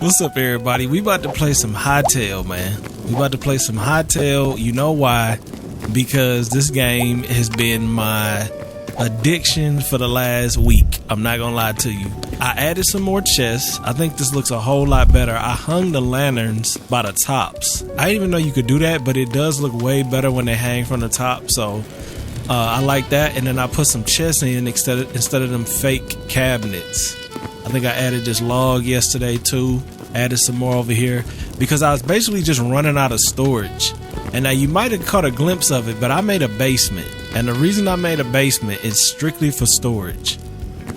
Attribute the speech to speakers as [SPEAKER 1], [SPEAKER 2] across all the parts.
[SPEAKER 1] What's up, everybody? We about to play some Hytale, man. We about to play some Hytale. You know why? Because this game has been my addiction for the last week. I'm not gonna lie to you. I added some more chests. I think this looks a whole lot better. I hung the lanterns by the tops. I didn't even know you could do that, but it does look way better when they hang from the top. So I like that. And then I put some chests in instead of them fake cabinets. I think I added this log yesterday too. Added some more over here because I was basically just running out of storage. And now you might have caught a glimpse of it, but I made a basement. And the reason I made a basement is strictly for storage.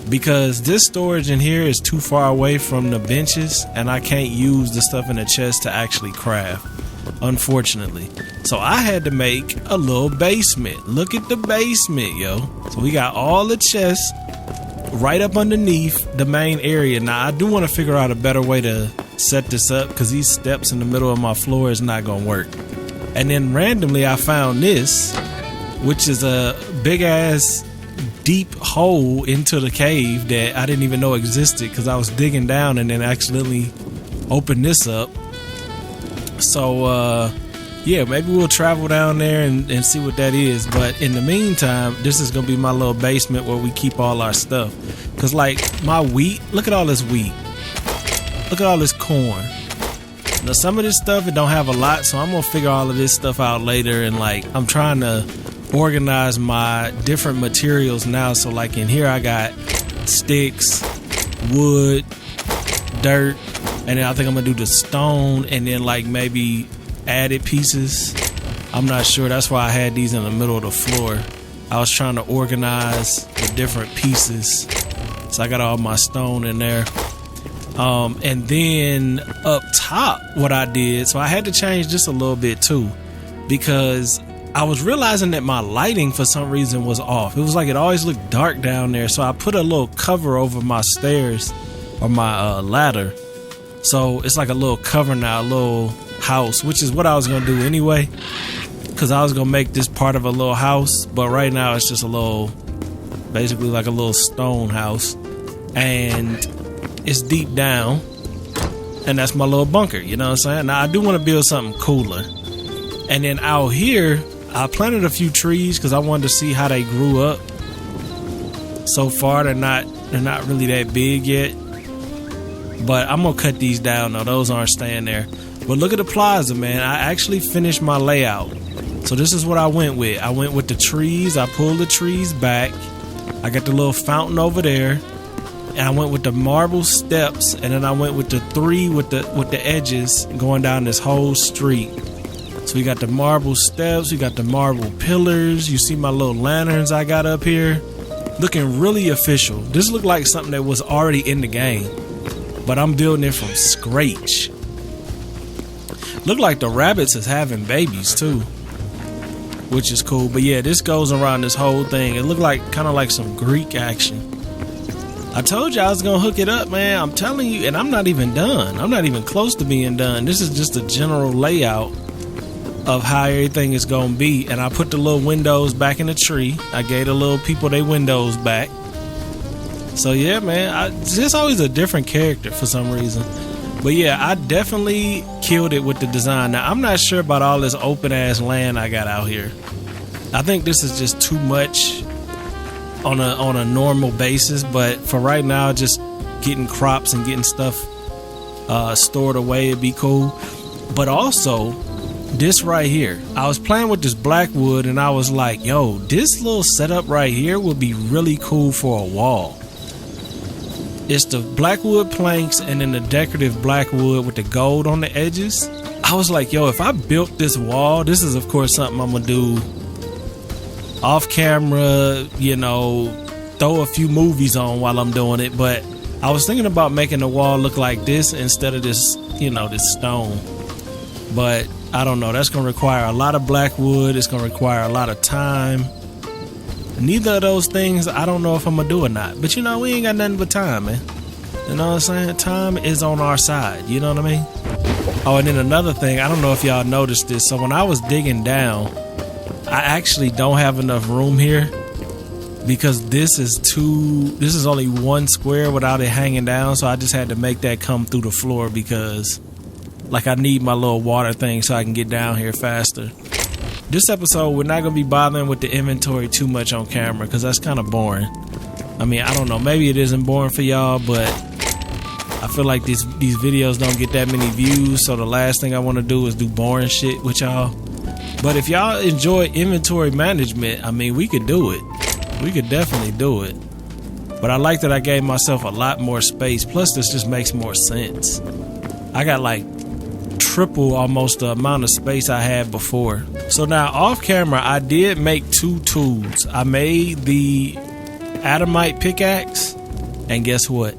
[SPEAKER 1] Because this storage in here is too far away from the benches and I can't use the stuff in the chest to actually craft, unfortunately. So I had to make a little basement. Look at the basement, yo. So we got all the chests right up underneath the main area. Now I do want to figure out a better way to set this up because these steps in the middle of my floor is not gonna work. And then randomly I found this, which is a big ass deep hole into the cave that I didn't even know existed because I was digging down and then accidentally opened this up. So yeah, maybe we'll travel down there and see what that is. But in the meantime, this is gonna be my little basement where we keep all our stuff. Cause like my wheat, look at all this wheat. Look at all this corn. Now some of this stuff, it don't have a lot, so I'm gonna figure all of this stuff out later. And like I'm trying to organize my different materials now. So like in here I got sticks, wood, dirt, and then I think I'm gonna do the stone and then like maybe added pieces. I'm not sure. That's why I had these in the middle of the floor. I was trying to organize the different pieces. So I got all my stone in there. And then up top what I did, so I had to change this a little bit too, because I was realizing that my lighting for some reason was off. It was like it always looked dark down there. So I put a little cover over my stairs or my ladder. So it's like a little cover now, a little house, which is what I was gonna do anyway, because I was gonna make this part of a little house, but right now it's just a little, basically like a little stone house, and it's deep down, and that's my little bunker, you know what I'm saying? Now I do want to build something cooler. And then out here I planted a few trees because I wanted to see how they grew up. So far they're not really that big yet, but I'm gonna cut these down though. Those aren't staying there. But look at the plaza, man. I actually finished my layout. So this is what I went with. I went with the trees. I pulled the trees back. I got the little fountain over there. And I went with the marble steps. And then I went with the three with the edges going down this whole street. So we got the marble steps. We got the marble pillars. You see my little lanterns I got up here. Looking really official. This looked like something that was already in the game. But I'm building it from scratch. Look like the rabbits is having babies too, which is cool. But yeah, this goes around this whole thing. It looked like kind of like some Greek action. I told you I was gonna hook it up, man. I'm telling you, and I'm not even done. I'm not even close to being done. This is just a general layout of how everything is gonna be. And I put the little windows back in the tree. I gave the little people their windows back. So yeah, man, it's always a different character for some reason. But yeah, I definitely killed it with the design. Now, I'm not sure about all this open ass land I got out here. I think this is just too much on a normal basis. But for right now, just getting crops and getting stuff stored away would be cool. But also, this right here. I was playing with this black wood and I was like, yo, this little setup right here would be really cool for a wall. It's the blackwood planks and then the decorative blackwood with the gold on the edges. I was like, yo, if I built this wall, this is of course something I'm gonna do off camera, you know, throw a few movies on while I'm doing it. But I was thinking about making the wall look like this instead of this, you know, this stone. But I don't know, that's gonna require a lot of blackwood. It's gonna require a lot of time. Neither of those things, I don't know if I'm gonna do or not. But you know, we ain't got nothing but time, man. You know what I'm saying? Time is on our side, you know what I mean? Oh, and then another thing, I don't know if y'all noticed this. So when I was digging down, I actually don't have enough room here because this is only one square without it hanging down, so I just had to make that come through the floor because like I need my little water thing so I can get down here faster. This episode we're not gonna be bothering with the inventory too much on camera because that's kind of boring. I mean, I don't know, maybe it isn't boring for y'all, but I feel like these videos don't get that many views, so the last thing I want to do is do boring shit with y'all. But if y'all enjoy inventory management, I mean, we could do it. We could definitely do it. But I like that I gave myself a lot more space. Plus, this just makes more sense. I got like triple almost the amount of space I had before. So now off camera, I did make 2 tools. I made the Adamite pickaxe, and guess what?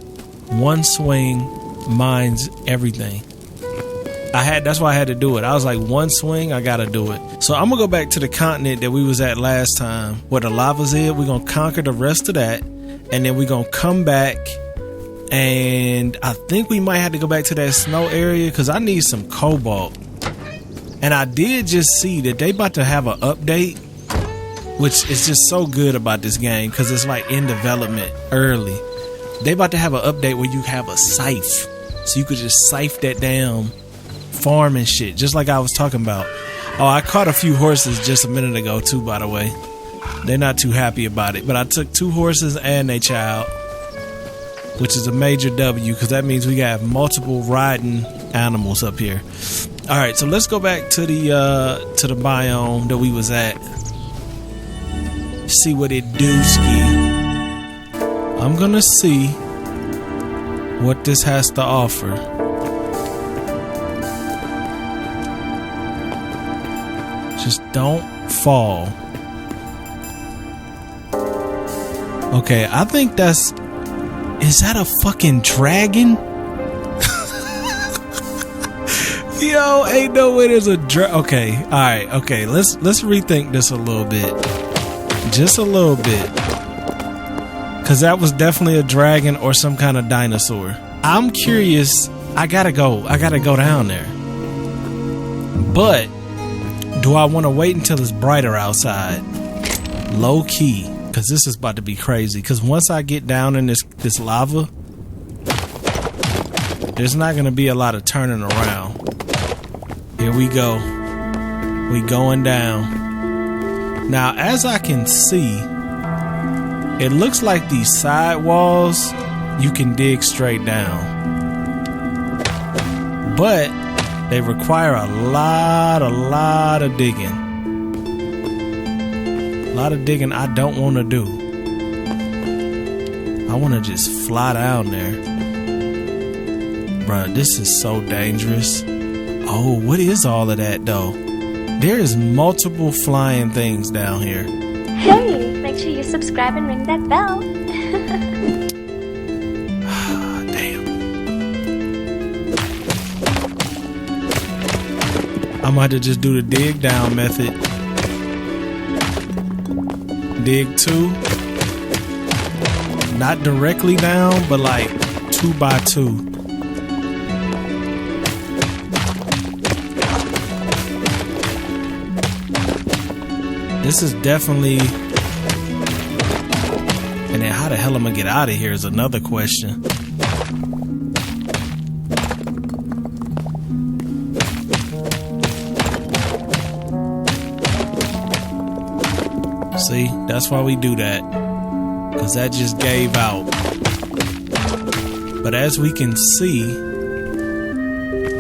[SPEAKER 1] One swing mines everything. That's why I had to do it. I was like, one swing, I gotta do it. So I'm gonna go back to the continent that we was at last time, where the lava's is. We're gonna conquer the rest of that, and then we're gonna come back, and I think we might have to go back to that snow area because I need some cobalt. And I did just see that they about to have an update, which is just so good about this game because it's like in development early. They about to have an update where you have a scythe, so you could just scythe that damn farm and shit, just like I was talking about. Oh, I caught a few horses just a minute ago too, by the way. They're not too happy about it, but I took 2 horses and a child, which is a major W because that means we got multiple riding animals up here. All right, so let's go back to the biome that we was at. See what it do, ski. I'm gonna see what this has to offer. Just don't fall. Okay, I think is that a fucking dragon? Yo, ain't no way there's a okay, alright, okay, let's rethink this a little bit. Just a little bit. Cause that was definitely a dragon or some kind of dinosaur. I'm curious, I gotta go down there. But do I want to wait until it's brighter outside? Low key, because this is about to be crazy. Because once I get down in this lava, there's not going to be a lot of turning around. Here we go. We going down. Now, as I can see, it looks like these side walls, you can dig straight down. But they require a lot of digging. A lot of digging I don't want to do. I want to just fly down there. Bruh, this is so dangerous. Oh, what is all of that though? There is multiple flying things down here.
[SPEAKER 2] Hey, make sure you subscribe and ring that bell.
[SPEAKER 1] I'm about to just do the dig down method. Dig 2. Not directly down, but like 2 by 2. This is definitely... And then how the hell am I gonna get out of here is another question. See, that's why we do that, because that just gave out. But as we can see,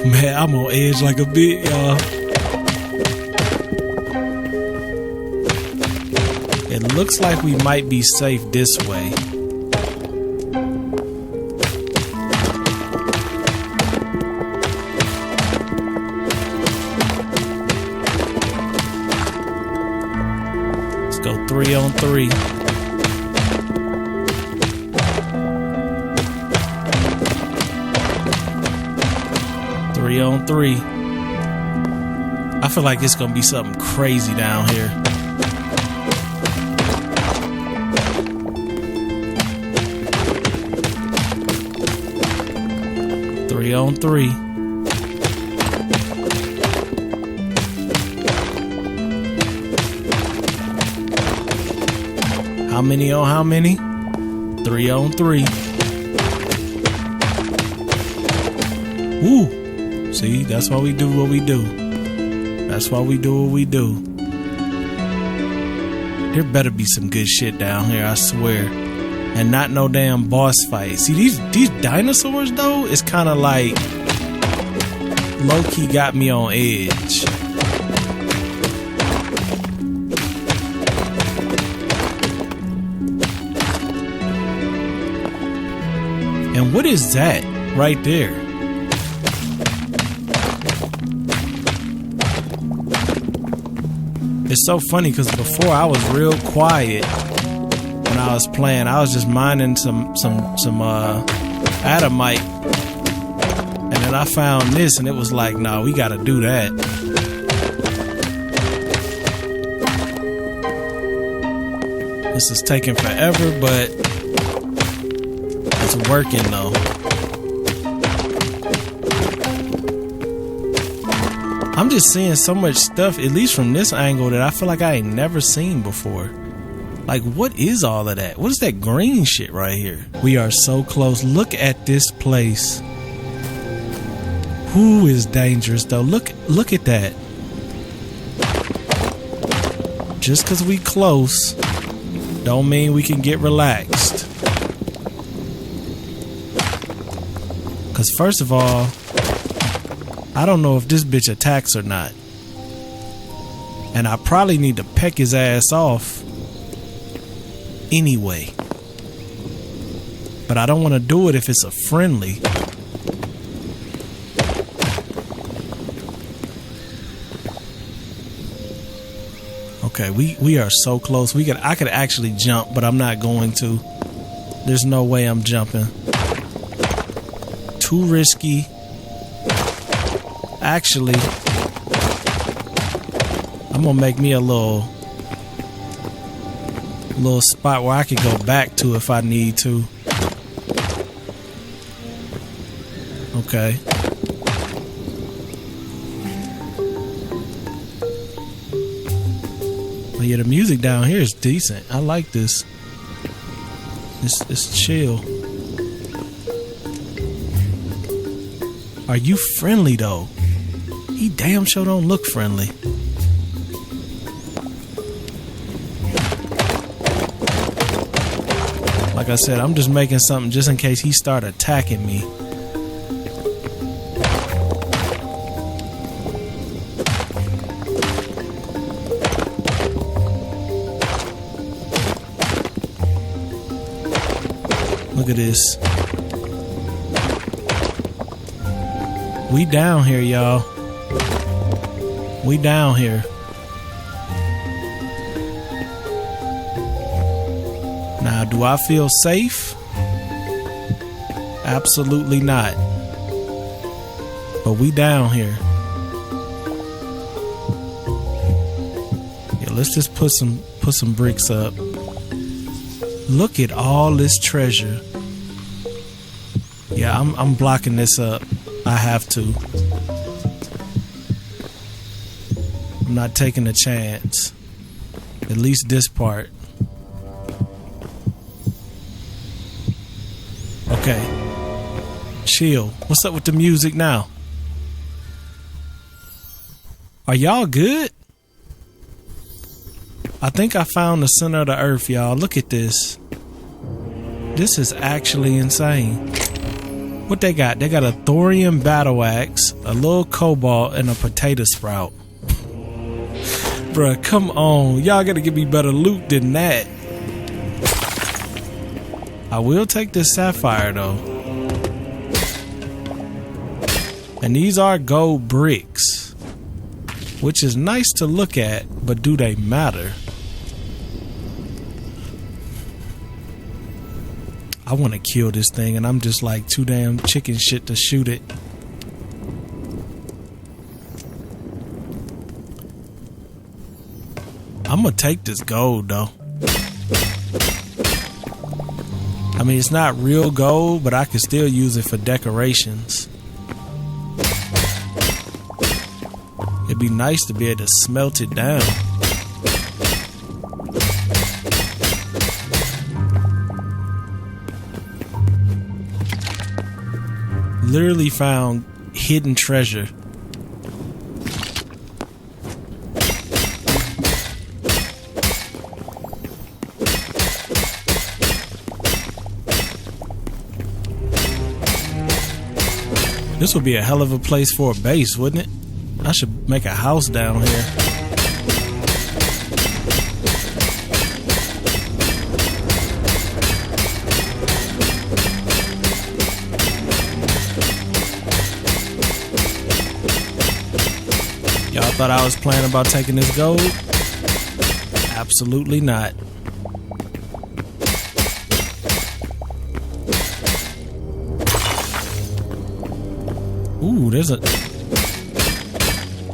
[SPEAKER 1] man, I'm on edge like a bit, y'all. It looks like we might be safe this way. Go 3 on 3. 3 on 3. I feel like it's gonna be something crazy down here. Three on 3. How many on how many? 3 on 3. Woo! See, that's why we do what we do. That's why we do what we do. There better be some good shit down here, I swear. And not no damn boss fight. See, these dinosaurs, though, it's kind of like low-key got me on edge. And what is that right there? It's so funny because before I was real quiet when I was playing. I was just mining some Adamite, and then I found this, and it was like, no, we got to do that. This is taking forever, but it's working though. I'm just seeing so much stuff, at least from this angle, that I feel like I ain't never seen before. Like, what is all of that? What is that green shit right here? We are so close. Look at this place. Who is dangerous though? Look at that. Just because we close don't mean we can get relaxed. Because first of all, I don't know if this bitch attacks or not. And I probably need to peck his ass off anyway. But I don't want to do it if it's a friendly. Okay, we are so close. I could actually jump, but I'm not going to. There's no way I'm jumping. Too risky. Actually, I'm gonna make me a little spot where I can go back to if I need to. Okay. But yeah, the music down here is decent. I like this. It's chill. Are you friendly though? He damn sure don't look friendly. Like I said, I'm just making something just in case he start attacking me. Look at this. We down here, y'all. We down here. Now, do I feel safe? Absolutely not. But we down here. Yeah, let's just put some bricks up. Look at all this treasure. Yeah, I'm blocking this up. I have to. I'm not taking a chance. At least this part. Okay. Chill. What's up with the music now? Are y'all good? I think I found the center of the earth, y'all. Look at this. This is actually insane. What they got? They got a thorium battle axe, a little cobalt, and a potato sprout. Bruh, come on. Y'all gotta give me better loot than that. I will take this sapphire though. And these are gold bricks, which is nice to look at, but do they matter? I want to kill this thing, and I'm just like too damn chicken shit to shoot it. I'm gonna take this gold though. I mean, it's not real gold, but I can still use it for decorations. It'd be nice to be able to smelt it down. literally found hidden treasure. This would be a hell of a place for a base, wouldn't it? I should make a house down here. Y'all thought I was playing about taking this gold? Absolutely not. Ooh, there's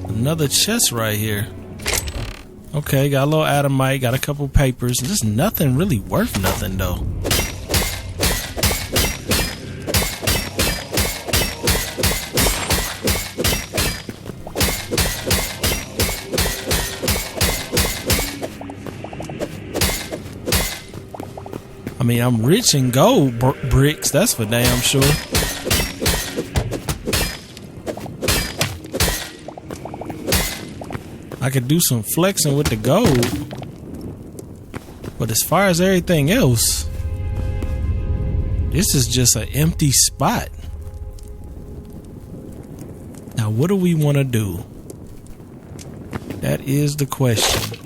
[SPEAKER 1] another chest right here. Okay, got a little adamite, got a couple papers. There's nothing really worth nothing though. I mean, I'm rich in gold bricks, that's for damn sure. I could do some flexing with the gold. But as far as everything else, this is just an empty spot. Now, what do we want to do? That is the question.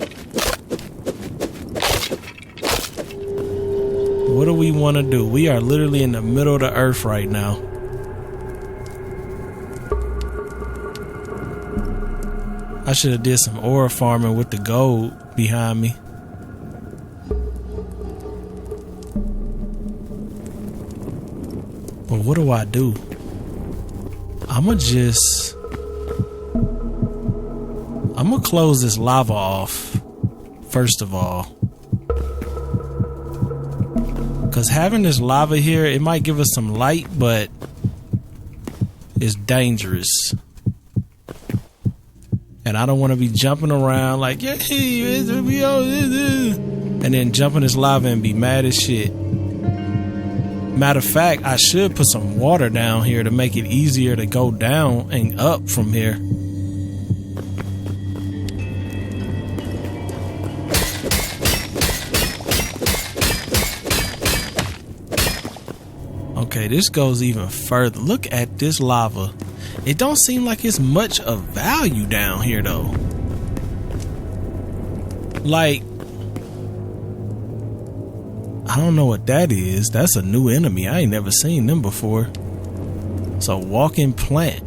[SPEAKER 1] What do we want to do? We are literally in the middle of the earth right now. I should have did some ore farming with the gold behind me. But what do I do? I'm gonna close this lava off, first of all. Because having this lava here, it might give us some light, but it's dangerous. And I don't want to be jumping around like, yeah, and then jump in this lava and be mad as shit. Matter of fact, I should put some water down here to make it easier to go down and up from here. Okay, this goes even further. Look at this lava. It don't seem like it's much of value down here though. Like, I don't know what that is. That's a new enemy. I ain't never seen them before. It's a walking plant.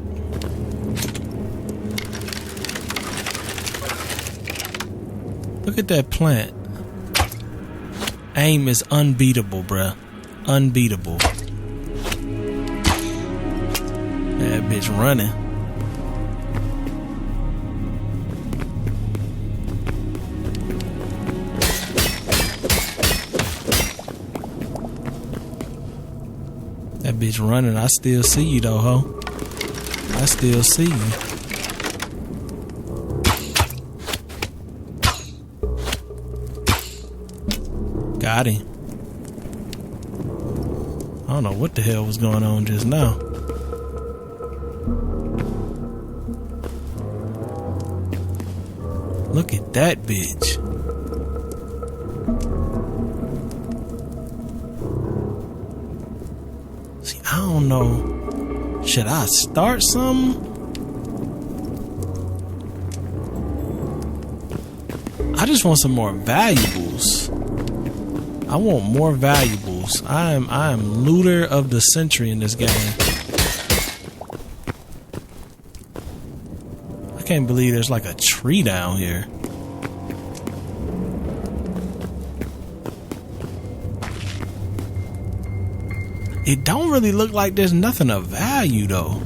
[SPEAKER 1] Look at that plant. Aim is unbeatable, bruh. Unbeatable. That bitch running. That bitch running. I still see you though, ho. I still see you. Got him. I don't know what the hell was going on just now. Look at that bitch. See, I don't know. Should I start something? I just want some more valuables. I want more valuables. I am looter of the century in this game. I can't believe there's like a tree down here. It don't really look like there's nothing of value though.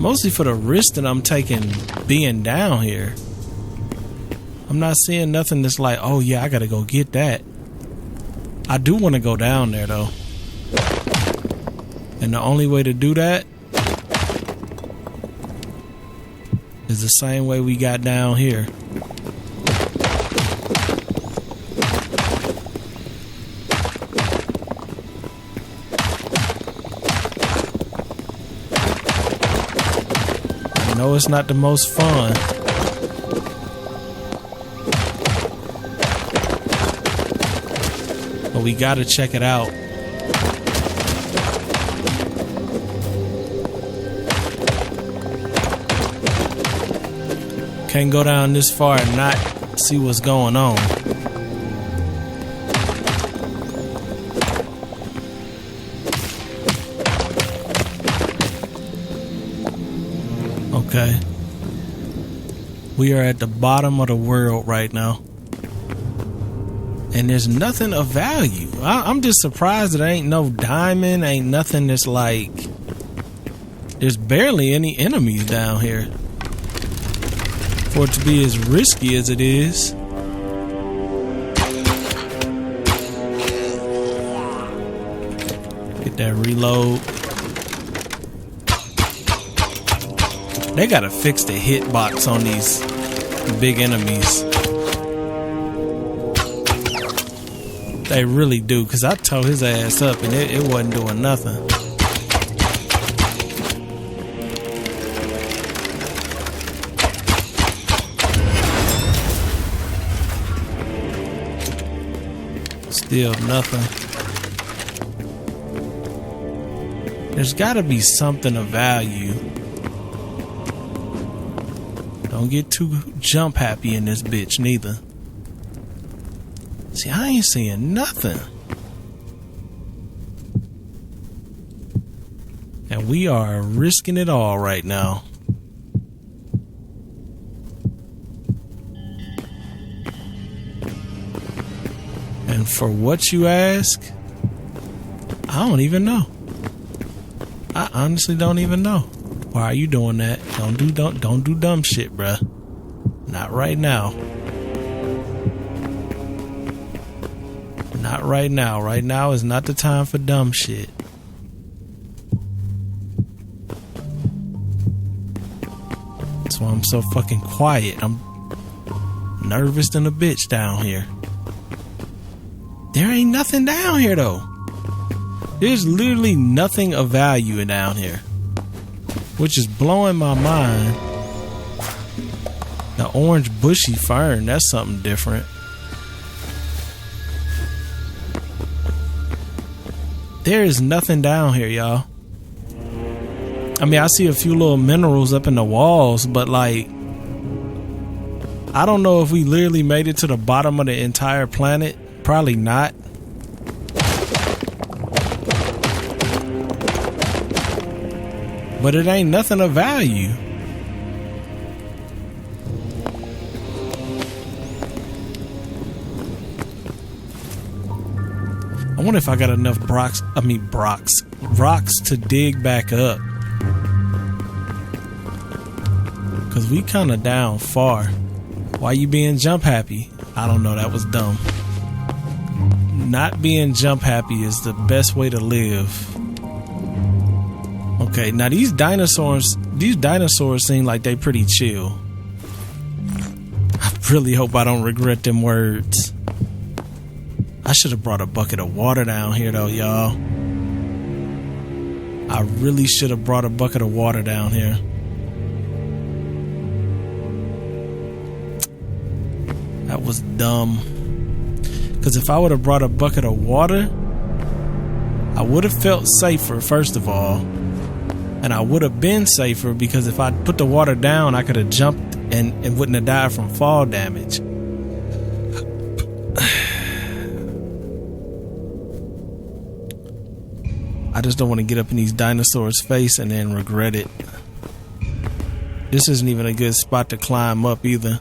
[SPEAKER 1] Mostly for the risk that I'm taking being down here. I'm not seeing nothing that's like, oh yeah, I gotta go get that. I do want to go down there though. And the only way to do that is the same way we got down here. know it's not the most fun. But we gotta check it out. Can't go down this far and not see what's going on. Okay. We are at the bottom of the world right now. And there's nothing of value. I'm just surprised there ain't no diamond, ain't nothing that's like... There's barely any enemies down here. For it to be as risky as it is. Get that reload. They gotta fix the hitbox on these big enemies. They really do, because I tore his ass up and it wasn't doing nothing. Still nothing. There's gotta be something of value. Don't get too jump happy in this bitch neither. See, I ain't seeing nothing. And we are risking it all right now. And for what you ask, I don't even know. I honestly don't even know. Why are you doing that? Don't do dumb shit, bruh. Not right now. Not right now. Right now is not the time for dumb shit. That's why I'm so fucking quiet. I'm nervous than a bitch down here. There ain't nothing down here though. There's literally nothing of value down here, which is blowing my mind. The orange bushy fern, that's something different. There is nothing down here, y'all. I mean, I see a few little minerals up in the walls, but like, I don't know if we literally made it to the bottom of the entire planet. Probably not. But it ain't nothing of value. I wonder if I got enough rocks to dig back up. Cause we kinda down far. Why you being jump happy? I don't know, that was dumb. Not being jump happy is the best way to live. Okay, now these dinosaurs seem like they pretty chill. I really hope I don't regret them words. I should have brought a bucket of water down here though, y'all. I really should have brought a bucket of water down here. That was dumb. Because if I would have brought a bucket of water, I would have felt safer, first of all. And I would have been safer because if I put the water down, I could have jumped and wouldn't have died from fall damage. I just don't want to get up in these dinosaurs' face and then regret it. This isn't even a good spot to climb up either.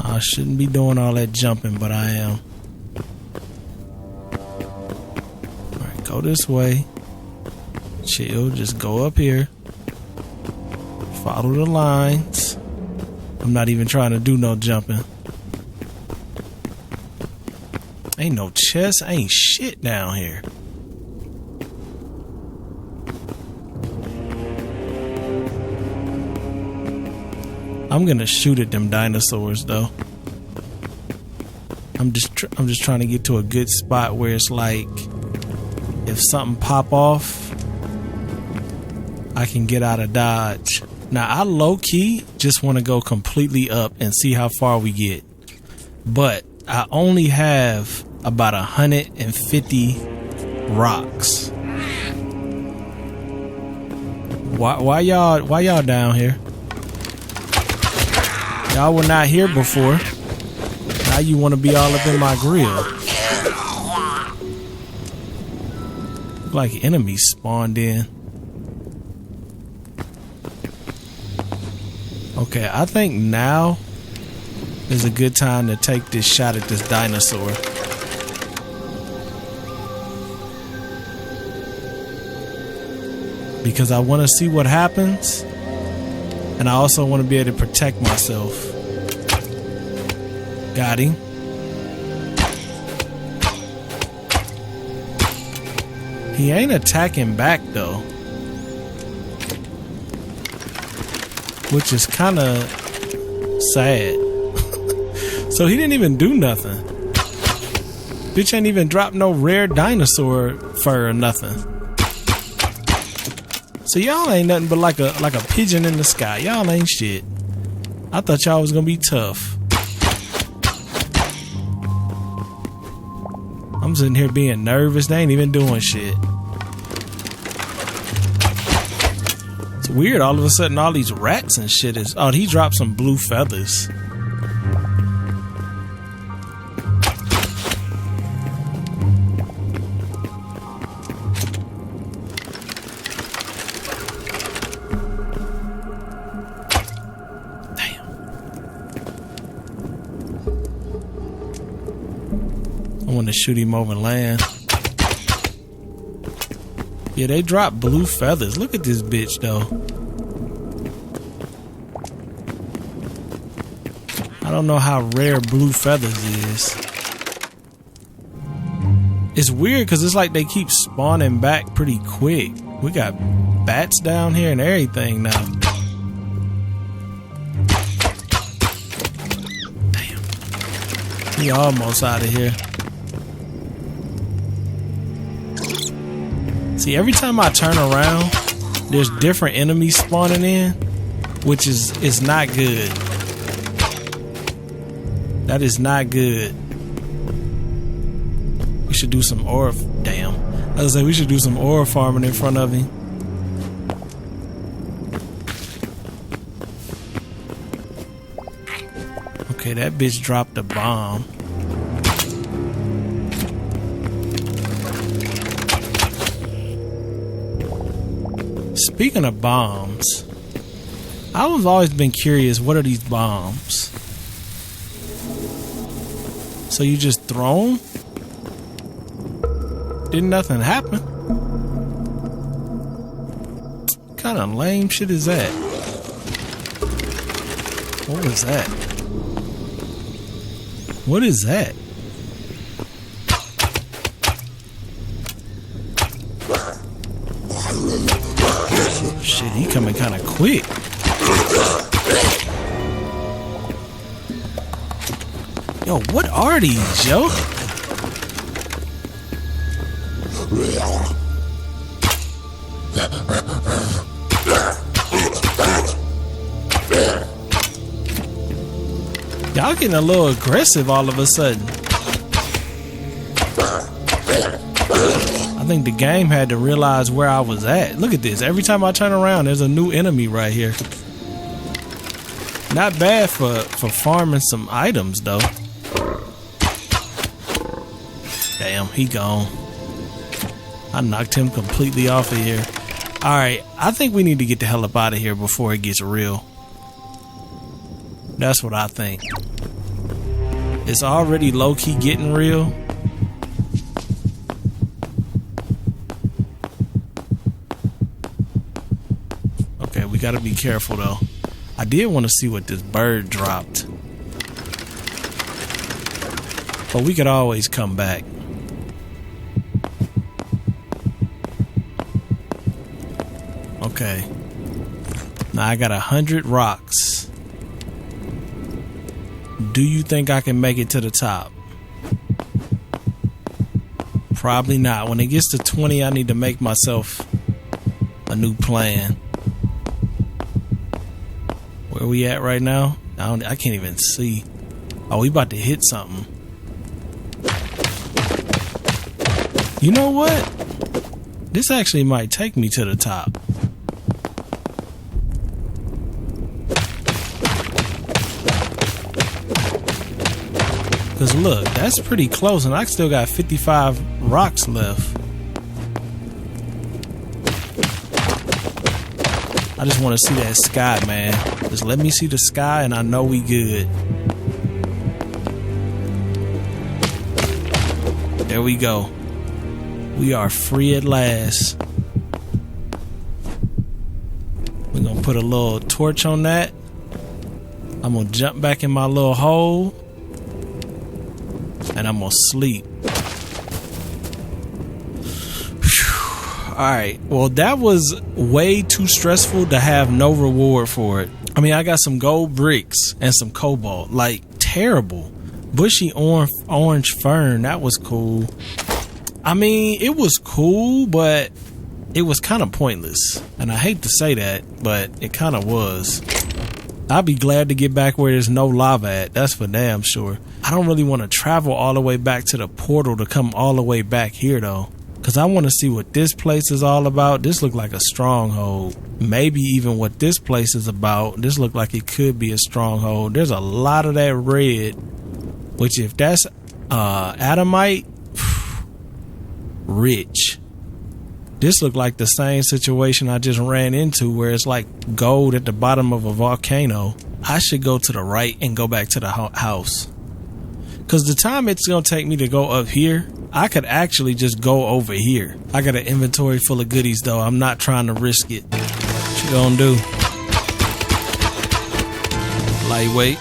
[SPEAKER 1] I shouldn't be doing all that jumping, but I am. Alright, go this way. Chill, just go up here. Follow the lines. I'm not even trying to do no jumping. Ain't no chest, ain't shit down here. I'm gonna shoot at them dinosaurs though. I'm just trying to get to a good spot where it's like if something pop off, I can get out of dodge. Now, I low-key just want to go completely up and see how far we get. But I only have about 150 rocks. Why y'all down here? Y'all were not here before. Now you want to be all up in my grill. Look like enemies spawned in. Okay, I think now is a good time to take this shot at this dinosaur. Because I want to see what happens. And I also want to be able to protect myself. Got him. He ain't attacking back though. Which is kind of sad. So he didn't even do nothing. Bitch ain't even dropped no rare dinosaur fur or nothing. So y'all ain't nothing but like a pigeon in the sky. Y'all ain't shit. I thought y'all was gonna be tough. I'm sitting here being nervous. They ain't even doing shit. It's weird. All of a sudden, all these rats and shit is. Oh, he dropped some blue feathers. I want to shoot him over land. Yeah, they dropped blue feathers. Look at this bitch, though. I don't know how rare blue feathers is. It's weird because it's like they keep spawning back pretty quick. We got bats down here and everything now. Damn. He almost out of here. See, every time I turn around, there's different enemies spawning in, which is not good. That is not good. We should do some ore. Damn. I was like, we should do some ore farming in front of him. Okay, that bitch dropped a bomb. Speaking of bombs, I've always been curious, what are these bombs? So you just throw them? Didn't nothing happen? What kind of lame shit is that? What was that? What is that? Shit, he coming kind of quick. Yo, what are these, yo? Y'all getting a little aggressive all of a sudden. I think the game had to realize where I was at. Look at this. Every time I turn around, there's a new enemy right here. Not bad for farming some items, though. Damn, he gone. I knocked him completely off of here. Alright, I think we need to get the hell up out of here before it gets real. That's what I think. It's already low-key getting real. Okay, we gotta be careful though. I did want to see what this bird dropped. But we could always come back. Okay. Now I got 100 rocks. Do you think I can make it to the top? Probably not. When it gets to 20, I need to make myself a new plan. Where we at right now? I can't even see. Oh, we about to hit something. You know what? This actually might take me to the top. Because look, that's pretty close, and I still got 55 rocks left. I just want to see that sky, man. Just let me see the sky, and I know we good. There we go. We are free at last. We're going to put a little torch on that. I'm going to jump back in my little hole. And I'm gonna sleep. Alright, well that was way too stressful to have no reward for it. I mean, I got some gold bricks and some cobalt. Like, terrible. Bushy orange fern, that was cool. I mean, it was cool, but it was kind of pointless. And I hate to say that, but it kind of was. I'd be glad to get back where there's no lava at. That's for damn sure. I don't really want to travel all the way back to the portal to come all the way back here though. Because I want to see what this place is all about. This look like a stronghold. Maybe even what this place is about. This look like it could be a stronghold. There's a lot of that red. Which if that's adamite, rich. This looked like the same situation I just ran into where it's like gold at the bottom of a volcano. I should go to the right and go back to the house. Because the time it's going to take me to go up here, I could actually just go over here. I got an inventory full of goodies though. I'm not trying to risk it. What you gonna do? Lightweight.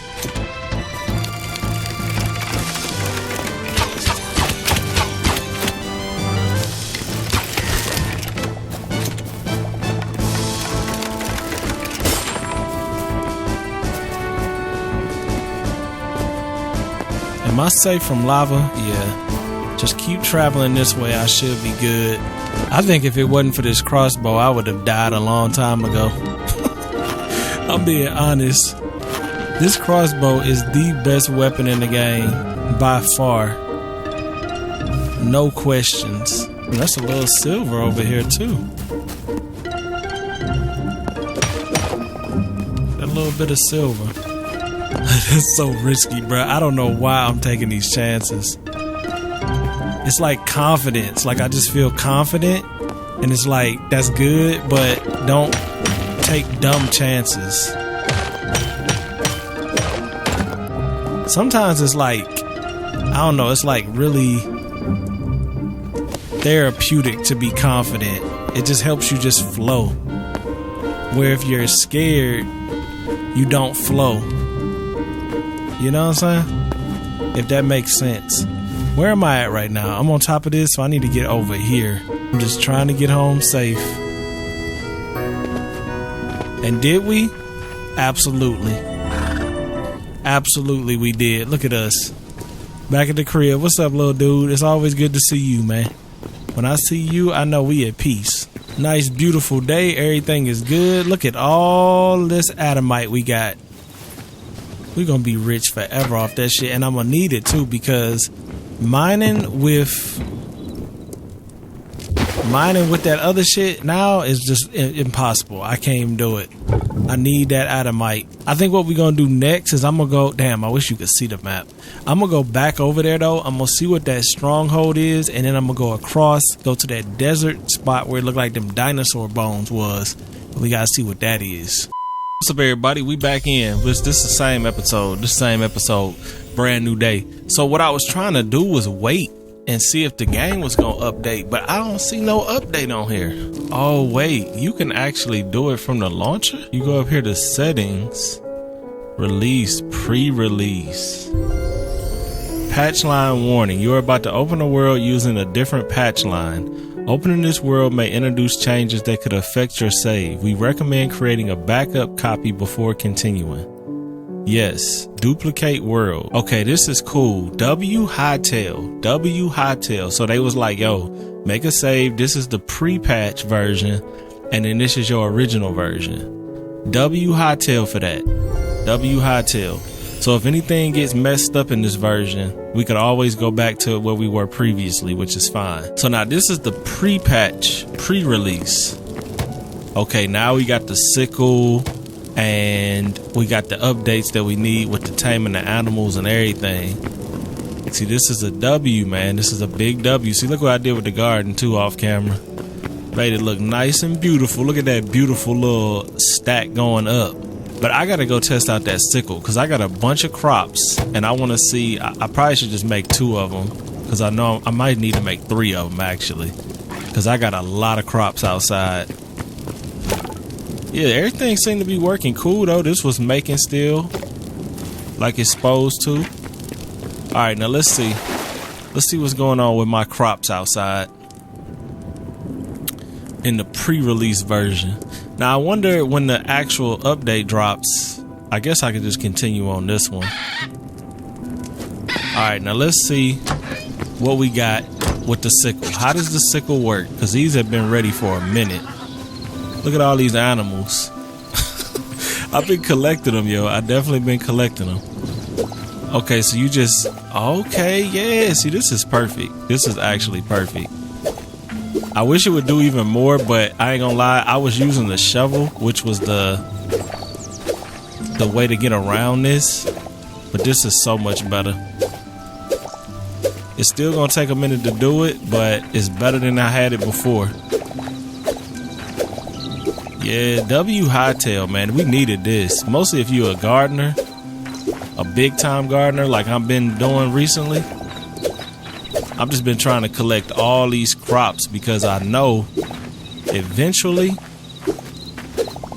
[SPEAKER 1] Am I safe from lava? Yeah. Just keep traveling this way. I should be good. I think if it wasn't for this crossbow, I would have died a long time ago. I'm being honest. This crossbow is the best weapon in the game by far. No questions. And that's a little silver over here too. A little bit of silver. That's so risky, bro. I don't know why I'm taking these chances. It's like confidence. Like I just feel confident, and it's like that's good, but don't take dumb chances. Sometimes it's like, I don't know, it's like really therapeutic to be confident. It just helps you just flow. Where if you're scared, you don't flow. You know what I'm saying? If that makes sense. Where am I at right now? I'm on top of this, so I need to get over here. I'm just trying to get home safe. And did we? Absolutely. Absolutely we did. Look at us. Back at the crib. What's up, little dude? It's always good to see you, man. When I see you, I know we at peace. Nice, beautiful day. Everything is good. Look at all this adamite we got. We're gonna be rich forever off that shit, and I'm gonna need it too, because mining with that other shit now is just impossible. I can't even do it. I need that adamite. I think what we're gonna do next is I'm gonna go, damn, I wish you could see the map. I'm gonna go back over there though. I'm gonna see what that stronghold is, and then I'm gonna go across, go to that desert spot where it looked like them dinosaur bones was. We gotta see what that is. What's up, everybody? We back in. This is the same episode, brand new day. So what I was trying to do was wait and see if the game was gonna update, but I don't see no update on here. Oh wait, you can actually do it from the launcher? You go up here to settings, release, pre-release, patch line warning. You are about to open a world using a different patch line. Opening this world may introduce changes that could affect your save. We recommend creating a backup copy before continuing. Yes, duplicate world. Okay, this is cool. Hytale. So they was like, yo, make a save. This is the pre-patch version, and then this is your original version. Hytale for that. Hytale. So if anything gets messed up in this version, we could always go back to where we were previously, which is fine. So now this is the pre-patch, pre-release. Okay, now we got the sickle and we got the updates that we need with the taming the animals and everything. See, this is a W, man. This is a big W. See, look what I did with the garden too off camera. Made it look nice and beautiful. Look at that beautiful little stack going up. But I gotta go test out that sickle because I got a bunch of crops and I want to see. I probably should just make 2 of them because I know I might need to make 3 of them actually because I got a lot of crops outside. Yeah, everything seemed to be working cool though. This was making still like it's supposed to. All right, now let's see what's going on with my crops outside in the pre-release version. Now I wonder when the actual update drops. I guess I could just continue on this one. Alright, now let's see what we got with the sickle. How does the sickle work? Because these have been ready for a minute. Look at all these animals. I've been collecting them, yo. I definitely been collecting them. Okay, so you just... Okay, yeah. See, this is perfect. This is actually perfect. I wish it would do even more, but I ain't gonna lie, I was using the shovel, which was the way to get around this, but this is so much better. It's still gonna take a minute to do it, but it's better than I had it before. Yeah, Hytale, man, we needed this. Mostly if you're a gardener, a big time gardener like I've been doing recently. I've just been trying to collect all these crops because I know eventually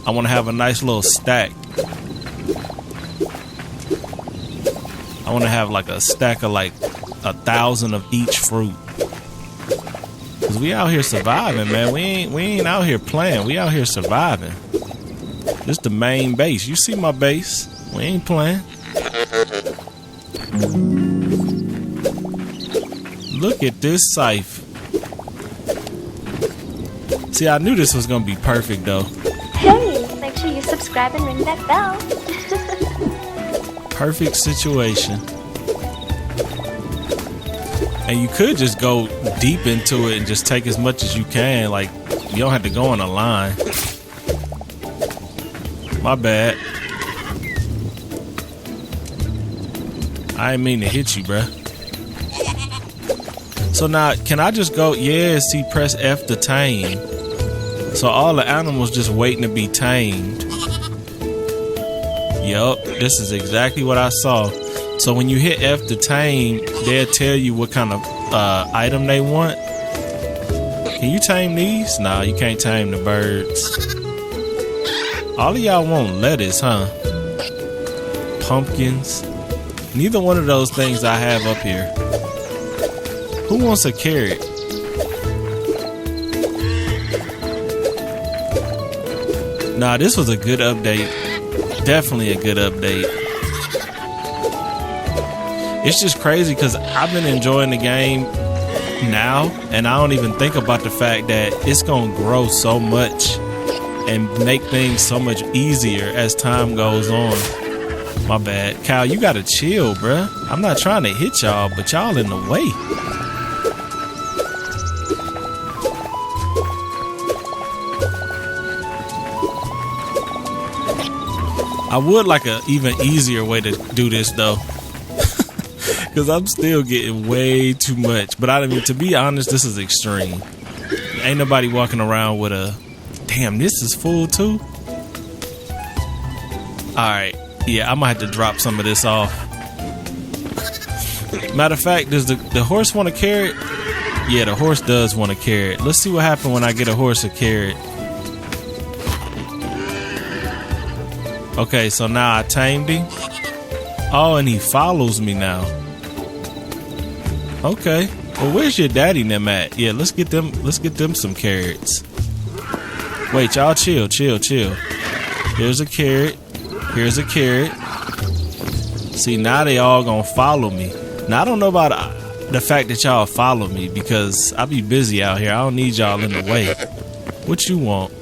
[SPEAKER 1] I want to have a nice little stack. I want to have like a stack of like 1,000 of each fruit. Cause we out here surviving, man. We ain't out here playing. We out here surviving. This the main base. You see my base? We ain't playing. Look at this scythe. See, I knew this was gonna be perfect though.
[SPEAKER 2] Hey, make sure you subscribe and ring that bell.
[SPEAKER 1] Perfect situation. And you could just go deep into it and just take as much as you can. Like, you don't have to go on a line. My bad. I didn't mean to hit you, bruh. So now, can I just go? Yeah, see, press F to tame. So all the animals just waiting to be tamed. Yup, this is exactly what I saw. So when you hit F to tame, they'll tell you what kind of item they want. Can you tame these? Nah, you can't tame the birds. All of y'all want lettuce, huh? Pumpkins. Neither one of those things I have up here. Who wants a carrot? Nah, this was a good update. Definitely a good update. It's just crazy because I've been enjoying the game now, and I don't even think about the fact that it's gonna grow so much and make things so much easier as time goes on. My bad. Kyle, you gotta chill, bruh. I'm not trying to hit y'all, but y'all in the way. I would like a even easier way to do this though. Cause I'm still getting way too much. But I mean, to be honest, this is extreme. Ain't nobody walking around with a damn, this is full too. Alright. Yeah, I might have to drop some of this off. Matter of fact, does the horse want a carrot? Yeah, the horse does want a carrot. Let's see what happens when I get a horse a carrot. Okay, so now I tamed him. Oh, and he follows me now. Okay. Well, where's your daddy and them at? Yeah, let's get them some carrots. Wait, y'all chill. Here's a carrot. Here's a carrot. See, now they all gonna follow me. Now I don't know about the fact that y'all follow me because I be busy out here. I don't need y'all in the way. What you want?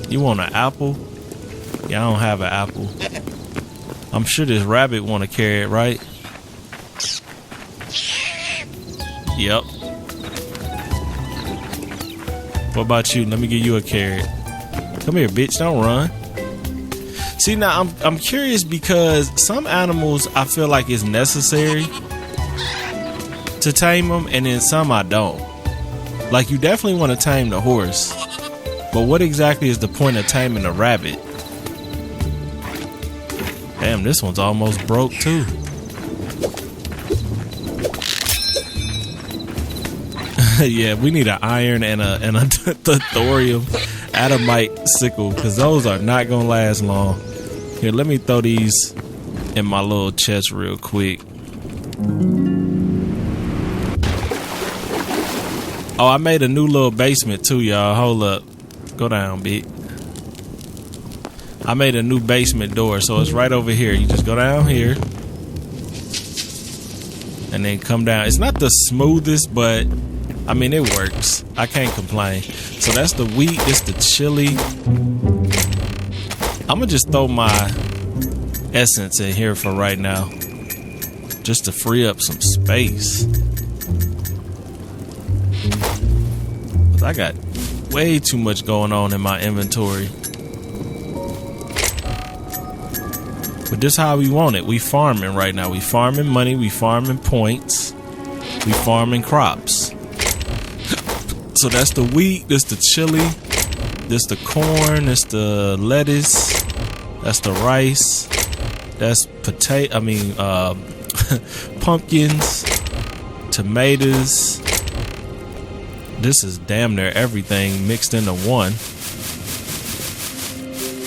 [SPEAKER 1] You want an apple? Yeah, I don't have an apple. I'm sure this rabbit want to carry it, right? Yep. What about you? Let me give you a carrot. Come here, bitch. Don't run. See, now I'm curious because some animals I feel like it's necessary to tame them, and then some I don't. Like, you definitely want to tame the horse, but what exactly is the point of taming a rabbit? Damn, this one's almost broke too. Yeah, we need an iron and a thorium adamite sickle because those are not gonna last long. Here, let me throw these in my little chest real quick. Oh, I made a new little basement too, y'all. Hold up. Go down, bitch. I made a new basement door, so it's right over here. You just go down here and then come down. It's not the smoothest, but I mean, it works. I can't complain. So that's the wheat. This the chili. I'm gonna just throw my essence in here for right now, just to free up some space. I got way too much going on in my inventory. But this is how we want it. We farming right now. We farming money. We farming points. We farming crops. So that's the wheat. This the chili. This the corn. This the lettuce. That's the rice. That's potato. I mean, pumpkins, tomatoes. This is damn near everything mixed into one.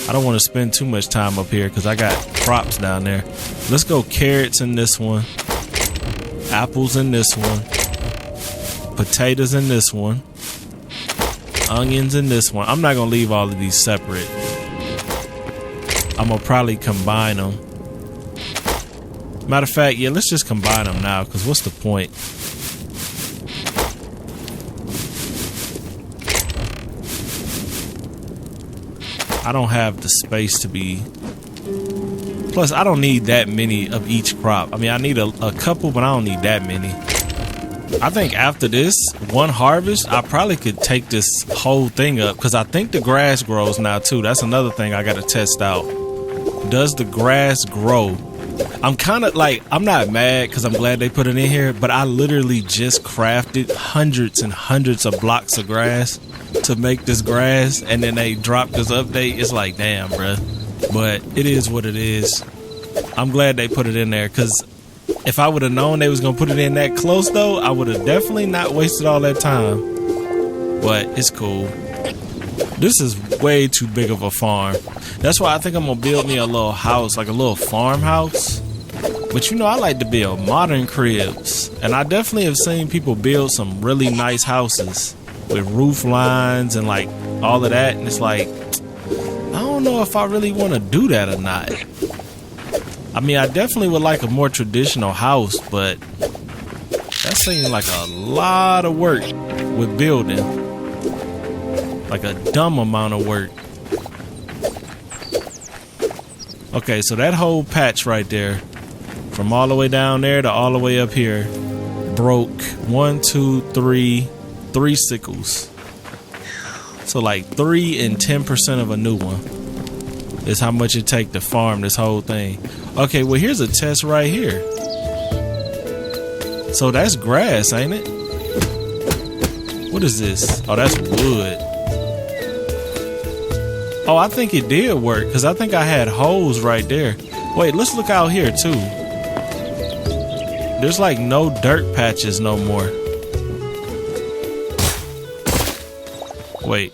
[SPEAKER 1] I don't want to spend too much time up here because I got crops down there. Let's go carrots in this one. Apples in this one. Potatoes in this one. Onions in this one. I'm not going to leave all of these separate. I'm going to probably combine them. Matter of fact, yeah, let's just combine them now because what's the point? I don't have the space to be. Plus, I don't need that many of each crop. I mean, I need a couple, but I don't need that many. I think after this one harvest, I probably could take this whole thing up because I think the grass grows now too. That's another thing I got to test out. Does the grass grow? I'm kind of like, I'm not mad because I'm glad they put it in here, but I literally just crafted hundreds and hundreds of blocks of grass to make this grass, and then they dropped this update. It's like, damn, bruh. But it is what it is. I'm glad they put it in there because if I would have known they was gonna put it in that close though, I would have definitely not wasted all that time. But it's cool. This is way too big of a farm. That's why I think I'm gonna build me a little house, like a little farmhouse. But you know, I like to build modern cribs, and I definitely have seen people build some really nice houses with roof lines and like all of that, and it's like, I don't know if I really want to do that or not. I mean, I definitely would like a more traditional house, but that seems like a lot of work with building, like a dumb amount of work. Okay, so that whole patch right there, from all the way down there to all the way up here, broke 1, 2, 3 sickles. So like 3 and 10% of a new one is how much it take to farm this whole thing. Okay, well here's a test right here. So that's grass, ain't it? What is this? Oh, that's wood. Oh, I think it did work because I think I had holes right there. Wait, let's look out here too. There's like no dirt patches no more. Wait,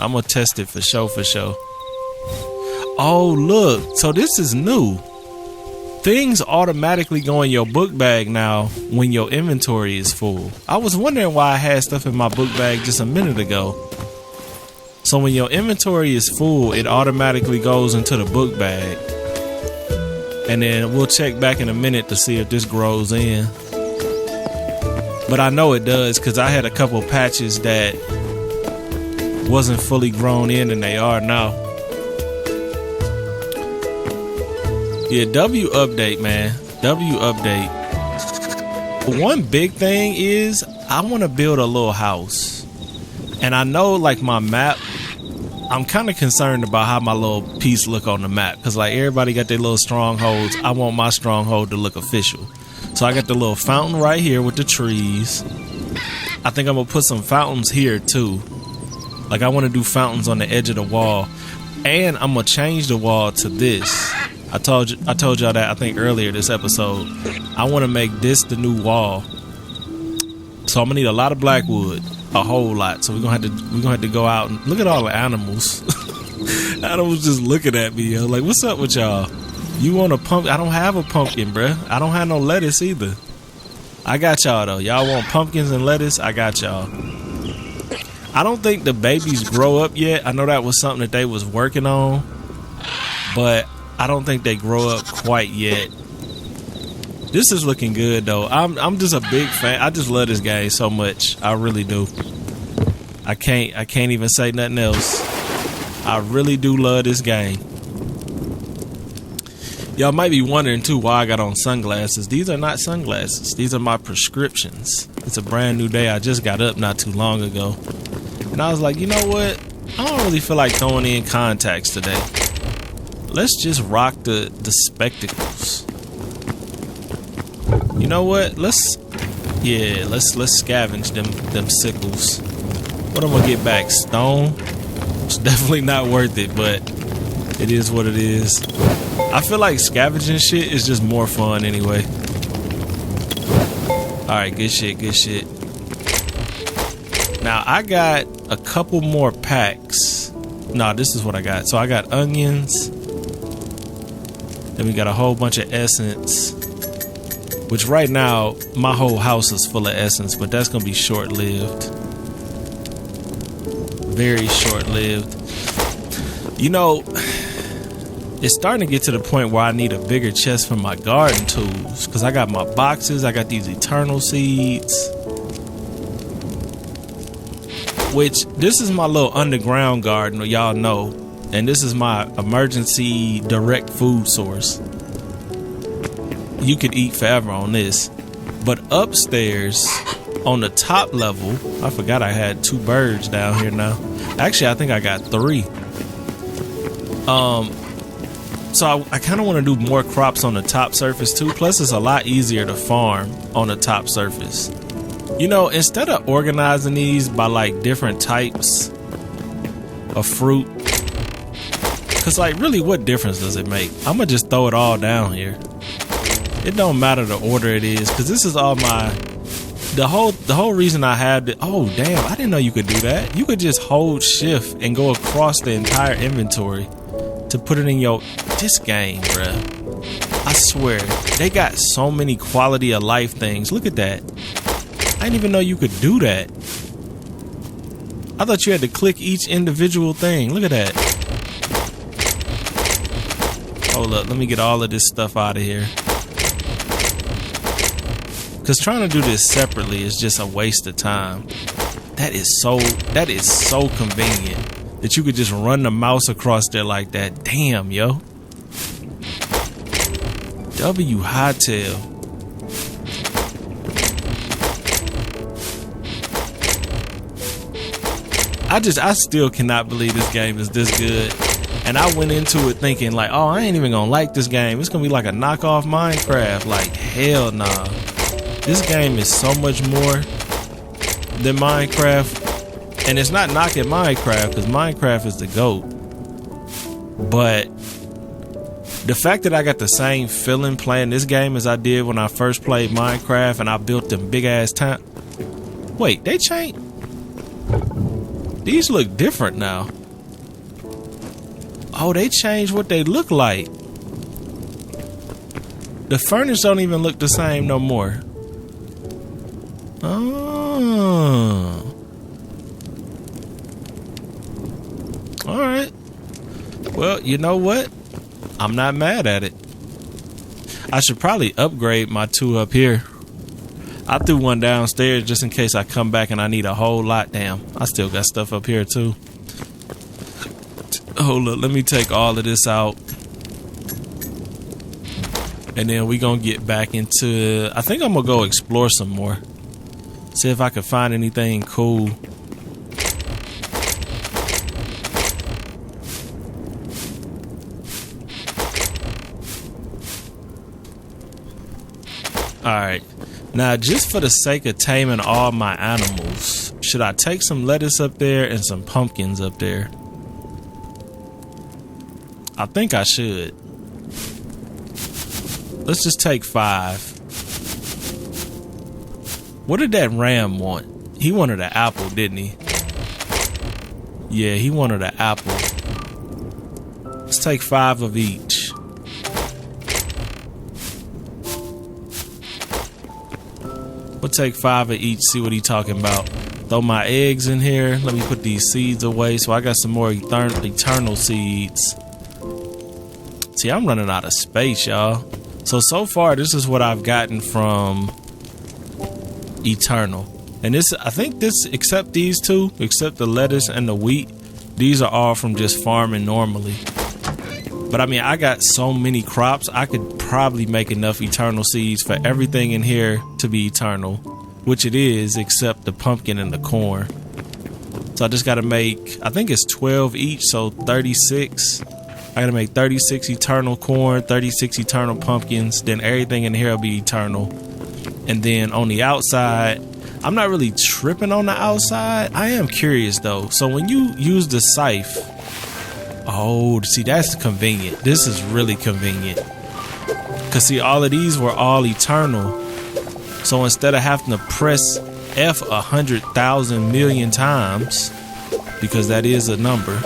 [SPEAKER 1] I'm gonna test it for show. Oh, look. So this is new. Things automatically go in your book bag now when your inventory is full. I was wondering why I had stuff in my book bag just a minute ago. So when your inventory is full, it automatically goes into the book bag. And then we'll check back in a minute to see if this grows in. But I know it does because I had a couple patches that wasn't fully grown in and they are now. Yeah, W update, man. W update. One big thing is I want to build a little house. And I know like my map, I'm kind of concerned about how my little piece look on the map. Because like everybody got their little strongholds. I want my stronghold to look official. So I got the little fountain right here with the trees. I think I'm going to put some fountains here too. Like I want to do fountains on the edge of the wall. And I'm going to change the wall to this. I told y'all that I think earlier this episode. I want to make this the new wall. So I'm going to need a lot of black wood. A whole lot. So we're gonna have to go out and look at all the animals. Animals just looking at me, yo. Like, what's up with y'all? You want a pumpkin? I don't have a pumpkin, bruh. I don't have no lettuce either. I got y'all though. Y'all want pumpkins and lettuce? I got y'all. I don't think the babies grow up yet. I know that was something that they was working on, but I don't think they grow up quite yet. This is looking good though. I'm just a big fan. I just love this game so much. I really do. I can't even say nothing else. I really do love this game. Y'all might be wondering too why I got on sunglasses. These are not sunglasses. These are my prescriptions. It's a brand new day. I just got up not too long ago. And I was like, you know what? I don't really feel like throwing in contacts today. Let's just rock the spectacles. You know what? Let's scavenge them sickles. What I'm gonna get back? Stone? It's definitely not worth it, but it is what it is. I feel like scavenging shit is just more fun anyway. Alright, good shit. Now I got a couple more packs. Nah, this is what I got. So I got onions. Then we got a whole bunch of essence. Which right now, my whole house is full of essence, but that's going to be short-lived. Very short-lived. You know, it's starting to get to the point where I need a bigger chest for my garden tools. Because I got my boxes, I got these eternal seeds. Which, this is my little underground garden, y'all know. And this is my emergency direct food source. You could eat forever on this. But upstairs on the top level, I forgot I had 2 birds down here now. Actually, I think I got 3. So I kind of want to do more crops on the top surface too. Plus it's a lot easier to farm on the top surface. You know, instead of organizing these by like different types of fruit, because like really what difference does it make? I'm gonna just throw it all down here. It don't matter the order it is, because this is all my the whole reason I had it. Oh damn, I didn't know you could do that. You could just hold shift and go across the entire inventory to put it in your this game, bruh. I swear they got so many quality of life things. Look at that. I didn't even know you could do that. I thought you had to click each individual thing. Look at that. Hold up, let me get all of this stuff out of here. Because trying to do this separately is just a waste of time. That is so convenient that you could just run the mouse across there like that. Damn, yo. W Hytale. I still cannot believe this game is this good. And I went into it thinking like, oh, I ain't even gonna like this game. It's gonna be like a knockoff Minecraft. Like, hell nah. This game is so much more than Minecraft. And it's not knocking Minecraft, because Minecraft is the GOAT. But the fact that I got the same feeling playing this game as I did when I first played Minecraft and I built them big ass town. Wait, they changed? These look different now. Oh, they changed what they look like. The furnace don't even look the same no more. Oh. Alright. Well, you know what? I'm not mad at it. I should probably upgrade my 2 up here. I threw one downstairs just in case I come back and I need a whole lot. Damn, I still got stuff up here too. Hold up, let me take all of this out. And then we gonna get back into, I think I'm gonna go explore some more. See if I can find anything cool. Alright, now just for the sake of taming all my animals, should I take some lettuce up there and some pumpkins up there? I think I should. Let's just take 5. What did that ram want? He wanted an apple, didn't he? Yeah, he wanted an apple. Let's take 5 of each. We'll take 5 of each, see what he talking about. Throw my eggs in here. Let me put these seeds away. So I got some more eternal seeds. See, I'm running out of space, y'all. So far, this is what I've gotten from Eternal. And this, I think this, except these 2, except the lettuce and the wheat, these are all from just farming normally. But I mean, I got so many crops, I could probably make enough eternal seeds for everything in here to be eternal, which it is, except the pumpkin and the corn. So I just got to make, I think it's 12 each, so 36. I got to make 36 eternal corn, 36 eternal pumpkins, then everything in here will be eternal. And then on the outside, I'm not really tripping on the outside. I am curious though. So when you use the scythe, oh, see, that's convenient. This is really convenient. Cause see, all of these were all eternal. So instead of having to press F 100,000 million times, because that is a number,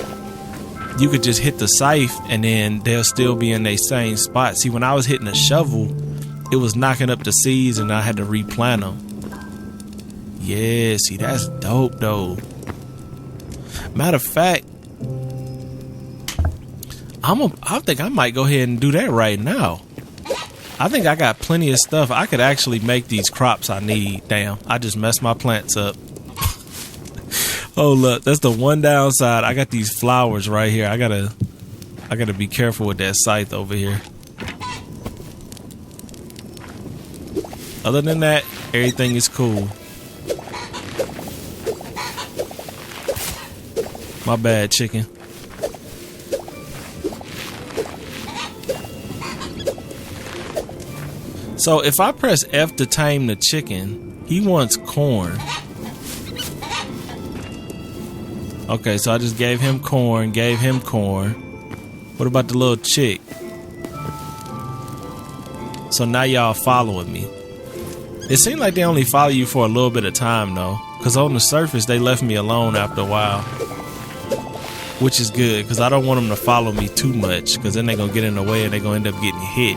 [SPEAKER 1] you could just hit the scythe and then they'll still be in their same spot. See, when I was hitting a shovel, it was knocking up the seeds and I had to replant them. Yeah, see, that's dope though. Matter of fact, I think I might go ahead and do that right now. I think I got plenty of stuff. I could actually make these crops I need. Damn, I just messed my plants up. Oh look, that's the one downside. I got these flowers right here. I gotta be careful with that scythe over here. Other than that, everything is cool. My bad, chicken. So if I press F to tame the chicken, he wants corn. Okay, so I just gave him corn, What about the little chick? So now y'all following me. It seemed like they only follow you for a little bit of time though, because on the surface they left me alone after a while, which is good because I don't want them to follow me too much, because then they're gonna get in the way and they're gonna end up getting hit.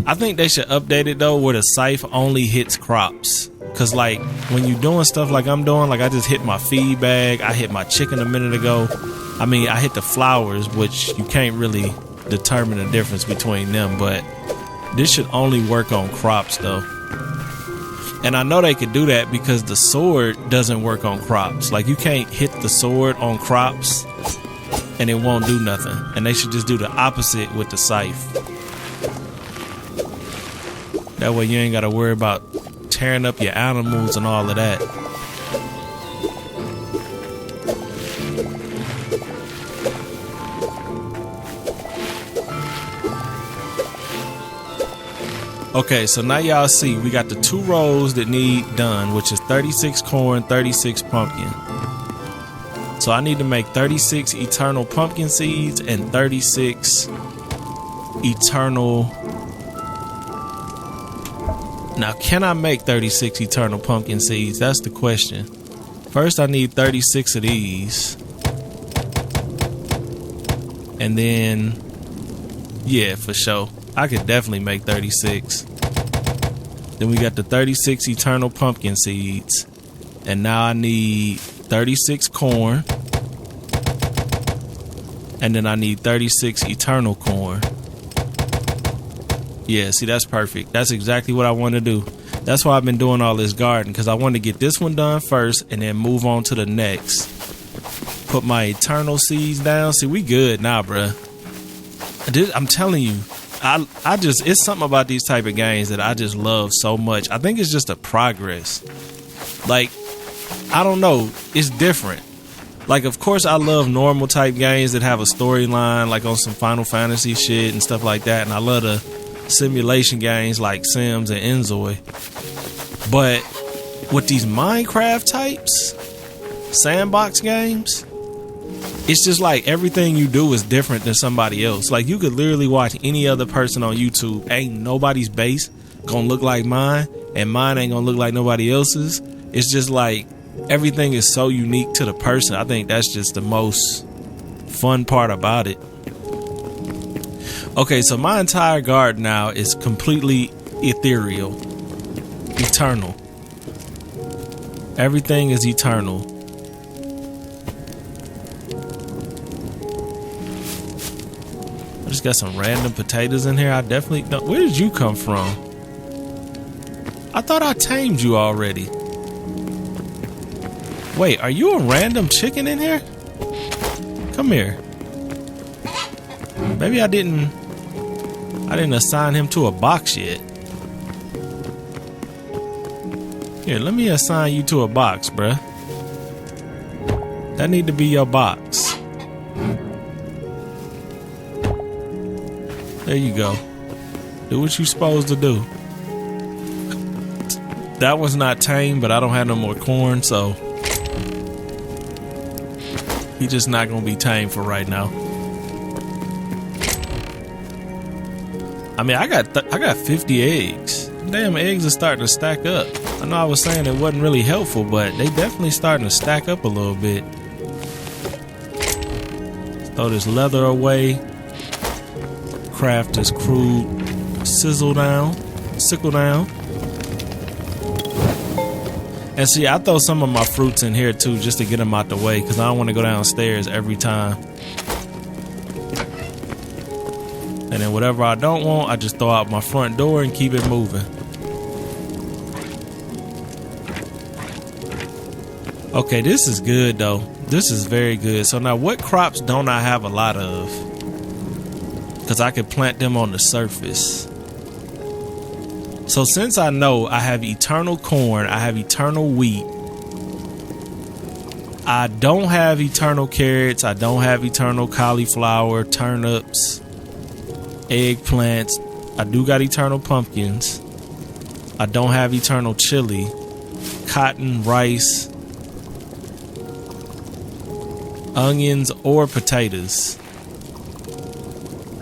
[SPEAKER 1] I think they should update it though where the scythe only hits crops, because like when you're doing stuff like I'm doing, like I just hit my feed bag, I hit my chicken a minute ago, I mean I hit the flowers, which you can't really determine the difference between them, but this should only work on crops though. And I know they could do that because the sword doesn't work on crops. Like you can't hit the sword on crops and it won't do nothing. And they should just do the opposite with the scythe. That way you ain't got to worry about tearing up your animals and all of that. Okay, so now y'all see we got the 2 rows that need done, which is 36 corn, 36 pumpkin. So I need to make 36 eternal pumpkin seeds and 36 eternal. Now, can I make 36 eternal pumpkin seeds? That's the question. First, I need 36 of these. And then, yeah, for sure. I could definitely make 36. Then we got the 36 eternal pumpkin seeds. And now I need 36 corn. And then I need 36 eternal corn. Yeah, see, that's perfect. That's exactly what I want to do. That's why I've been doing all this garden, because I want to get this one done first and then move on to the next. Put my eternal seeds down. See, we good now, bruh. I'm telling you, I just, it's something about these type of games that I just love so much. I think it's just a progress. Like, I don't know, it's different. Like, of course, I love normal type games that have a storyline, like on some Final Fantasy shit and stuff like that. And I love the simulation games like Sims and Enzoy. But with these Minecraft types, sandbox games, it's just like everything you do is different than somebody else. Like, you could literally watch any other person on YouTube. Ain't nobody's base gonna look like mine, and mine ain't gonna look like nobody else's. It's just like everything is so unique to the person. I think that's just the most fun part about it. Okay, so my entire garden now is completely ethereal, eternal. Everything is eternal. I just got some random potatoes in here. I definitely don't. Where did you come from? I thought I tamed you already. Wait, are you a random chicken in here? Come here. Maybe I didn't assign him to a box yet. Here, let me assign you to a box, bruh. That need to be your box. There you go. Do what you supposed to do. That one's not tame, but I don't have no more corn, so he just not gonna be tame for right now. I mean, I got 50 eggs. Damn, eggs are starting to stack up. I know I was saying it wasn't really helpful, but they definitely starting to stack up a little bit. Throw this leather away. Craft this crude sickle down. And see, I throw some of my fruits in here too, just to get them out the way, because I don't want to go downstairs every time. And then whatever I don't want, I just throw out my front door and keep it moving. Okay, this is good though. This is very good. So now, what crops don't I have a lot of? Because I could plant them on the surface. So since I know I have eternal corn, I have eternal wheat, I don't have eternal carrots, I don't have eternal cauliflower, turnips, eggplants, I do got eternal pumpkins, I don't have eternal chili, cotton, rice, onions, or potatoes,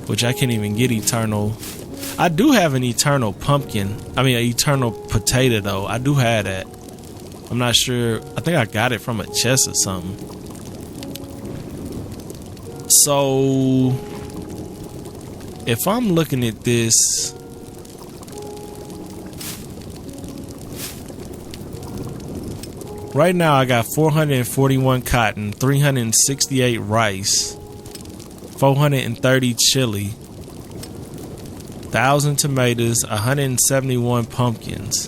[SPEAKER 1] which I can't even get eternal. I do have an eternal pumpkin. I mean, an eternal potato, though. I do have that. I'm not sure. I think I got it from a chest or something. So, if I'm looking at this, right now I got 441 cotton, 368 rice, 430 chili, 1,000 tomatoes, 171 pumpkins,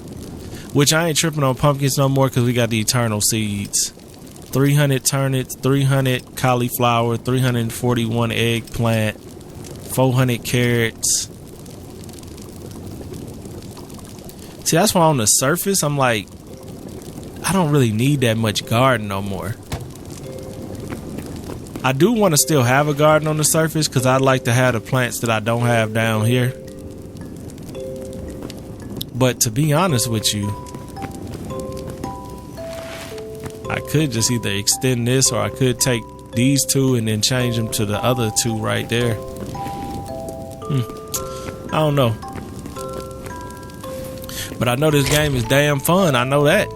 [SPEAKER 1] which I ain't tripping on pumpkins no more because we got the eternal seeds. 300 turnips, 300 cauliflower, 341 eggplant, 400 carrots. See, that's why on the surface I'm like, I don't really need that much garden no more. I do want to still have a garden on the surface because I'd like to have the plants that I don't have down here. But to be honest with you, I could just either extend this, or I could take these two and then change them to the other two right there. I don't know. But I know this game is damn fun. I know that.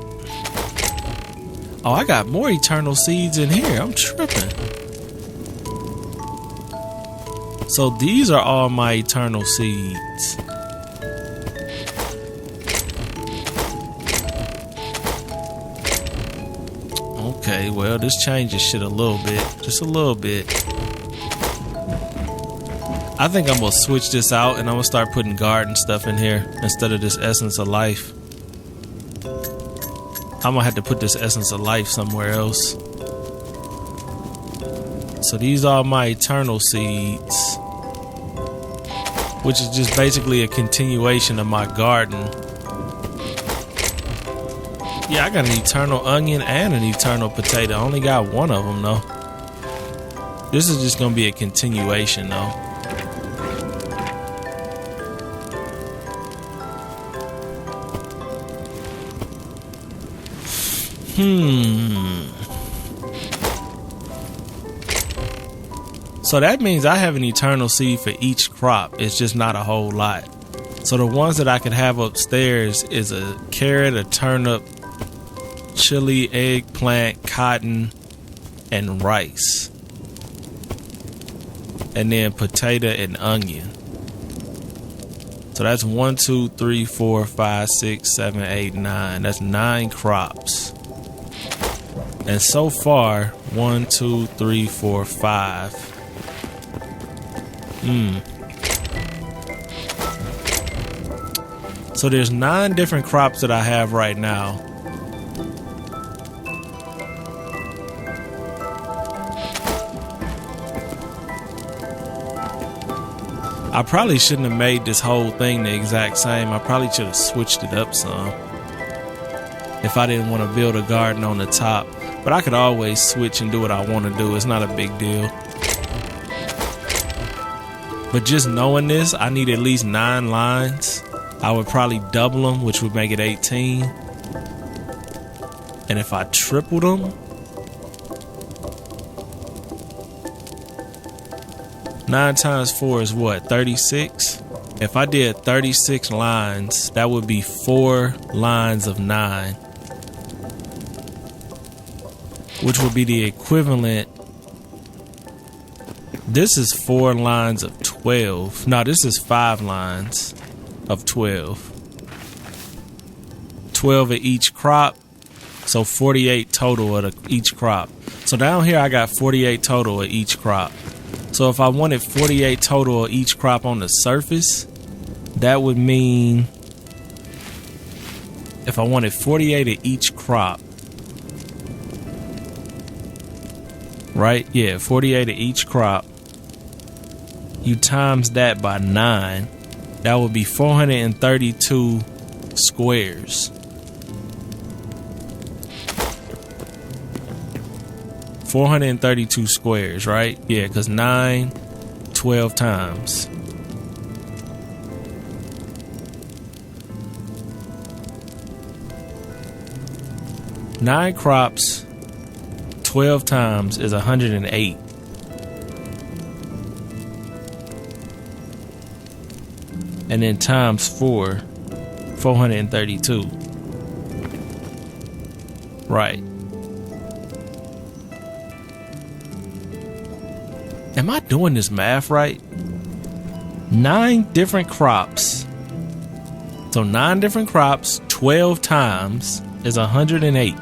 [SPEAKER 1] Oh, I got more eternal seeds in here. I'm tripping. So these are all my eternal seeds. Okay, well, this changes shit a little bit. Just a little bit. I think I'm gonna switch this out and I'm gonna start putting garden stuff in here instead of this essence of life. I'm gonna have to put this essence of life somewhere else. So these are my eternal seeds, which is just basically a continuation of my garden. Yeah, I got an eternal onion and an eternal potato. I only got one of them though. This is just gonna be a continuation though. So that means I have an eternal seed for each crop. It's just not a whole lot. So the ones that I could have upstairs is a carrot, a turnip, chili, eggplant, cotton, and rice. And then potato and onion. So that's 1, 2, 3, 4, 5, 6, 7, 8, 9. That's 9 crops. And so far, 1, 2, 3, 4, 5. So there's 9 different crops that I have right now. I probably shouldn't have made this whole thing the exact same. I probably should have switched it up some if I didn't want to build a garden on the top. But I could always switch and do what I want to do. It's not a big deal. But just knowing this, I need at least 9 lines. I would probably double them, which would make it 18. And if I tripled them, 9 times 4 is what, 36? If I did 36 lines, that would be 4 lines of 9, which would be the equivalent. This is 4 lines of 12. No, this is 5 lines of 12. 12 of each crop. So 48 total of each crop. So down here I got 48 total of each crop. So if I wanted 48 total of each crop on the surface, that would mean if I wanted 48 of each crop, right? Yeah, 48 of each crop. You times that by 9, that would be 432 squares. 432 squares, right? Yeah, because 9, 12 times. Nine crops, 12 times is 108. And then times 4, 432. Right. Am I doing this math right? 9 different crops. So 9 different crops, 12 times is 108.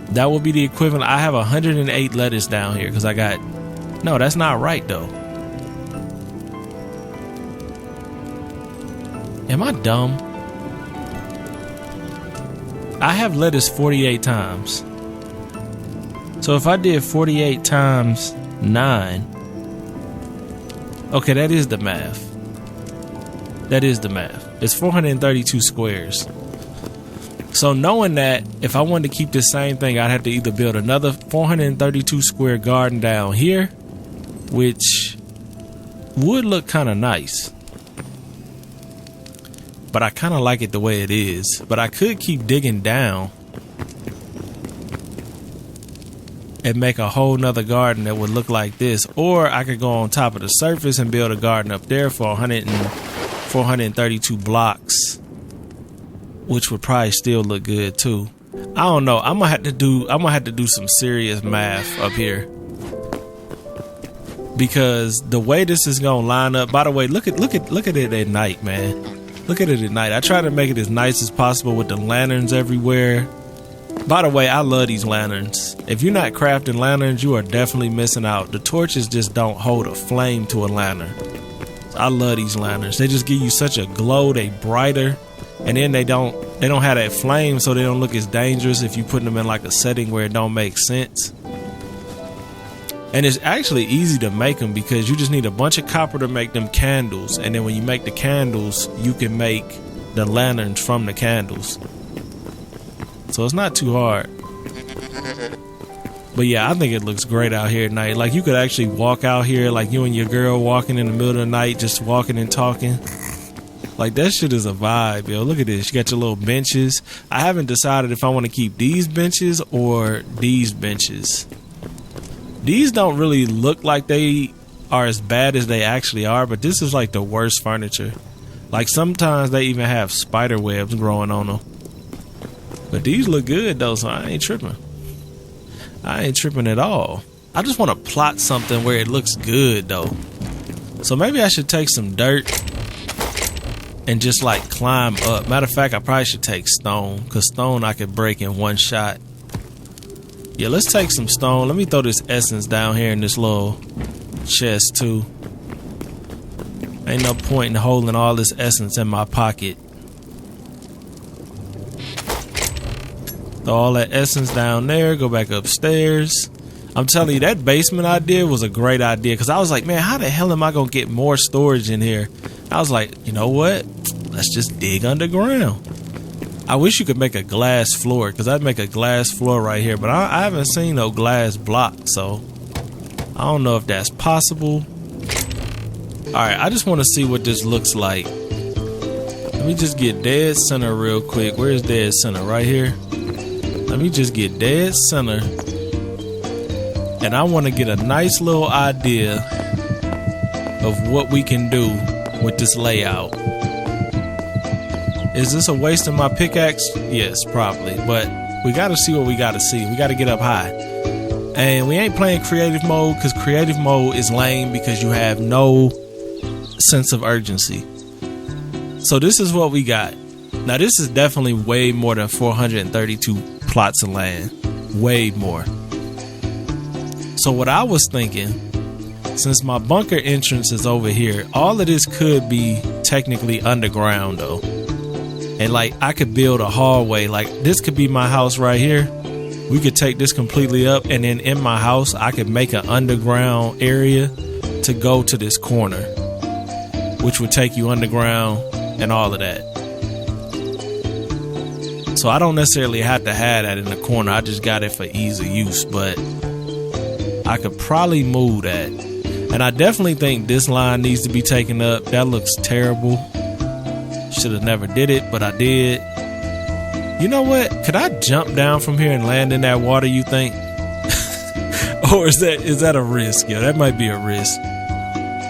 [SPEAKER 1] That will be the equivalent. I have 108 lettuce down here because I got... No, that's not right though. Am I dumb? I have lettuce 48 times. So if I did 48 times 9, okay, that is the math. That is the math. It's 432 squares. So knowing that, if I wanted to keep the same thing, I'd have to either build another 432 square garden down here, which would look kind of nice. But I kind of like it the way it is. But I could keep digging down and make a whole nother garden that would look like this. Or I could go on top of the surface and build a garden up there for 432 blocks, which would probably still look good too. I don't know. I'm gonna have to do some serious math up here, because the way this is gonna line up. By the way, look at it at night, man. Look at it at night. I try to make it as nice as possible with the lanterns everywhere. By the way, I love these lanterns. If you're not crafting lanterns, you are definitely missing out. The torches just don't hold a flame to a lantern. I love these lanterns. They just give you such a glow. They brighter, and then they don't have that flame, so they don't look as dangerous if you put them in like a setting where it don't make sense. And it's actually easy to make them because you just need a bunch of copper to make them candles, and then when you make the candles, you can make the lanterns from the candles. So it's not too hard. But yeah, I think it looks great out here at night. Like, you could actually walk out here, like you and your girl walking in the middle of the night, just walking and talking. Like, that shit is a vibe, yo. Look at this. You got your little benches. I haven't decided if I want to keep these benches or these benches. These don't really look like they are as bad as they actually are, but this is like the worst furniture. Like, sometimes they even have spider webs growing on them. But these look good though, so I ain't tripping. I ain't tripping at all. I just want to plot something where it looks good though. So maybe I should take some dirt and just like climb up. Matter of fact, I probably should take stone, because stone I could break in one shot. Yeah, let's take some stone. Let me throw this essence down here in this little chest too. Ain't no point in holding all this essence in my pocket. Throw all that essence down there, go back upstairs. I'm telling you, that basement idea was a great idea, because I was like, man, how the hell am I going to get more storage in here? I was like, you know what? Let's just dig underground. I wish you could make a glass floor, because I'd make a glass floor right here, but I haven't seen no glass block, so I don't know if that's possible. Alright, I just want to see what this looks like. Let me just get dead center real quick. Where's dead center? Right here. Let me just get dead center. And I want to get a nice little idea of what we can do with this layout. Is this a waste of my pickaxe? Yes, probably. But we got to see what we got to see. We got to get up high. And we ain't playing creative mode, because creative mode is lame because you have no sense of urgency. So this is what we got. Now this is definitely way more than 432 plots of land. Way more. So what I was thinking, since my bunker entrance is over here, all of this could be technically underground though. And like, I could build a hallway. Like, this could be my house right here. We could take this completely up, and then in my house I could make an underground area to go to this corner, which would take you underground and all of that. So I don't necessarily have to have that in the corner. I just got it for ease of use, but I could probably move that. And I definitely think this line needs to be taken up. That looks terrible. Should have never did it, but I did. You know what? Could I jump down from here and land in that water, you think? Or is that a risk? Yeah, that might be a risk.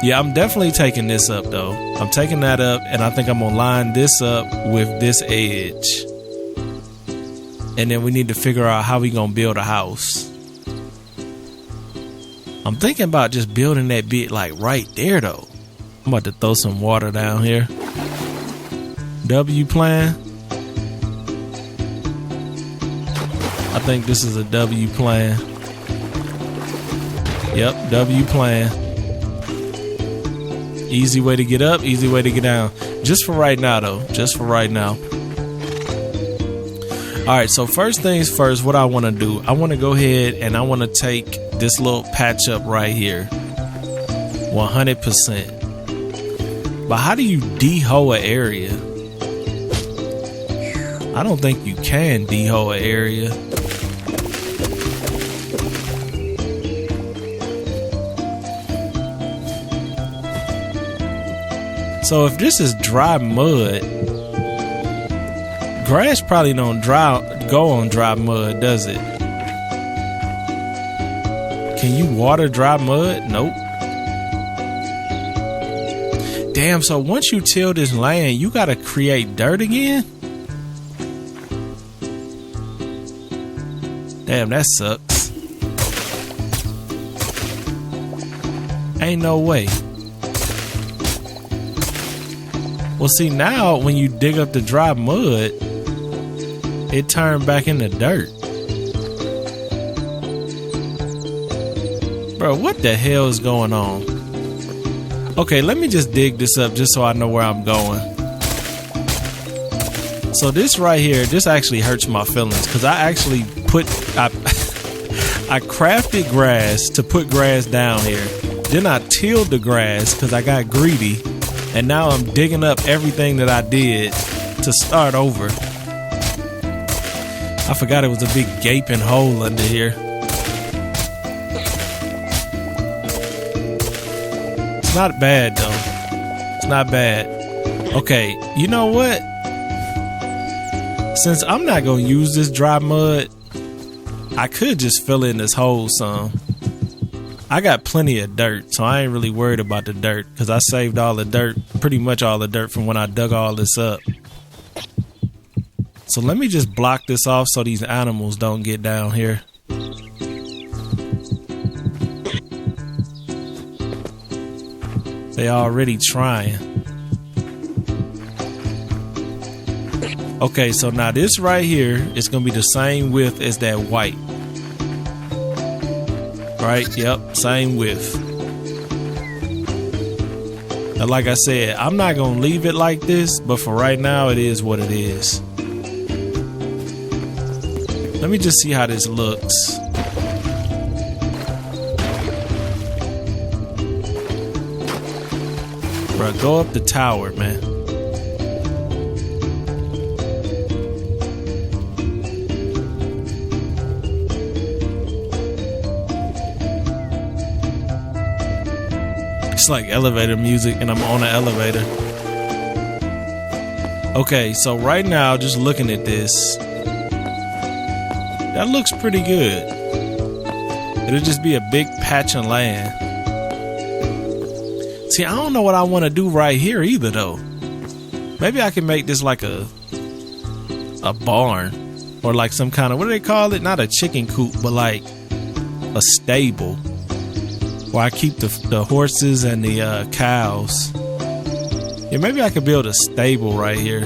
[SPEAKER 1] Yeah, I'm definitely taking this up though. I'm taking that up, and I think I'm gonna line this up with this edge. And then we need to figure out how we gonna build a house. I'm thinking about just building that bit like right there though. I'm about to throw some water down here. W plan. I think this is a W plan. Yep, W plan. Easy way to get up, easy way to get down. Just for right now though, just for right now. Alright, so first things first, what I want to do, I want to go ahead and I want to take this little patch up right here. 100%. But how do you de-hoe an area? I don't think you can de-hoe an area. So if this is dry mud, grass probably don't go on dry mud, does it? Can you water dry mud? Nope. Damn, so once you till this land, you gotta create dirt again? Damn, that sucks. Ain't no way. Well, see, now when you dig up the dry mud, it turned back into dirt. Bro, what the hell is going on? Okay, let me just dig this up just so I know where I'm going. So this right here, this actually hurts my feelings because I actually I crafted grass to put grass down here. Then I tilled the grass because I got greedy. And now I'm digging up everything that I did to start over. I forgot it was a big gaping hole under here. It's not bad though. It's not bad. Okay, you know what? Since I'm not gonna use this dry mud, I could just fill in this hole some. I got plenty of dirt, so I ain't really worried about the dirt because I saved all the dirt, pretty much all the dirt from when I dug all this up. So let me just block this off so these animals don't get down here. They already trying. Okay, so now this right here is gonna be the same width as that white. Right, yep, same width. Now, like I said, I'm not gonna leave it like this, but for right now it is what it is. Let me just see how this looks. Bro, go up the tower, man. It's like elevator music and I'm on an elevator. Okay, so right now, just looking at this, that looks pretty good. It'll just be a big patch of land. See, I don't know what I want to do right here either though. Maybe I can make this like a barn or like some kind of, what do they call it? Not a chicken coop, but like a stable. Where I keep the horses and the cows. Yeah, maybe I could build a stable right here.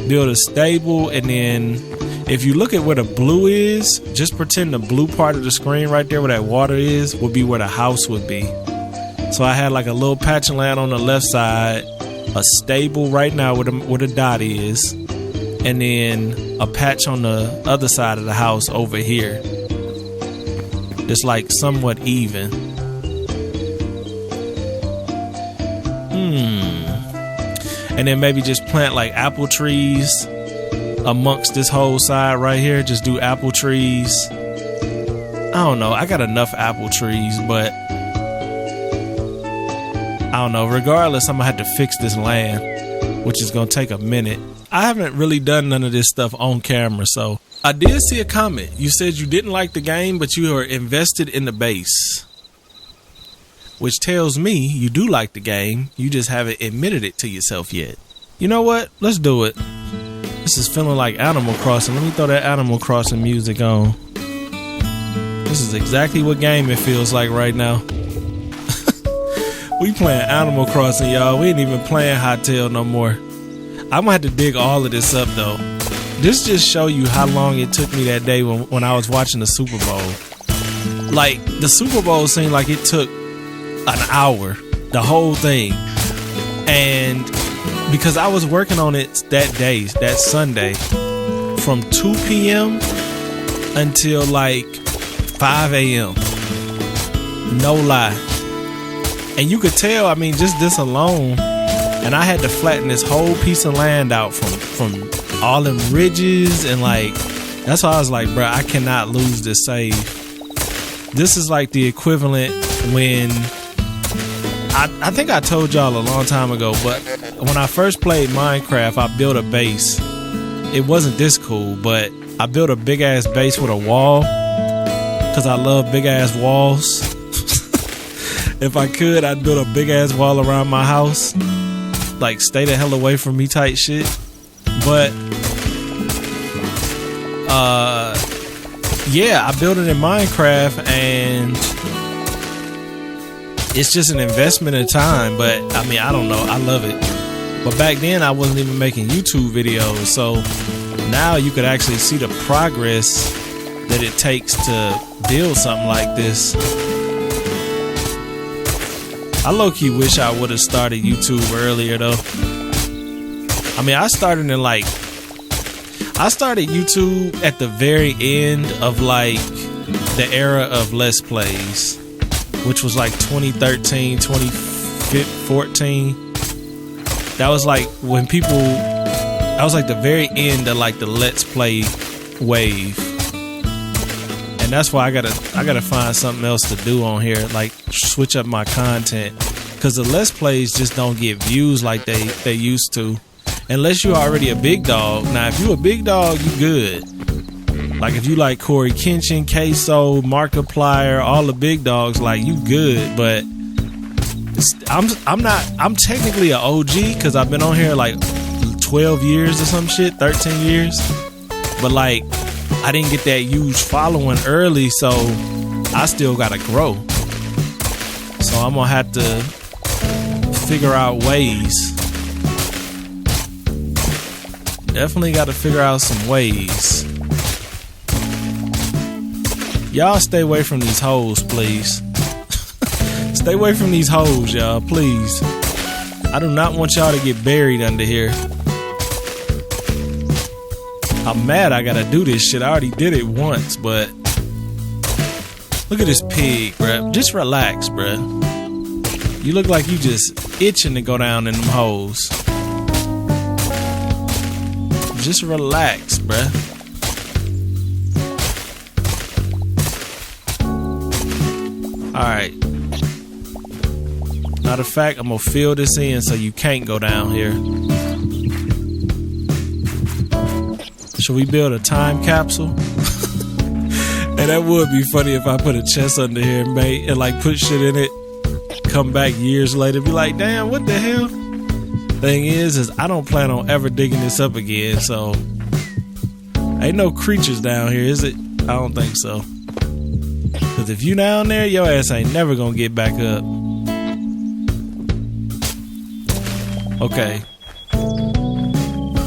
[SPEAKER 1] Build a stable, and then if you look at where the blue is, just pretend the blue part of the screen right there where that water is would be where the house would be. So I had like a little patch of land on the left side, a stable right now where the dot is, and then a patch on the other side of the house over here. It's like somewhat even. And then maybe just plant like apple trees amongst this whole side right here. Just do apple trees. I don't know. I got enough apple trees, but I don't know. Regardless, I'm gonna have to fix this land, which is gonna take a minute. I haven't really done none of this stuff on camera, so I did see a comment. You said you didn't like the game, but you are invested in the base. Which tells me you do like the game. You just haven't admitted it to yourself yet. You know what? Let's do it. This is feeling like Animal Crossing. Let me throw that Animal Crossing music on. This is exactly what game it feels like right now. We playing Animal Crossing, y'all. We ain't even playing Hytale no more. I'm gonna have to dig all of this up though. This just show you how long it took me that day when I was watching the Super Bowl. Like, the Super Bowl seemed like it took an hour, the whole thing. And because I was working on it that day, that Sunday, from 2 p.m. until like 5 a.m. No lie. And you could tell, I mean, just this alone. And I had to flatten this whole piece of land out from all them ridges, and like, that's why I was like, bro, I cannot lose this save. This is like the equivalent when I think I told y'all a long time ago, but when I first played Minecraft, I built a base. It wasn't this cool, but I built a big ass base with a wall because I love big ass walls. If I could, I'd build a big ass wall around my house, like stay the hell away from me type shit. But yeah, I built it in Minecraft, and it's just an investment in time. But I mean, I don't know, I love it. But back then I wasn't even making YouTube videos, so now you could actually see the progress that it takes to build something like this. I low-key wish I would have started YouTube earlier though. I mean, I started YouTube at the very end of like the era of Let's Plays, which was like 2013, 2014. That was like when that was like the very end of like the Let's Play wave. And that's why I gotta find something else to do on here, like switch up my content, because the Let's Plays just don't get views like they used to, unless you're already a big dog. Now if you a big dog, you good. Like if you like Corey Kenshin, Queso, Markiplier, all the big dogs, like you good. But I'm technically an OG because I've been on here like 12 years or some shit, 13 years. But like I didn't get that huge following early, so I still gotta grow. So I'm gonna have to figure out ways. Definitely gotta figure out some ways. Y'all stay away from these hoes, please. Stay away from these hoes, y'all, please. I do not want y'all to get buried under here. I'm mad I gotta do this shit. I already did it once, but look at this pig, bruh. Just relax, bruh. You look like you just itching to go down in them hoes. Just relax, bruh. Alright. Matter of fact, I'm gonna fill this in so you can't go down here. Should we build a time capsule? And that would be funny if I put a chest under here, mate, and like put shit in it. Come back years later, be like, damn, what the hell? Thing is I don't plan on ever digging this up again, so ain't no creatures down here, is it? I don't think so. Cause if you down there, your ass ain't never gonna get back up. Okay.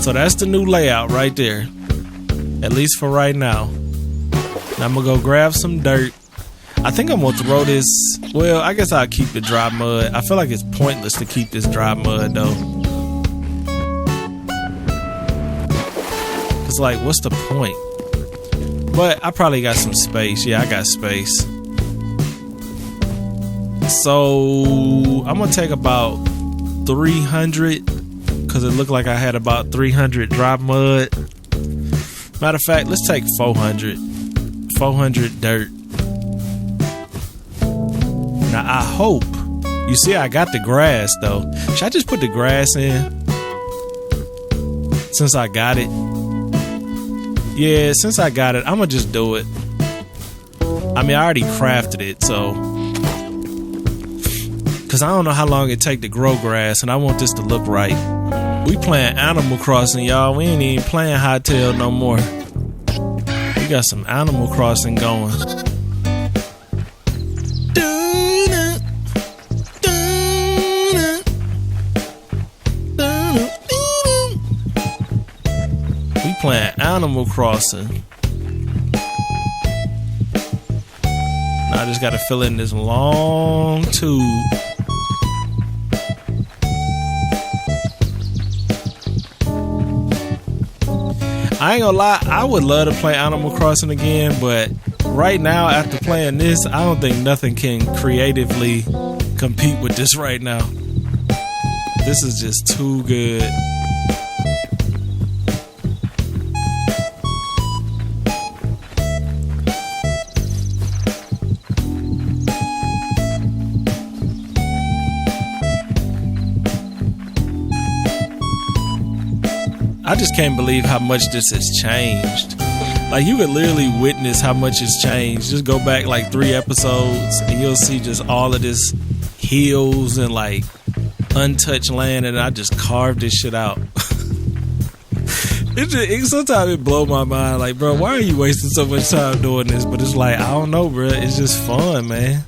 [SPEAKER 1] So that's the new layout right there. At least for right now. Now I'm gonna go grab some dirt. I think I'm gonna throw this. Well, I guess I'll keep the dry mud. I feel like it's pointless to keep this dry mud though. It's like, what's the point? But I probably got some space. Yeah, I got space. So I'm gonna take about 300, because it looked like I had about 300 dry mud. Matter of fact, let's take 400 dirt. Now I hope, you see I got the grass though. Should I just put the grass in since I got it? Yeah, since I got it, I'm gonna just do it. I mean, I already crafted it, so, cause I don't know how long it take to grow grass, and I want this to look right. We playing Animal Crossing, y'all. We ain't even playing Hytale no more. We got some Animal Crossing going. We playing Animal Crossing. Now I just gotta fill in this long tube. I ain't gonna lie, I would love to play Animal Crossing again, but right now, after playing this, I don't think nothing can creatively compete with this right now. This is just too good. I just can't believe how much this has changed. Like, you could literally witness how much it's changed. Just go back like 3 episodes and you'll see just all of this hills and like untouched land, and I just carved this shit out. Sometimes it blow my mind, like, bro, why are you wasting so much time doing this? But it's like, I don't know, bro, it's just fun, man.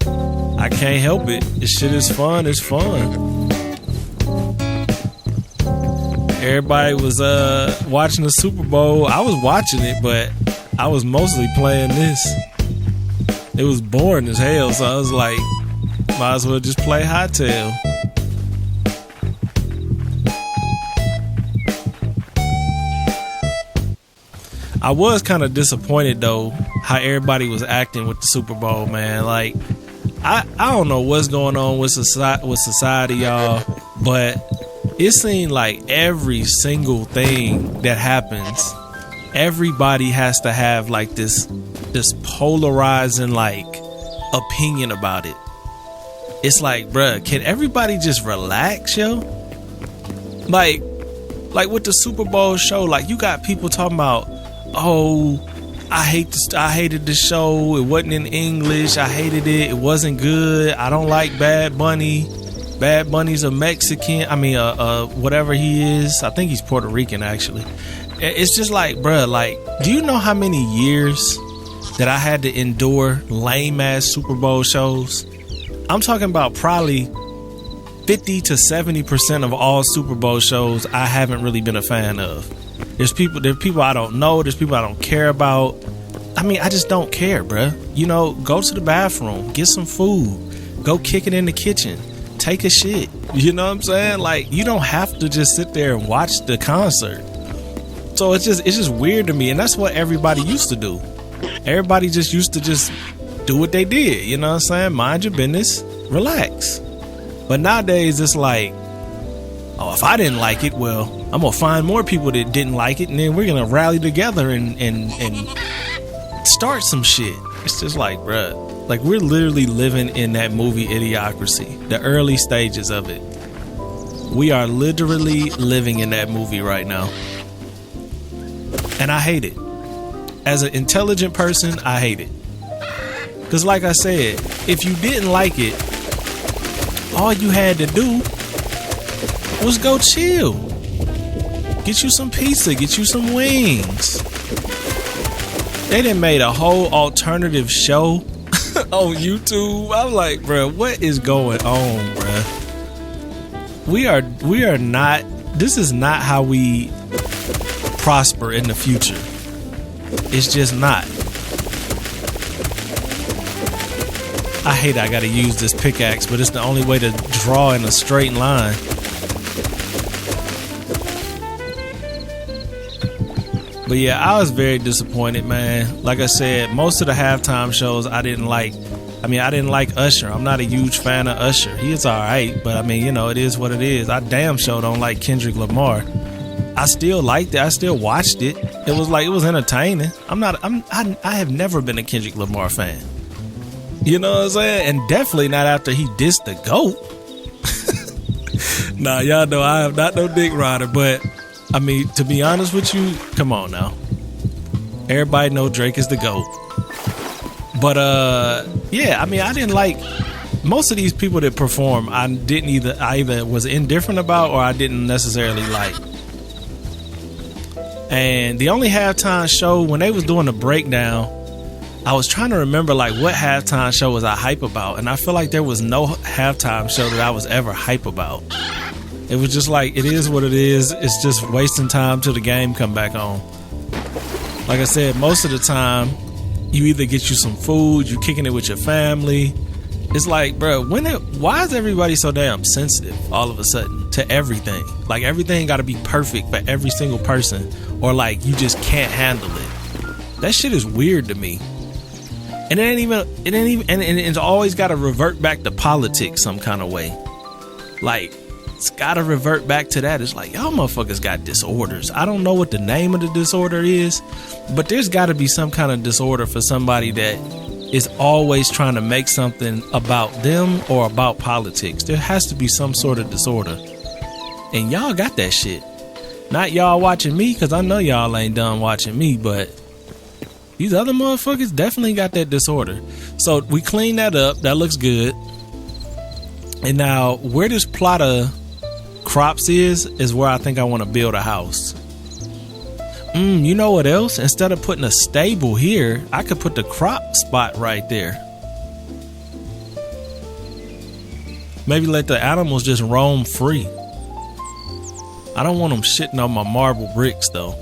[SPEAKER 1] I can't help it. This shit is fun. It's fun. Everybody was watching the Super Bowl. I was watching it, but I was mostly playing this. It was boring as hell, so I was like, might as well just play Hytale. I was kind of disappointed though how everybody was acting with the Super Bowl, man. Like, I don't know what's going on with society, y'all, but it seemed like every single thing that happens, everybody has to have like this polarizing like opinion about it. It's like, bruh, can everybody just relax, yo? Like with the Super Bowl show, like you got people talking about, oh, I hated the show. It wasn't in English. I hated it. It wasn't good. I don't like Bad Bunny. Bad Bunny's a Mexican. I mean, whatever he is. I think he's Puerto Rican, actually. It's just like, bruh, like, do you know how many years that I had to endure lame ass Super Bowl shows? I'm talking about probably 50 to 70% of all Super Bowl shows I haven't really been a fan of. There's people I don't know. There's people I don't care about. I mean, I just don't care, bruh. You know, go to the bathroom, get some food, go kick it in the kitchen, take a shit. You know what I'm saying? Like, you don't have to just sit there and watch the concert. So it's just weird to me, and that's what everybody used to do. Everybody just used to just do what they did. You know what I'm saying? Mind your business, relax. But nowadays, it's like, oh, if I didn't like it, well, I'm gonna find more people that didn't like it, and then we're gonna rally together and start some shit. It's just like, bruh, like we're literally living in that movie Idiocracy, the early stages of it. We are literally living in that movie right now, and I hate it. As an intelligent person, I hate it. Because like I said, if you didn't like it, all you had to do was go chill. Get you some pizza, get you some wings. They done made a whole alternative show on YouTube. I'm like, bro, what is going on, bro? We are not, this is not how we prosper in the future. It's just not. I hate I gotta use this pickaxe, but it's the only way to draw in a straight line. But yeah, I was very disappointed, man. Like I said, most of the halftime shows I didn't like. I mean, I didn't like Usher. I'm not a huge fan of Usher. He is alright, but I mean, you know, it is what it is. I damn sure don't like Kendrick Lamar. I still liked it. I still watched it. It was entertaining. I have never been a Kendrick Lamar fan. You know what I'm saying? And definitely not after he dissed the GOAT. Nah, y'all know I am not no dick rider, but I mean, to be honest with you, come on now. Everybody know Drake is the GOAT. But yeah, I mean, I didn't like most of these people that perform. I either was indifferent about or I didn't necessarily like. And the only halftime show, when they was doing the breakdown, I was trying to remember like what halftime show was I hype about, and I feel like there was no halftime show that I was ever hype about. It was just like, it is what it is. It's just wasting time till the game come back on. Like I said, most of the time, you either get you some food, you kicking it with your family. It's like, bro, why is everybody so damn sensitive all of a sudden to everything? Like everything got to be perfect for every single person, or like you just can't handle it. That shit is weird to me. And and it's always got to revert back to politics some kind of way. Like, it's got to revert back to that. It's like, y'all motherfuckers got disorders. I don't know what the name of the disorder is, but there's got to be some kind of disorder for somebody that is always trying to make something about them or about politics. There has to be some sort of disorder. And y'all got that shit. Not y'all watching me, because I know y'all ain't done watching me, but these other motherfuckers definitely got that disorder. So we clean that up. That looks good. And now where this plot of crops is where I think I want to build a house. You know what else? Instead of putting a stable here, I could put the crop spot right there. Maybe let the animals just roam free. I don't want them shitting on my marble bricks though.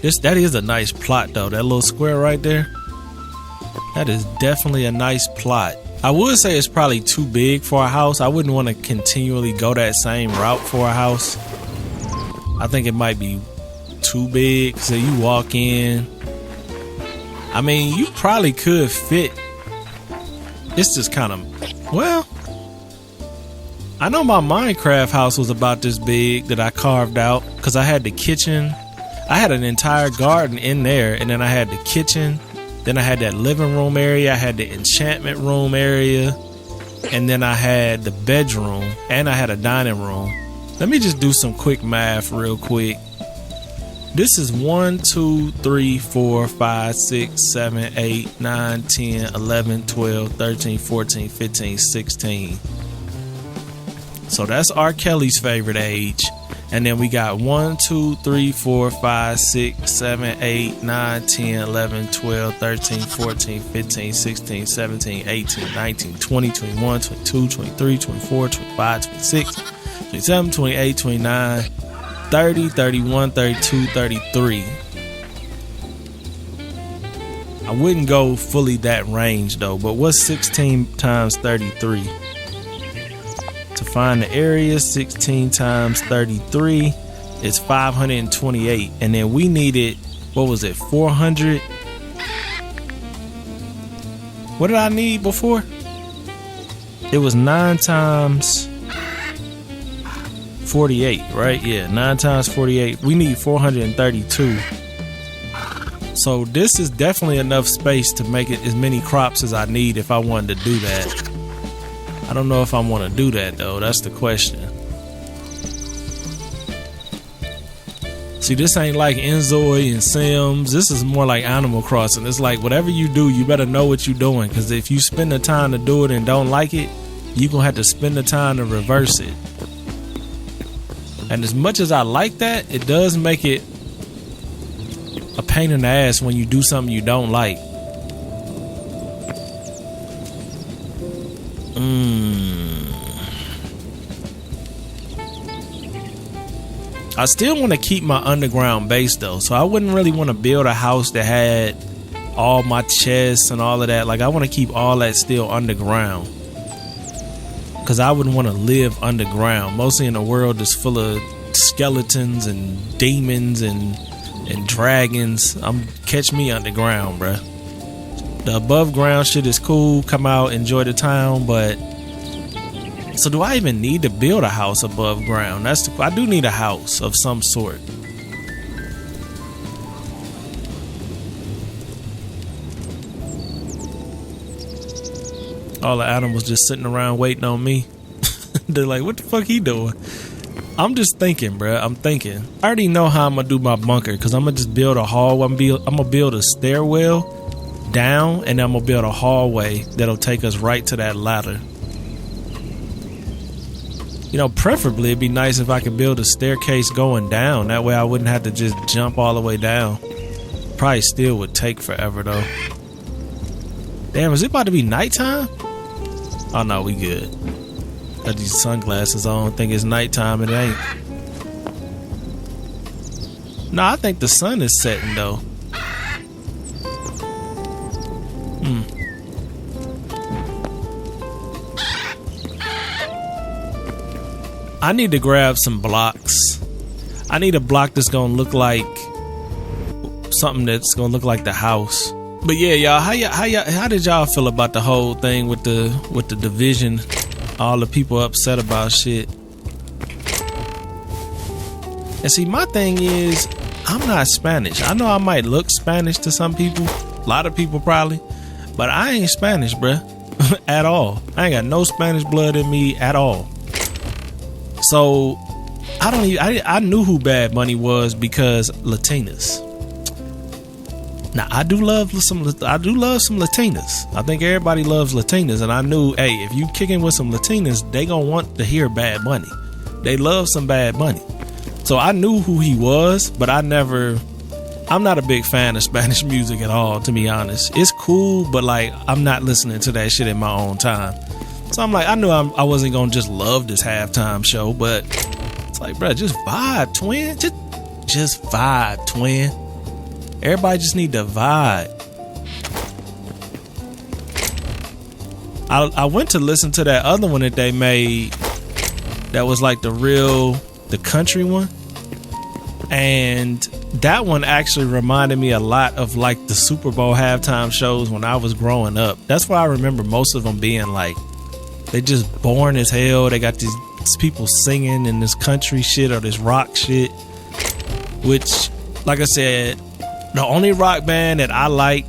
[SPEAKER 1] That is a nice plot though. That little square right there. That is definitely a nice plot. I would say it's probably too big for a house. I wouldn't want to continually go that same route for a house. I think it might be too big. So you walk in. I mean, you probably could fit. It's just kind of, well, I know my Minecraft house was about this big that I carved out because I had the kitchen. I had an entire garden in there, and then I had the kitchen. Then I had that living room area. I had the enchantment room area. And then I had the bedroom. And I had a dining room. Let me just do some quick math real quick. This is 1, 2, 3, 4, 5, 6, 7, 8, 9, 10, 11, 12, 13, 14, 15, 16. So that's R. Kelly's favorite age. And then we got 1, 2, 3, 4, 5, 6, 7, 8, 9, 10, 11, 12, 13, 14, 15, 16, 17, 18, 19, 20, 21, 22, 23, 24, 25, 26, 27, 28, 29, 30, 31, 32, 33. I wouldn't go fully that range though, but what's 16 times 33? To find the area, 16 times 33 is 528. And then we needed, what was it, 400? What did I need before? It was 9 times 48, right? Yeah, 9 times 48. We need 432. So this is definitely enough space to make it as many crops as I need if I wanted to do that. I don't know if I want to do that though. That's the question. See, this ain't like Enzoy and Sims. This is more like Animal Crossing. It's like whatever you do, you better know what you're doing. Because if you spend the time to do it and don't like it, you're going to have to spend the time to reverse it. And as much as I like that, it does make it a pain in the ass when you do something you don't like. I still want to keep my underground base though, so I wouldn't really want to build a house that had all my chests and all of that. Like I want to keep all that still underground, because I wouldn't want to live underground. Mostly in a world that's full of skeletons and demons and dragons. Catch me underground, bruh. The above ground shit is cool. Come out, enjoy the town, but so do I even need to build a house above ground? I do need a house of some sort. All the animals just sitting around waiting on me. They're like, what the fuck he doing? I'm just thinking, bruh. I'm thinking. I already know how I'm gonna do my bunker, because I'm gonna just build a hallway. I'm gonna build a stairwell down, and I'm gonna build a hallway that'll take us right to that ladder. You know, preferably it'd be nice if I could build a staircase going down. That way I wouldn't have to just jump all the way down. Probably still would take forever though. Damn, is it about to be nighttime? Oh no, we good. Got these sunglasses on, think it's nighttime. It ain't. No, I think the sun is setting though. I need to grab some blocks. I need a block that's gonna look like something that's gonna look like the house. But yeah, y'all, how did y'all feel about the whole thing with the division? All the people upset about shit. And see, my thing is, I'm not Spanish. I know I might look Spanish to some people, a lot of people probably, but I ain't Spanish, bruh, at all. I ain't got no Spanish blood in me at all. So I knew who Bad Bunny was because Latinas. Now I do love some Latinas. I think everybody loves Latinas, and I knew, hey, if you kicking with some Latinas, they gonna want to hear Bad Bunny. They love some Bad Bunny. So I knew who he was, but I'm not a big fan of Spanish music at all, to be honest. It's cool, but like I'm not listening to that shit in my own time. So I'm like, I knew I wasn't gonna just love this halftime show, but it's like, bro, just vibe, twin. Just vibe, twin. Everybody just need to vibe. I went to listen to that other one that they made that was like the country one. And that one actually reminded me a lot of like the Super Bowl halftime shows when I was growing up. That's why I remember most of them being like, they just boring as hell. They got these people singing in this country shit or this rock shit. Which, like I said, the only rock band that I like,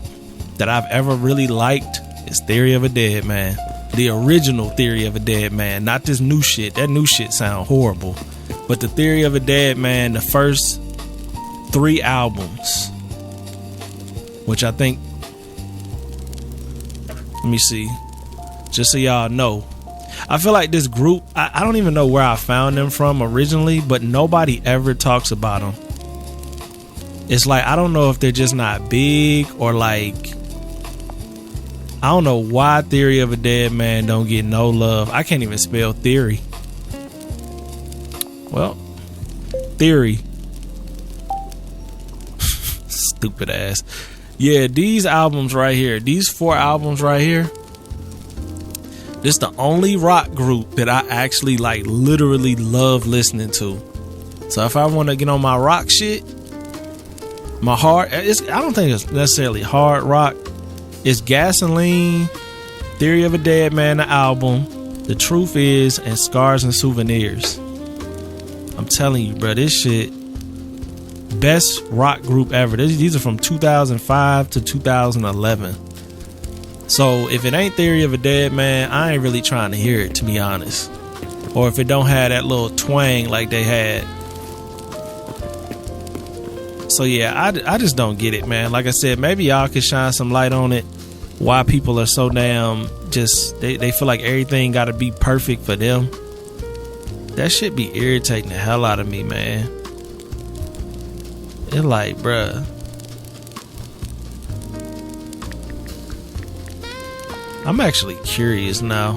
[SPEAKER 1] that I've ever really liked, is Theory of a Dead Man. The original Theory of a Dead Man, not this new shit. That new shit sound horrible. But the Theory of a Dead Man, the first 3 albums, which I think, let me see, just so y'all know, I feel like this group, I don't even know where I found them from originally, but nobody ever talks about them. It's like, I don't know if they're just not big or like, I don't know why Theory of a Dead Man don't get no love. I can't even spell theory. Well, Theory. Stupid ass. Yeah, these albums right here, these 4 albums right here, this is the only rock group that I actually like literally love listening to. So if I want to get on my rock shit, my hard, I don't think it's necessarily hard rock. It's Gasoline, Theory of a Dead Man, the album, The Truth Is, and Scars and Souvenirs. I'm telling you, bro, this shit, best rock group ever. These are from 2005 to 2011. So if it ain't Theory of a Dead Man, I ain't really trying to hear it, to be honest. Or if it don't have that little twang like they had. So yeah, I just don't get it, man. Like I said, maybe y'all could shine some light on it. Why people are so damn just, they feel like everything got to be perfect for them. That shit be irritating the hell out of me, man. It's like, bruh, I'm actually curious now.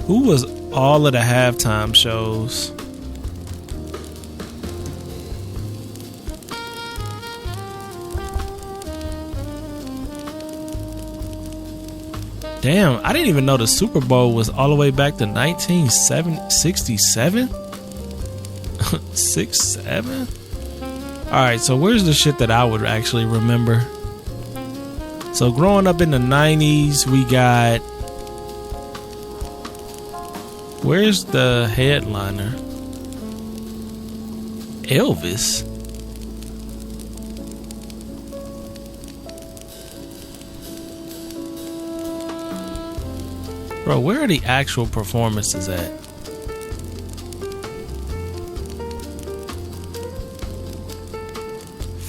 [SPEAKER 1] Who was all of the halftime shows? Damn, I didn't even know the Super Bowl was all the way back to 1967? 67? Alright, so where's the shit that I would actually remember? So growing up in the 90s, we got... Where's the headliner? Elvis? Bro, where are the actual performances at?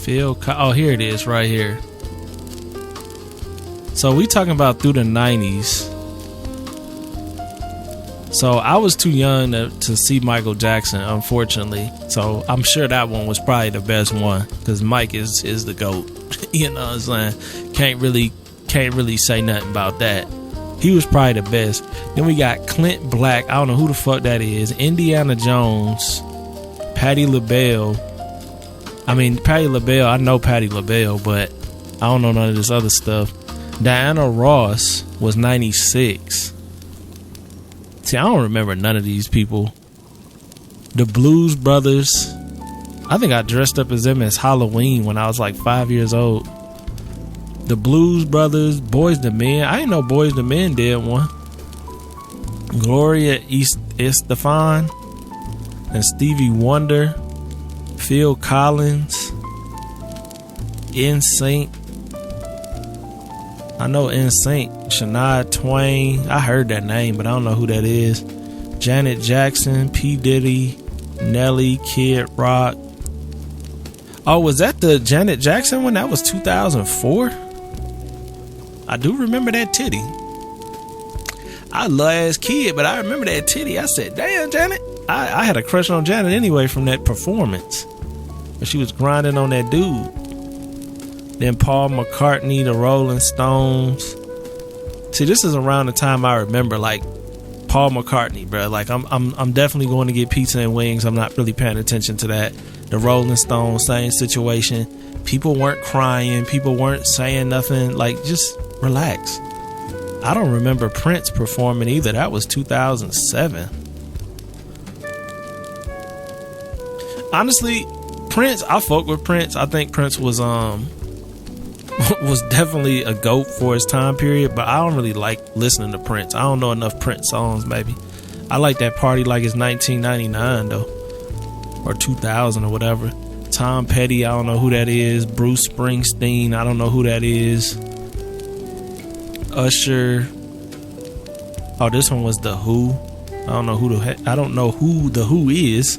[SPEAKER 1] Oh, here it is, right here. So we talking about through the 90s. So I was too young to see Michael Jackson, unfortunately. So I'm sure that one was probably the best one, because Mike is the GOAT. You know what I'm saying? Can't really say nothing about that. He was probably the best. Then we got Clint Black. I don't know who the fuck that is. Indiana Jones. Patti LaBelle. I mean, Patti LaBelle. I know Patti LaBelle, but I don't know none of this other stuff. Diana Ross was 96. See, I don't remember none of these people. The Blues Brothers. I think I dressed up as them as Halloween when I was like 5 years old. The Blues Brothers, Boys II Men. I didn't know Boys II Men did one. Gloria Estefan and Stevie Wonder, Phil Collins, NSYNC. I know NSYNC, Shania Twain. I heard that name, but I don't know who that is. Janet Jackson, P. Diddy, Nelly, Kid Rock. Oh, was that the Janet Jackson one? That was 2004? I do remember that titty. I love ass kid, but I remember that titty. I said, damn, Janet. I had a crush on Janet anyway from that performance. But she was grinding on that dude. Then Paul McCartney, the Rolling Stones. See, this is around the time I remember like Paul McCartney, bro. Like I'm definitely going to get pizza and wings. I'm not really paying attention to that. The Rolling Stones, same situation. People weren't crying. People weren't saying nothing. Like, just relax. I don't remember Prince performing either. That was 2007. Honestly, Prince, I fuck with Prince. I think Prince was definitely a GOAT for his time period, but I don't really like listening to Prince. I don't know enough Prince songs, maybe. I like that Party Like It's 1999 though, or 2000 or whatever. Tom Petty, I don't know who that is. Bruce Springsteen, I don't know who that is. Usher. Oh, this one was The Who. I don't know who The Who is.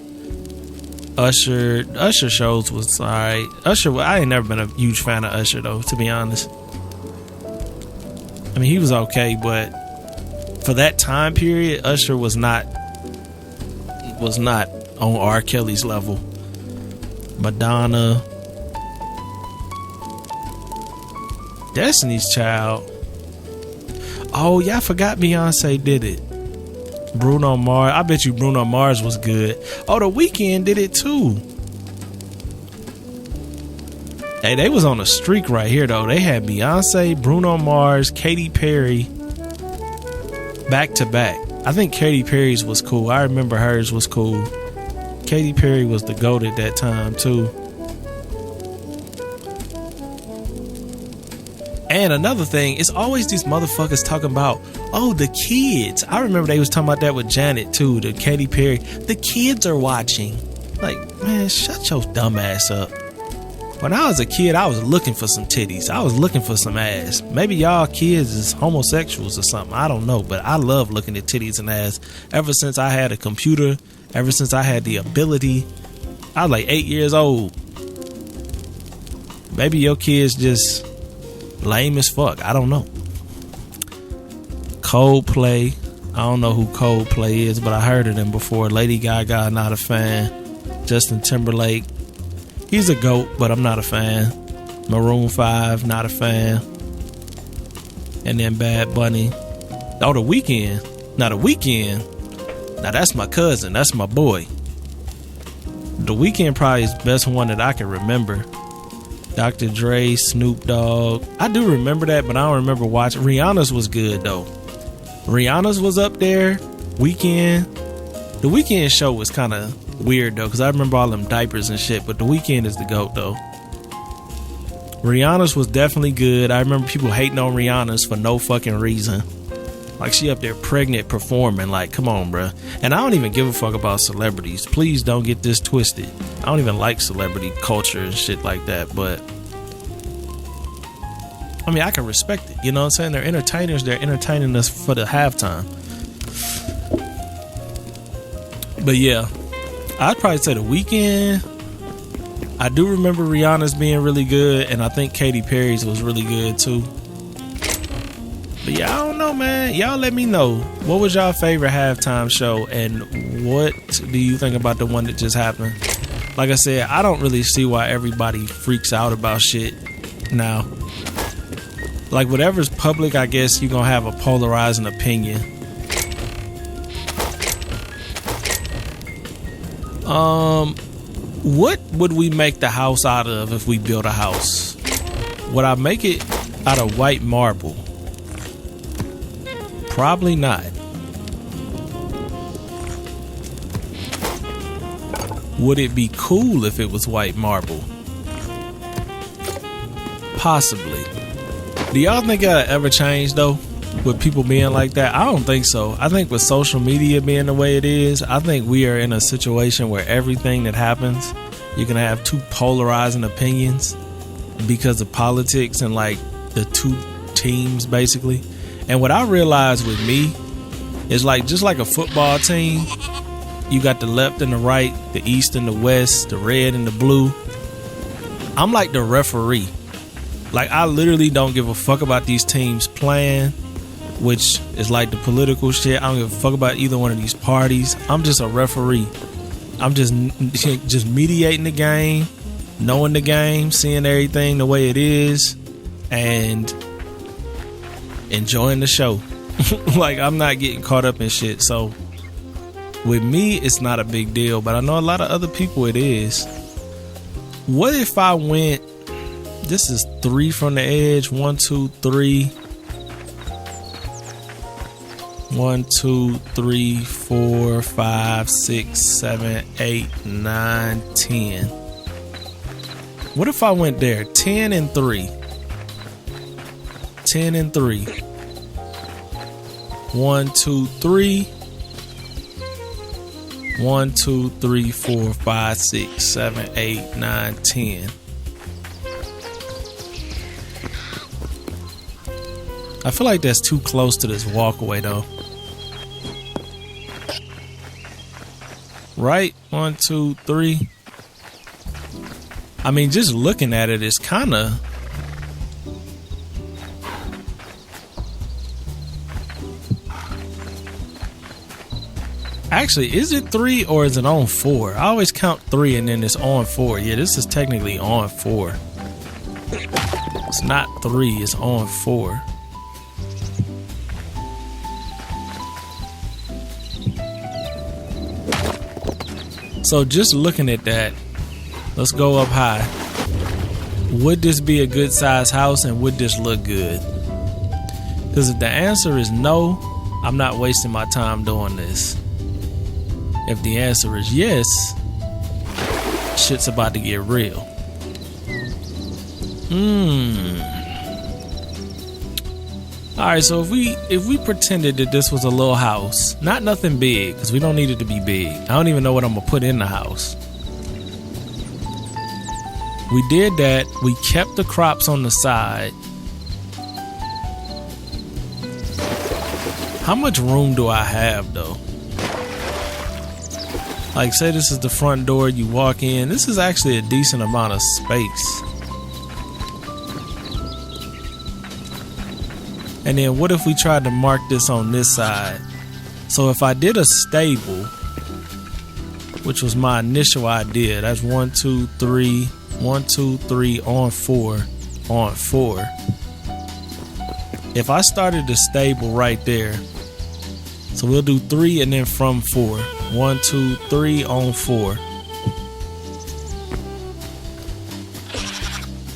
[SPEAKER 1] Usher shows was alright. Usher, I ain't never been a huge fan of Usher though, to be honest. I mean, he was okay, but for that time period, Usher was not on R. Kelly's level. Madonna, Destiny's Child. Oh yeah, I forgot Beyonce did it. Bruno Mars. I bet you Bruno Mars was good. Oh, The Weeknd did it too. Hey, they was on a streak right here though. They had Beyonce, Bruno Mars, Katy Perry back to back. I think Katy Perry's was cool. I remember hers was cool. Katy Perry was the GOAT at that time too. And another thing, it's always these motherfuckers talking about, oh, the kids. I remember they was talking about that with Janet too, the Katy Perry. The kids are watching. Like, man, shut your dumb ass up. When I was a kid, I was looking for some titties. I was looking for some ass. Maybe y'all kids is homosexuals or something. I don't know, but I love looking at titties and ass. Ever since I had a computer, ever since I had the ability, I was like 8 years old. Maybe your kids just lame as fuck. I don't know. Coldplay. I don't know who Coldplay is, but I heard of them before. Lady Gaga, not a fan. Justin Timberlake. He's a GOAT, but I'm not a fan. Maroon 5, not a fan. And then Bad Bunny. Oh, The Weeknd. Now The Weeknd. Now that's my cousin. That's my boy. The Weeknd probably is the best one that I can remember. Dr. Dre, Snoop Dogg. I do remember that, but I don't remember watching. Rihanna's was good though. Rihanna's was up there. Weeknd. The Weeknd show was kind of weird though, because I remember all them diapers and shit, but The Weeknd is the GOAT though. Rihanna's was definitely good. I remember people hating on Rihanna's for no fucking reason. Like, she up there pregnant performing. Like, come on, bruh. And I don't even give a fuck about celebrities. Please don't get this twisted. I don't even like celebrity culture and shit like that. But, I mean, I can respect it. You know what I'm saying? They're entertainers. They're entertaining us for the halftime. But, yeah. I'd probably say The Weeknd. I do remember Rihanna's being really good. And I think Katy Perry's was really good, too. But yeah, I don't know, man. Y'all let me know. What was y'all favorite halftime show? And what do you think about the one that just happened? Like I said, I don't really see why everybody freaks out about shit now. Like, whatever's public, I guess you're going to have a polarizing opinion. What would we make the house out of if we built a house? Would I make it out of white marble? Probably not. Would it be cool if it was white marble? Possibly. Do y'all think that'll ever change though? With people being like that? I don't think so. I think with social media being the way it is, I think we are in a situation where everything that happens, you're gonna have two polarizing opinions because of politics and like the two teams basically. And what I realized with me is like, just like a football team, you got the left and the right, the east and the west, the red and the blue. I'm like the referee. Like, I literally don't give a fuck about these teams playing, which is like the political shit. I don't give a fuck about either one of these parties. I'm just a referee. I'm just mediating the game, knowing the game, seeing everything the way it is, and enjoying the show. Like, I'm not getting caught up in shit. So with me, it's not a big deal, but I know a lot of other people it is. What if I went, this is 3 from the edge, 1, 2, 3. 1, 2, 3, 4, 5, 6, 7, 8, 9, 10. What if I went there? 10 and 3. 10 and 3. 1, 2, 3. 1, 2, 3, 4, 5, 6, 7, 8, 9, 10. I feel like that's too close to this walkway though. Right? 1, 2, 3. I mean, just looking at it, it's kind of... Actually, is it 3 or is it on 4? I always count 3 and then it's on 4. Yeah, this is technically on 4. It's not 3, it's on 4. So just looking at that, let's go up high. Would this be a good size house and would this look good? Because if the answer is no, I'm not wasting my time doing this. If the answer is yes, shit's about to get real. Alright, so if we pretended that this was a little house, not nothing big, because we don't need it to be big. I don't even know what I'm gonna put in the house. We did that. We kept the crops on the side. How much room do I have though? Like, say this is the front door, you walk in. This is actually a decent amount of space. And then what if we tried to mark this on this side? So if I did a stable, which was my initial idea, that's 1, 2, 3, 1, 2, 3 on 4, on 4. If I started the stable right there, so we'll do 3 and then from 4. 1, 2, 3 on 4.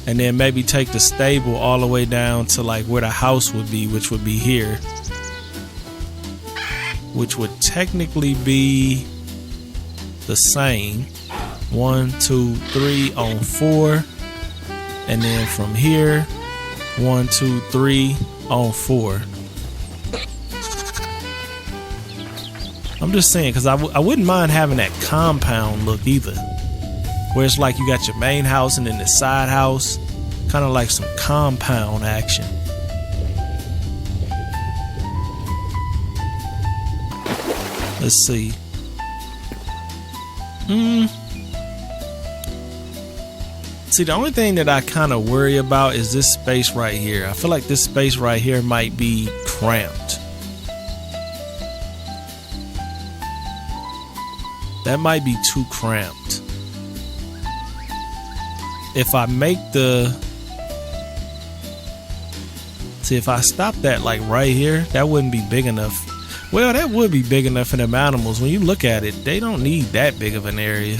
[SPEAKER 1] And then maybe take the stable all the way down to like where the house would be, which would be here. Which would technically be the same. 1, 2, 3 on 4. And then from here, 1, 2, 3 on 4. I'm just saying, because I wouldn't mind having that compound look either. Where it's like you got your main house and then the side house. Kind of like some compound action. Let's see. See, the only thing that I kind of worry about is this space right here. I feel like this space right here might be cramped. That might be too cramped. If I make the... See, if I stop that like right here, that wouldn't be big enough. Well, that would be big enough for them animals. When you look at it, they don't need that big of an area.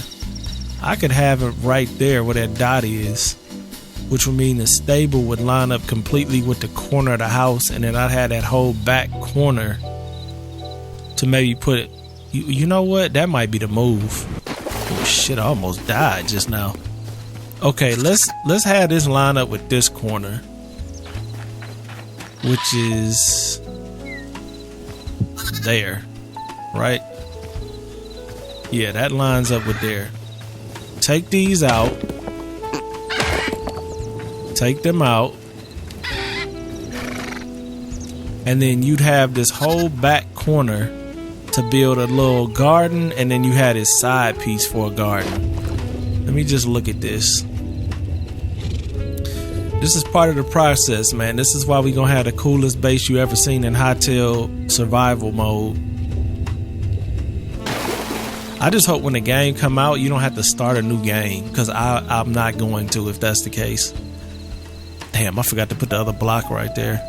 [SPEAKER 1] I could have it right there where that dot is, which would mean the stable would line up completely with the corner of the house, and then I'd have that whole back corner to maybe put it. You know what? That might be the move. Oh shit, I almost died just now. Okay, let's have this line up with this corner, which is there, right? Yeah, that lines up with there. Take these out. Take them out. And then you'd have this whole back corner to build a little garden, and then you had this side piece for a garden. Let me just look at this. This is part of the process, man. This is why we gonna have the coolest base you ever seen in Hytale survival mode. I just hope when the game come out, you don't have to start a new game, because I'm not going to if that's the case. Damn, I forgot to put the other block right there.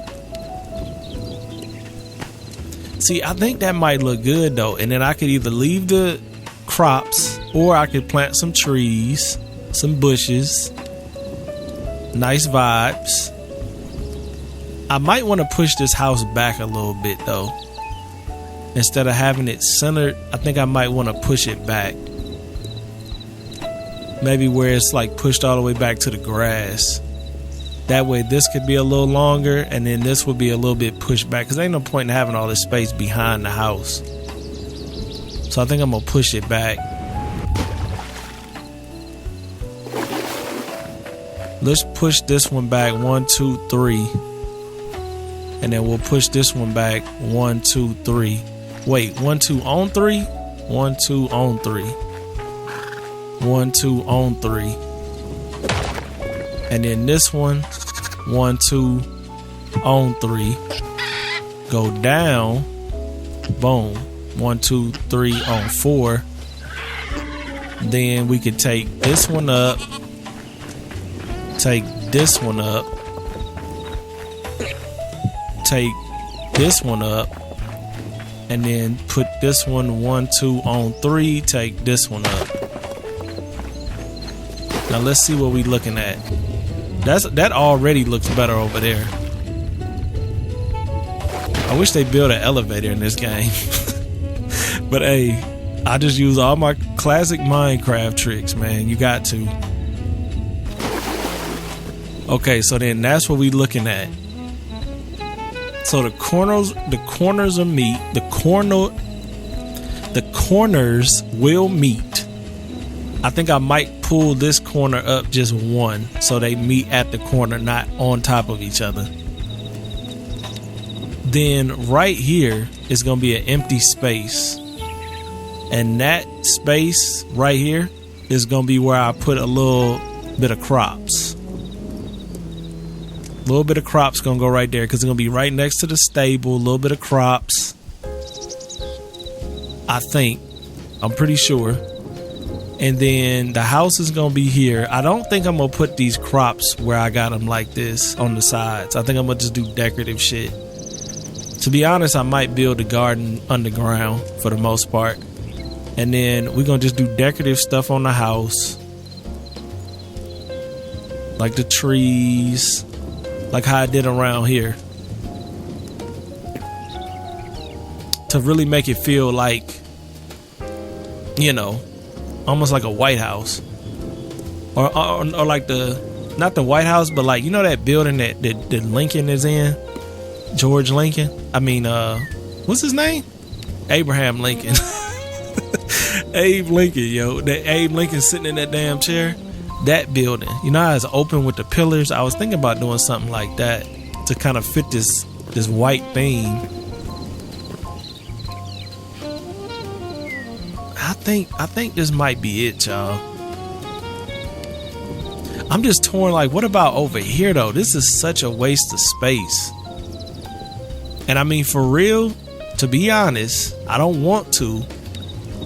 [SPEAKER 1] See, I think that might look good though. And then I could either leave the crops or I could plant some trees, some bushes, nice vibes. I might want to push this house back a little bit though. Instead of having it centered, I think I might want to push it back. Maybe where it's like pushed all the way back to the grass. That way this could be a little longer and then this would be a little bit pushed back. Because ain't no point in having all this space behind the house. So I think I'm going to push it back. Let's push this one back 1, 2, 3. And then we'll push this one back 1, 2, 3. Wait, 1, 2 on 3? 1, 2 on 3. 1, 2 on 3. And then this one, 1, 2 on 3. Go down. Boom. 1, 2, 3 on 4. Then we could take this one up. Take this one up. Take this one up. And then put this one 1, 2 on 3. Take this one up. Now let's see what we looking at. That already looks better over there. I wish they built an elevator in this game. But hey, I just use all my classic Minecraft tricks, man. You got to. Okay, so then that's what we looking at. So the corners are meet. The corners will meet. I think I might pull this corner up just one so they meet at the corner, not on top of each other. Then right here is going to be an empty space. And that space right here is going to be where I put a little bit of crops. A little bit of crops going to go right there because it's going to be right next to the stable. A little bit of crops. I think. I'm pretty sure. And then the house is going to be here. I don't think I'm going to put these crops where I got them like this on the sides. I think I'm going to just do decorative shit. To be honest, I might build a garden underground for the most part. And then we're going to just do decorative stuff on the house. Like the trees. Like how I did around here. To really make it feel like, you know, almost like a White House, or like not the White House, but like, you know, that building that Lincoln is in, George Lincoln. I mean, what's his name? Abraham Lincoln. Abe Lincoln, yo. That Abe Lincoln sitting in that damn chair. That building, you know how it's open with the pillars. I was thinking about doing something like that to kind of fit this white theme. I think this might be it, y'all. I'm just torn. Like, what about over here though? This is such a waste of space. And I mean, for real, to be honest, I don't want to,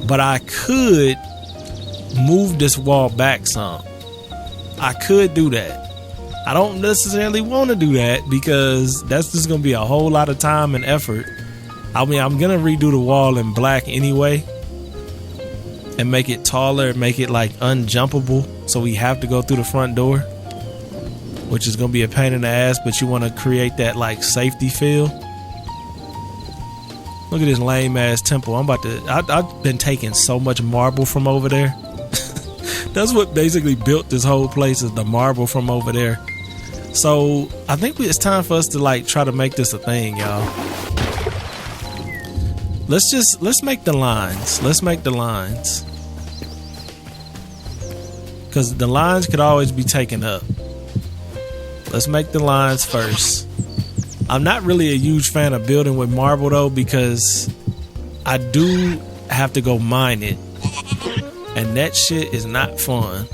[SPEAKER 1] but I could move this wall back some. I could do that. I don't necessarily want to do that because that's just going to be a whole lot of time and effort. I mean, I'm going to redo the wall in black anyway and make it taller and make it like unjumpable. So we have to go through the front door, which is going to be a pain in the ass, but you want to create that like safety feel. Look at this lame ass temple. I've been taking so much marble from over there. That's what basically built this whole place, is the marble from over there. So I think it's time for us to like try to make this a thing, y'all. Let's make the lines. Let's make the lines. Because the lines could always be taken up. Let's make the lines first. I'm not really a huge fan of building with marble though, because I do have to go mine it. And that shit is not fun.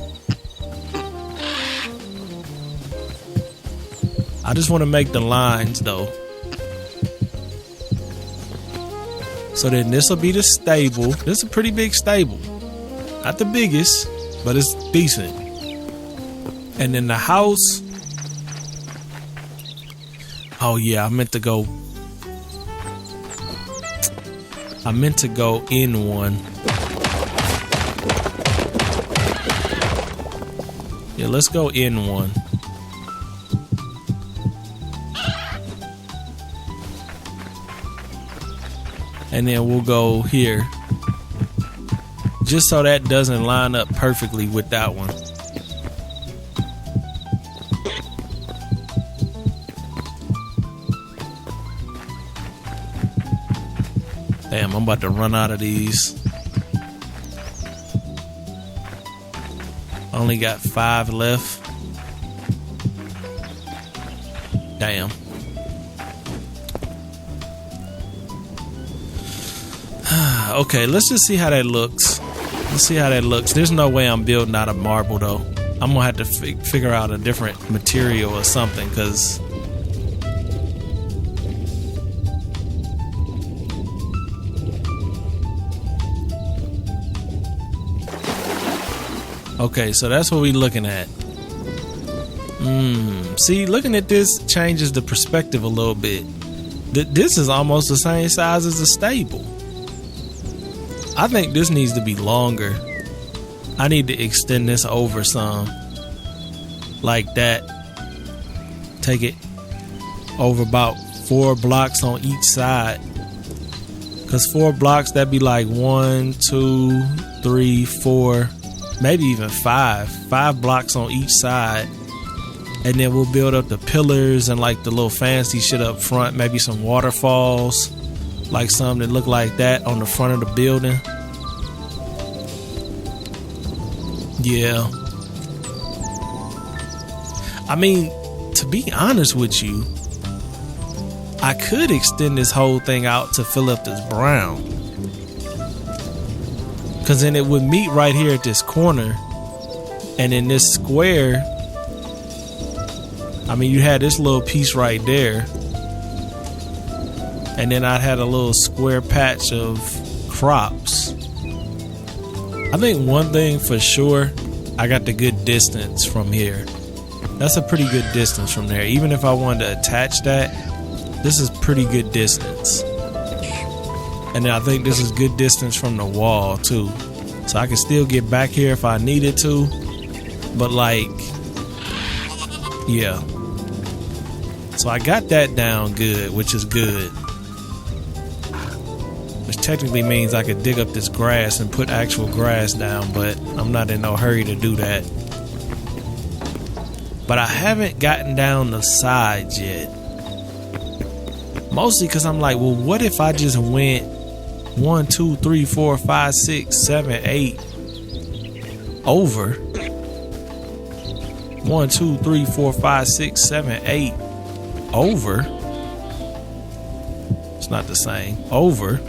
[SPEAKER 1] I just want to make the lines though. So then this will be the stable. This is a pretty big stable. Not the biggest, but it's decent. And then the house. Oh yeah, I meant to go. I meant to go in one. Yeah, let's go in one. And then we'll go here. Just so that doesn't line up perfectly with that one. Damn, I'm about to run out of these. Only got 5 left. Damn. Okay, let's just see how that looks. Let's see how that looks. There's no way I'm building out of marble though. I'm gonna have to figure out a different material or something, because okay, so that's what we're looking at. See, looking at this changes the perspective a little bit. This is almost the same size as a stable. I think this needs to be longer. I need to extend this over some. Like that. Take it over about 4 blocks on each side. Because 4 blocks, that'd be like 1, 2, 3, 4, maybe even 5. 5 blocks on each side. And then we'll build up the pillars and like the little fancy shit up front. Maybe some waterfalls. Like something that look like that on the front of the building. Yeah. I mean, to be honest with you, I could extend this whole thing out to fill up this brown. Because then it would meet right here at this corner. And in this square, I mean, you had this little piece right there. And then I had a little square patch of crops. I think one thing for sure, I got the good distance from here. That's a pretty good distance from there. Even if I wanted to attach that, this is pretty good distance. And then I think this is good distance from the wall too. So I can still get back here if I needed to. But like, yeah. So I got that down good, which is good. Which technically means I could dig up this grass and put actual grass down, but I'm not in no hurry to do that. But I haven't gotten down the sides yet. Mostly because I'm like, well, what if I just went 1, 2, 3, 4, 5, 6, 7, 8 over? 1, 2, 3, 4, 5, 6, 7, 8 over. It's not the same. Over.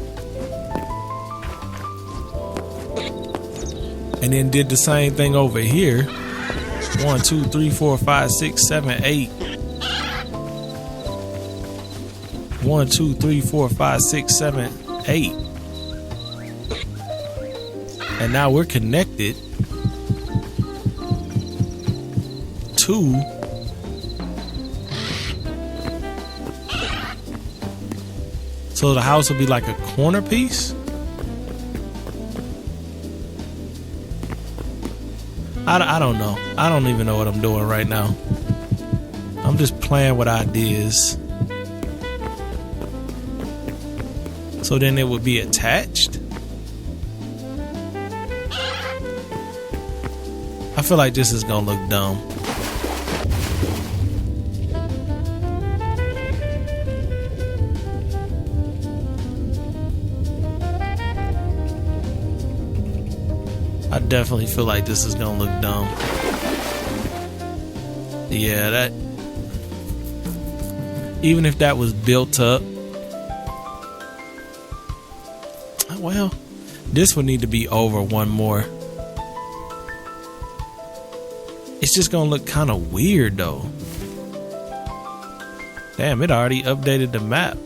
[SPEAKER 1] And then did the same thing over here. 1, 2, 3, 4, 5, 6, 7, 8. 1, 2, 3, 4, 5, 6, 7, 8. And now we're connected to so the house will be like a corner piece. I don't know. I don't even know what I'm doing right now. I'm just playing with ideas. So then it would be attached. I feel like this is gonna look dumb. I definitely feel like this is gonna look dumb. Yeah, that. Even if that was built up. Well, this would need to be over one more. It's just gonna look kind of weird though. Damn, it already updated the map.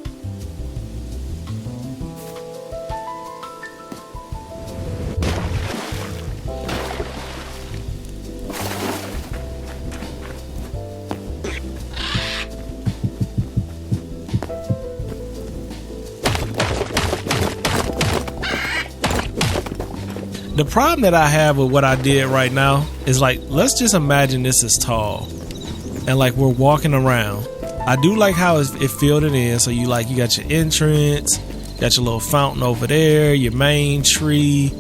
[SPEAKER 1] The problem that I have with what I did right now is like, let's just imagine this is tall and like we're walking around. I do like how it filled it in. So you got your entrance, got your little fountain over there, your main tree.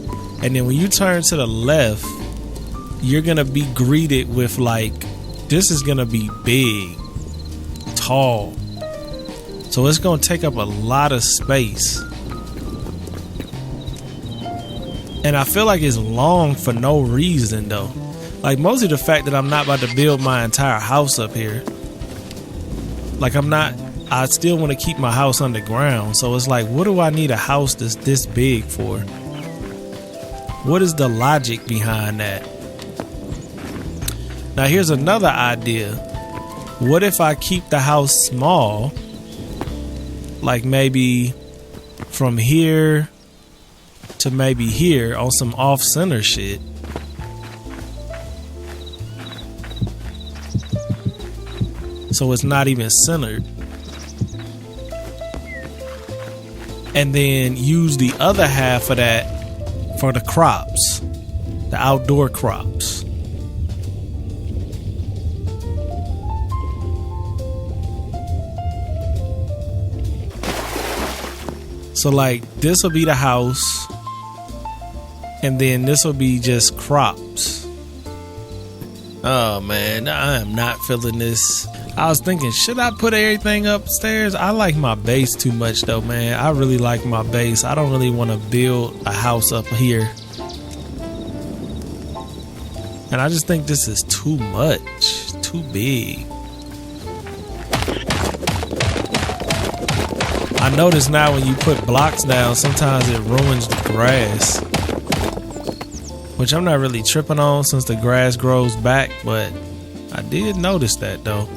[SPEAKER 1] And then when you turn to the left, you're going to be greeted with like, this is going to be big, tall. So it's going to take up a lot of space. And I feel like it's long for no reason though. Like mostly the fact that I'm not about to build my entire house up here. Like I still want to keep my house underground. So it's like, what do I need a house that's this big for? What is the logic behind that? Now here's another idea. What if I keep the house small? Like maybe from here to maybe here on some off-center shit. So it's not even centered. And then use the other half of that for the crops, the outdoor crops. So like this will be the house, and then this will be just crops. Oh man, I am not feeling this. I was thinking, should I put everything upstairs? I like my base too much though, man. I really like my base. I don't really want to build a house up here. And I just think this is too much, too big. I notice now when you put blocks down, sometimes it ruins the grass. Which I'm not really tripping on since the grass grows back, but I did notice that though.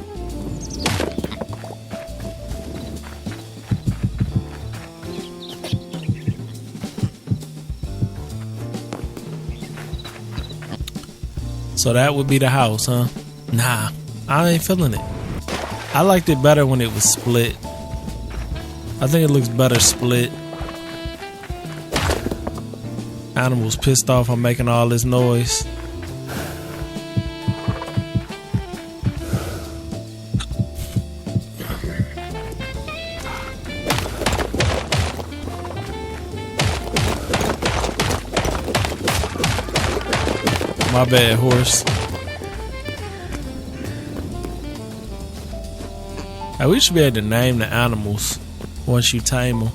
[SPEAKER 1] So that would be the house, huh? Nah, I ain't feeling it. I liked it better when it was split. I think it looks better split. Animals pissed off I'm making all this noise. My bad, horse. We should be able to name the animals once you tame them.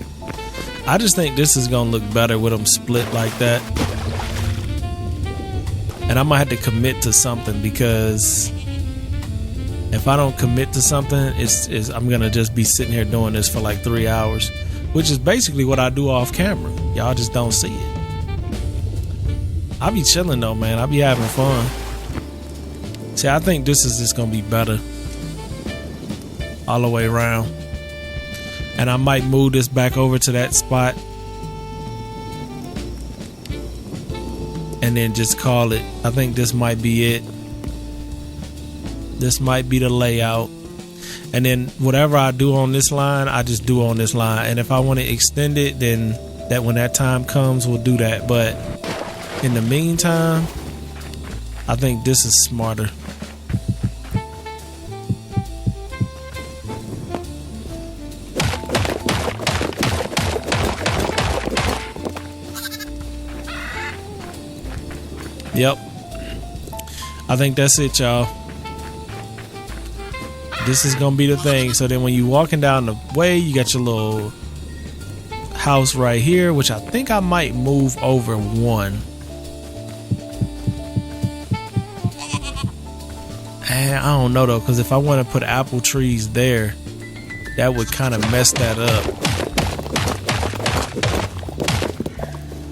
[SPEAKER 1] I just think this is gonna look better with them split like that. And I might have to commit to something, because if I don't commit to something, I'm gonna just be sitting here doing this for like 3 hours, which is basically what I do off camera. Y'all just don't see it. I be chilling though, man. I be having fun. See, I think this is just gonna be better all the way around. And I might move this back over to that spot and then just call it. I think this might be it. This might be the layout. And then whatever I do on this line, I just do on this line. And if I want to extend it, then that when that time comes, we'll do that. But in the meantime, I think this is smarter. Yep. I think that's it, y'all. This is gonna be the thing. So then when you walking down the way, you got your little house right here, which I think I might move over one. And I don't know though, because if I want to put apple trees there, that would kind of mess that up.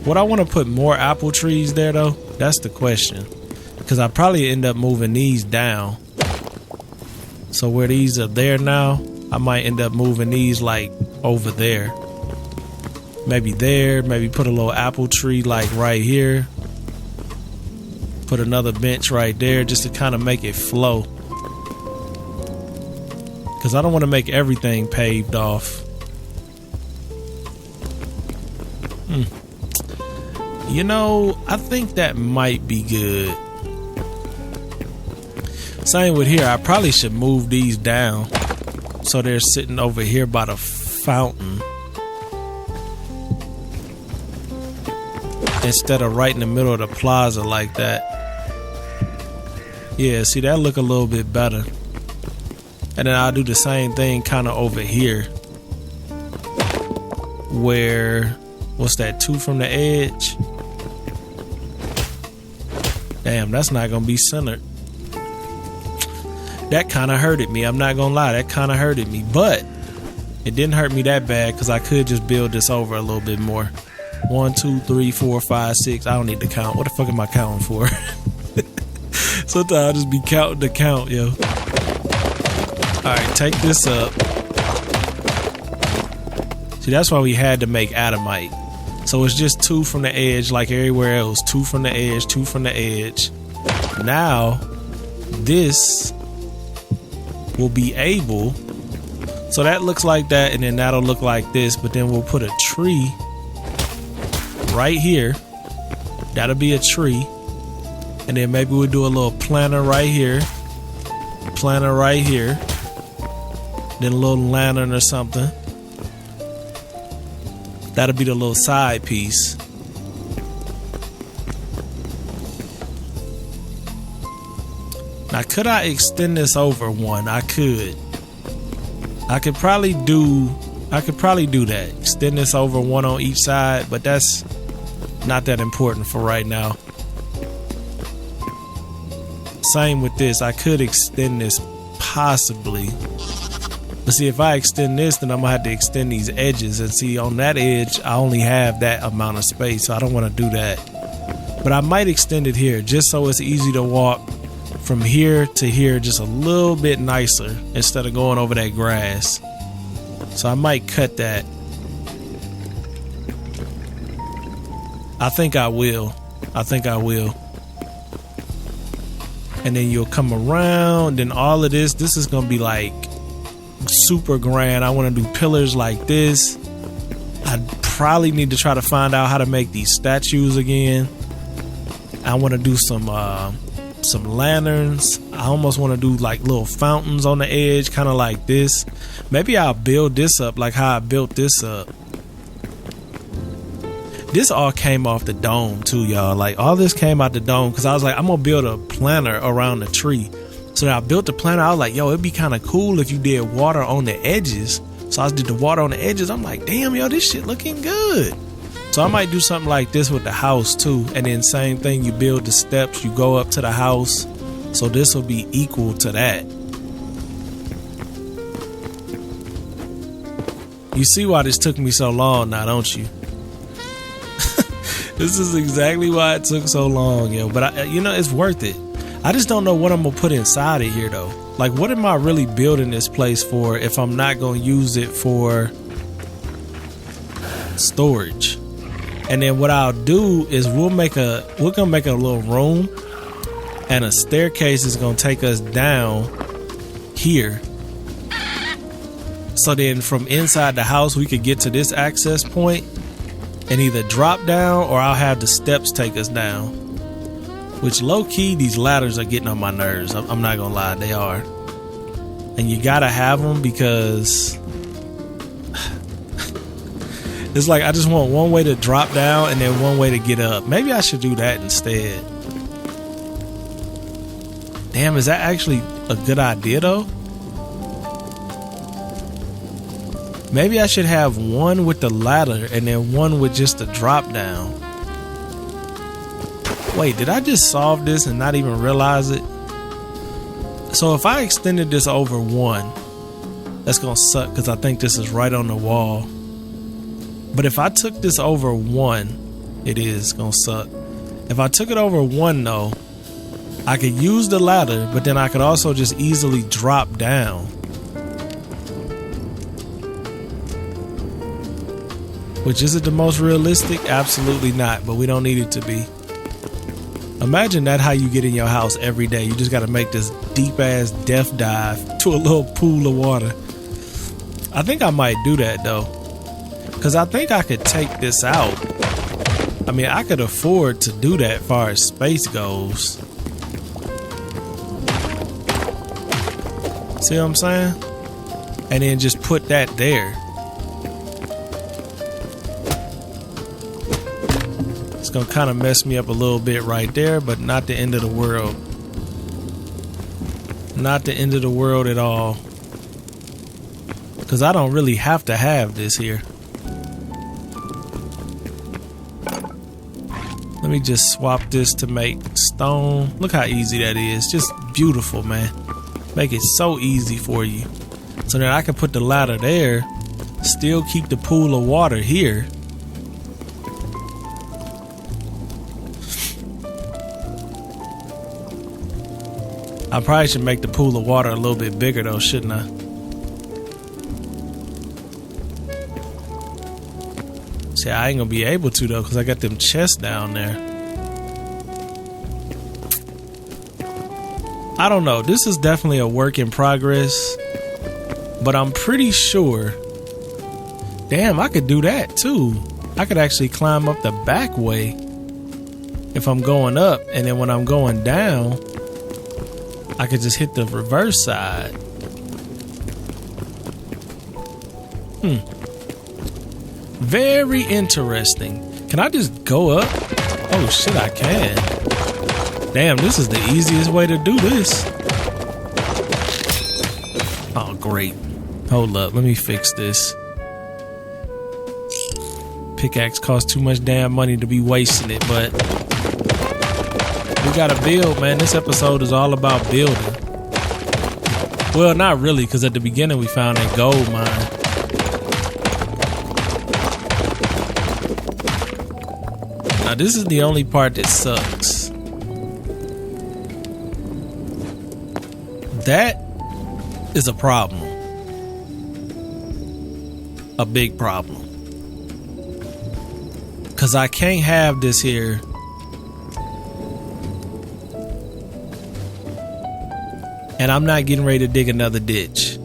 [SPEAKER 1] Would I want to put more apple trees there though? That's the question. Because I probably end up moving these down. So where these are there now, I might end up moving these like over there. Maybe there, maybe put a little apple tree like right here. Put another bench right there just to kind of make it flow. Because I don't want to make everything paved off. You know, I think that might be good. Same with here. I probably should move these down so they're sitting over here by the fountain instead of right in the middle of the plaza like that. Yeah, see, that look a little bit better. And then I'll do the same thing kind of over here where, what's that, 2 from the edge? Damn, that's not gonna be centered. That kind of hurted me. I'm not gonna lie, that kind of hurted me, but it didn't hurt me that bad because I could just build this over a little bit more. 1, 2, 3, 4, 5, 6. I don't need to count. What the fuck am I counting for? Sometimes I'll just be counting to count, yo. Alright, take this up. See, that's why we had to make Adamite. So it's just 2 from the edge like everywhere else. 2 from the edge, 2 from the edge. Now, this will be able, so that looks like that, and then that'll look like this, but then we'll put a tree right here. That'll be a tree. And then maybe we'll do a little planter right here. Planter right here. Then a little lantern or something. That'll be the little side piece. Now, could I extend this over 1? I could. I could probably do that. Extend this over 1 on each side, but that's not that important for right now. Same with this. I could extend this possibly. But see, if I extend this, then I'm gonna have to extend these edges. And see, on that edge, I only have that amount of space, so I don't want to do that. But I might extend it here, just so it's easy to walk from here to here just a little bit nicer instead of going over that grass. So I might cut that. I think I will. And then you'll come around, and all of this is gonna be like super grand. I want to do pillars like this. I probably need to try to find out how to make these statues again. I want to do some lanterns. I almost want to do like little fountains on the edge, kind of like this. Maybe I'll build this up like how I built this up. This all came off the dome too, y'all. Like, all this came out the dome because I was like, I'm gonna build a planter around the tree. So I built the planter. I was like, yo, it'd be kind of cool if you did water on the edges. So I did the water on the edges. I'm like, damn, yo, this shit looking good. So I might do something like this with the house too. And then same thing, you build the steps, you go up to the house. So this will be equal to that. You see why this took me so long now, don't you? This is exactly why it took so long, yo. But it's worth it. I just don't know what I'm gonna put inside of here though. Like, what am I really building this place for if I'm not gonna use it for storage? And then what I'll do is we're gonna make a little room, and a staircase is gonna take us down here. So then from inside the house we could get to this access point and either drop down, or I'll have the steps take us down. Which, low-key, these ladders are getting on my nerves. I'm not gonna lie, they are. And you gotta have them because it's like I just want one way to drop down and then one way to get up. Maybe I should do that instead. Damn, is that actually a good idea though? Maybe I should have one with the ladder and then one with just the drop down. Wait, did I just solve this and not even realize it? So if I extended this over 1, that's gonna suck because I think this is right on the wall. But if I took this over 1, it is gonna suck. If I took it over 1 though, I could use the ladder, but then I could also just easily drop down. Which, is it the most realistic? Absolutely not, but we don't need it to be. Imagine that how you get in your house every day. You just got to make this deep ass death dive to a little pool of water. I think I might do that though, because I think I could take this out I mean, I could afford to do that as far as space goes. See what I'm saying? And then just put that there. It's gonna kind of mess me up a little bit right there, but not the end of the world. Not the end of the world at all. Because I don't really have to have this here. Let me just swap this to make stone. Look how easy that is. Just beautiful, man. Make it so easy for you. So that I can put the ladder there. Still keep the pool of water here. I probably should make the pool of water a little bit bigger though, shouldn't I? See, I ain't gonna be able to though, because I got them chests down there. I don't know. This is definitely a work in progress. But I'm pretty sure. Damn, I could do that too. I could actually climb up the back way if I'm going up, and then when I'm going down, I could just hit the reverse side. Very interesting. Can I just go up? Oh shit, I can. Damn, this is the easiest way to do this. Oh, great. Hold up, let me fix this. Pickaxe costs too much damn money to be wasting it, but we gotta build, man. This episode is all about building. Well, not really, because at the beginning we found a gold mine. Now, this is the only part that sucks. That is a problem. A big problem. Because I can't have this here. And I'm not getting ready to dig another ditch.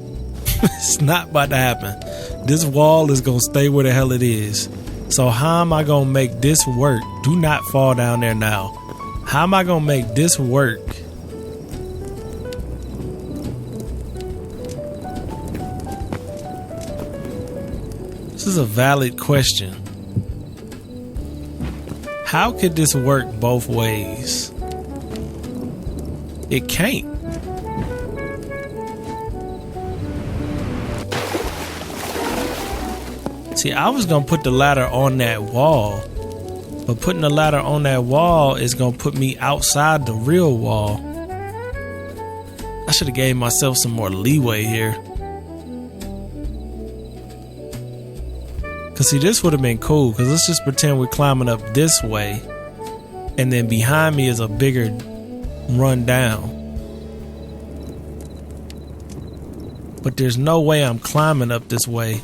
[SPEAKER 1] It's not about to happen. This wall is going to stay where the hell it is. So how am I going to make this work? Do not fall down there now. How am I going to make this work? This is a valid question. How could this work both ways? It can't. See, I was going to put the ladder on that wall, but putting the ladder on that wall is going to put me outside the real wall. I should have gave myself some more leeway here. Because see, this would have been cool, because let's just pretend we're climbing up this way, and then behind me is a bigger run down. But there's no way I'm climbing up this way.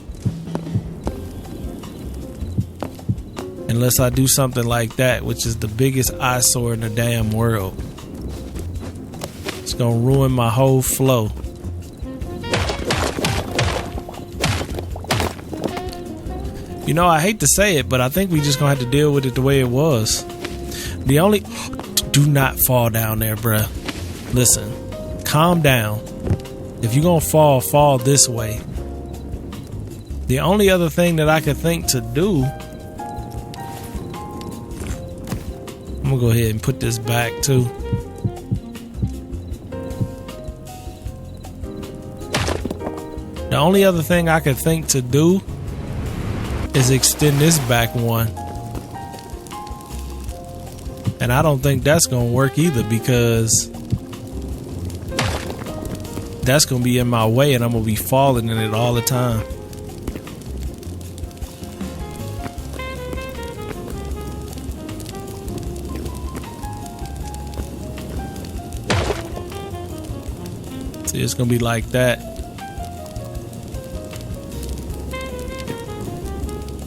[SPEAKER 1] Unless I do something like that, which is the biggest eyesore in the damn world. It's gonna ruin my whole flow. You know, I hate to say it, but I think we just gonna have to deal with it the way it was. The only... Do not fall down there, bruh. Listen, calm down. If you're gonna fall, fall this way. The only other thing that I could think to do... I'm gonna go ahead and put this back too. The only other thing I could think to do is extend this back one. And I don't think that's gonna work either, because that's gonna be in my way and I'm gonna be falling in it all the time. See, it's gonna be like that.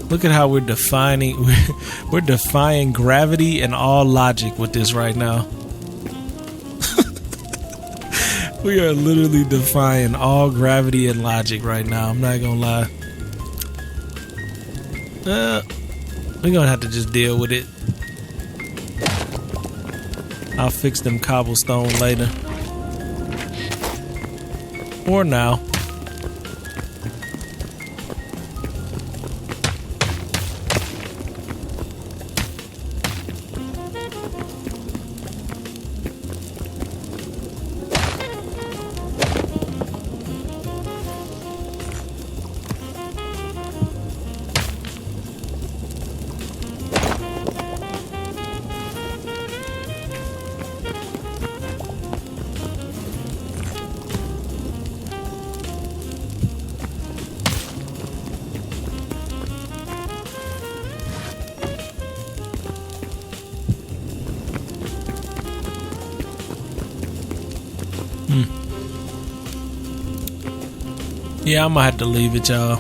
[SPEAKER 1] Look at how we're defying gravity and all logic with this right now. We are literally defying all gravity and logic right now. I'm not gonna lie. We're gonna have to just deal with it. I'll fix them cobblestone later. Or now. Yeah, I'm gonna have to leave it, y'all.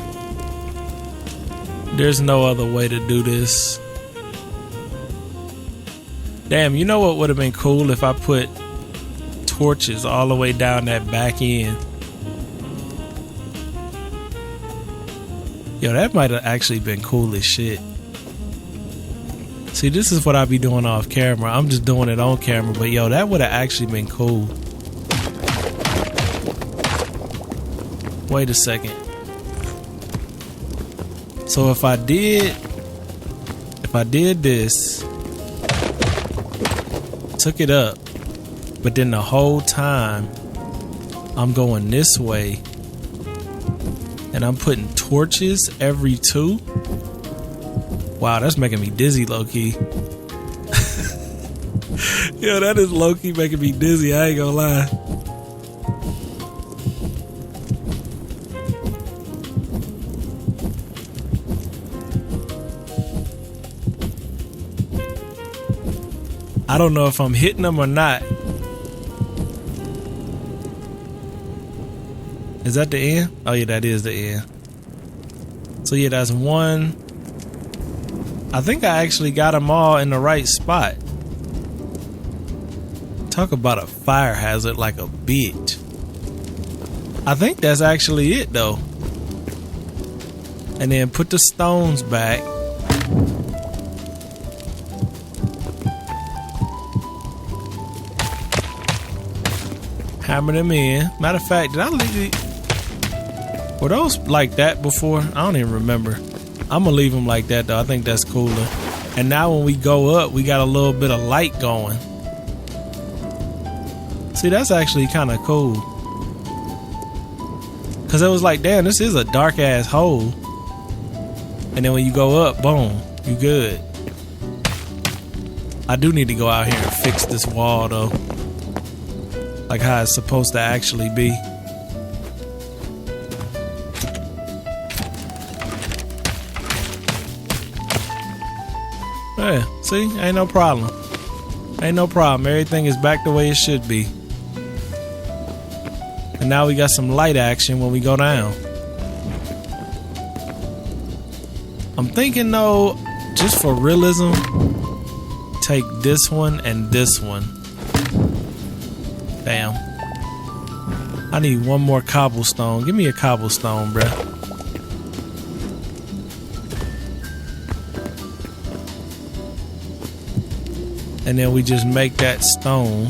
[SPEAKER 1] There's no other way to do this. Damn, you know what would have been cool if I put torches all the way down that back end? Yo, that might have actually been cool as shit. See, this is what I be doing off camera. I'm just doing it on camera, but yo, that would have actually been cool. Wait a second. So if I did this, took it up, but then the whole time I'm going this way and I'm putting torches every 2. Wow, that's making me dizzy, low-key. Yo, that is low-key making me dizzy, I ain't gonna lie. I don't know if I'm hitting them or not. Is that the end? Oh yeah, that is the end. So yeah, that's 1. I think I actually got them all in the right spot. Talk about a fire hazard like a bitch. I think that's actually it though. And then put the stones back. Hammer them in. Matter of fact, did I leave it? Were those like that before? I don't even remember. I'm gonna leave them like that though. I think that's cooler. And now when we go up, we got a little bit of light going. See, that's actually kind of cool. Cause it was like, damn, this is a dark ass hole. And then when you go up, boom, you good. I do need to go out here and fix this wall though. Like how it's supposed to actually be. Yeah, see? Ain't no problem. Ain't no problem. Everything is back the way it should be. And now we got some light action when we go down. I'm thinking though, just for realism, take this one and this one. Damn. I need one more cobblestone. Give me a cobblestone, bruh. And then we just make that stone.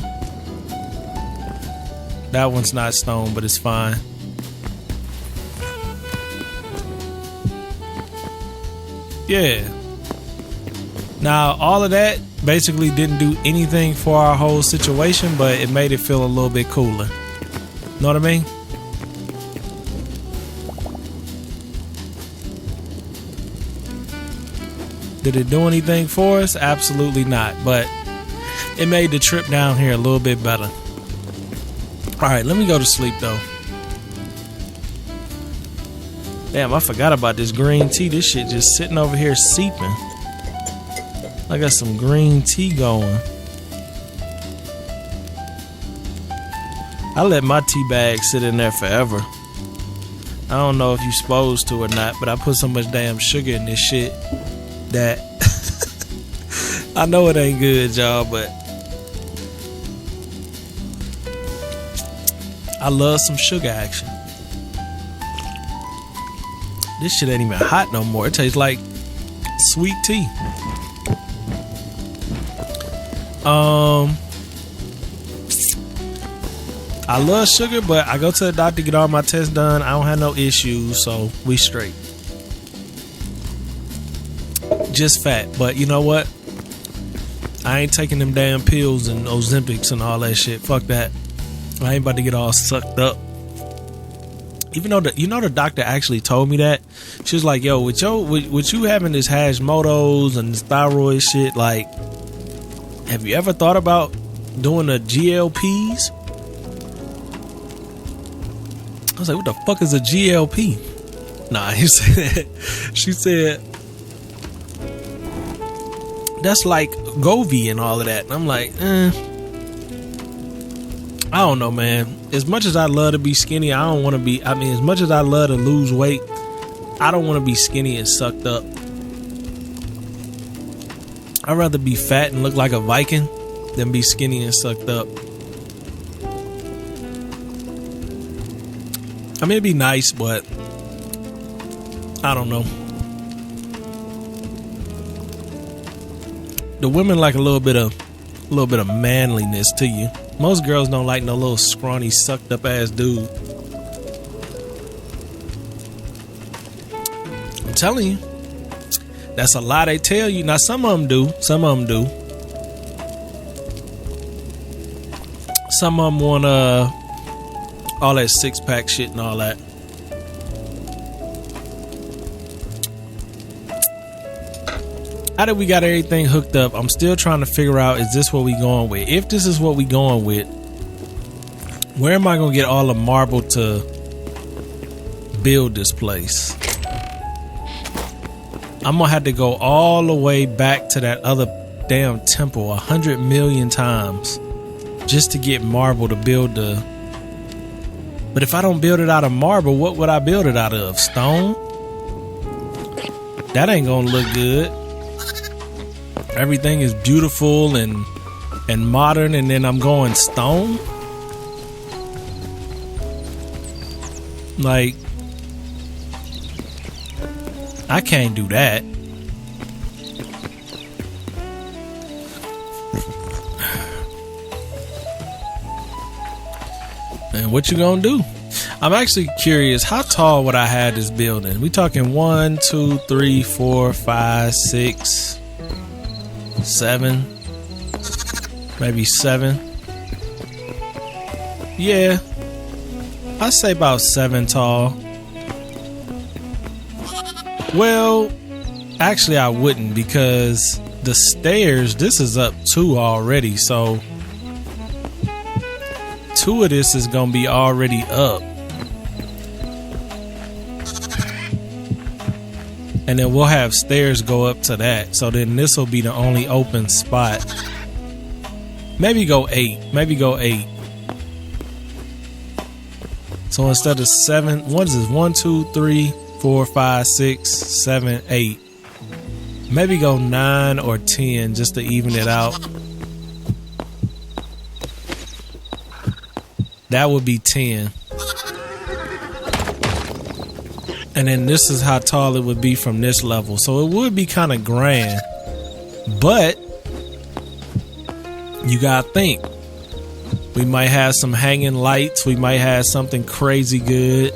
[SPEAKER 1] That one's not stone, but it's fine. Yeah. Now, all of that basically didn't do anything for our whole situation, but it made it feel a little bit cooler. Know what I mean? Did it do anything for us? Absolutely not, but it made the trip down here a little bit better. Alright, let me go to sleep though. Damn, I forgot about this green tea. This shit just sitting over here seeping. I got some green tea going. I let my tea bag sit in there forever. I don't know if you're supposed to or not, but I put so much damn sugar in this shit that I know it ain't good, y'all, but I love some sugar action. This shit ain't even hot no more. It tastes like sweet tea. I love sugar, but I go to the doctor to get all my tests done. I don't have no issues, so we straight. Just fat, but you know what? I ain't taking them damn pills and Ozempics and all that shit. Fuck that. I ain't about to get all sucked up. Even though the doctor actually told me that. She was like, yo, with you having this Hashimoto's and this thyroid shit, like, have you ever thought about doing the GLPs? I was like, what the fuck is a GLP? Nah, she said, that's like Govy and all of that. And I'm like, I don't know, man. As much as I love to be skinny, I don't want to be, as much as I love to lose weight, I don't want to be skinny and sucked up. I'd rather be fat and look like a Viking than be skinny and sucked up. I mean, it'd be nice, but I don't know. The women like a little bit of manliness to you. Most girls don't like no little scrawny, sucked up ass dude. I'm telling you, that's a lie they tell you. Now some of them do. Some of them want all that 6-pack shit and all that. How did we got everything hooked up? I'm still trying to figure out, is this what we going with? If this is what we going with, where am I going to get all the marble to build this place? I'm going to have to go all the way back to that other damn temple 100 million times just to get marble to build the... But if I don't build it out of marble, what would I build it out of? Stone? That ain't going to look good. Everything is beautiful and modern, and then I'm going stone. Like, I can't do that. And what you gonna do? I'm actually curious, how tall would I have this building? We talking 1, 2, 3, 4, 5, 6, 7, maybe 7. Yeah, I'd say about 7 tall. Well, actually I wouldn't, because the stairs, this is up 2 already, so 2 of this is gonna be already up. And then we'll have stairs go up to that. So then this will be the only open spot. Maybe go 8. Maybe go 8. So instead of 7, what is this? 1, 2, 3, 4, 5, 6, 7, 8. Maybe go 9 or 10 just to even it out. That would be 10. And then this is how tall it would be from this level. So it would be kind of grand. But you gotta think, we might have some hanging lights. We might have something crazy good.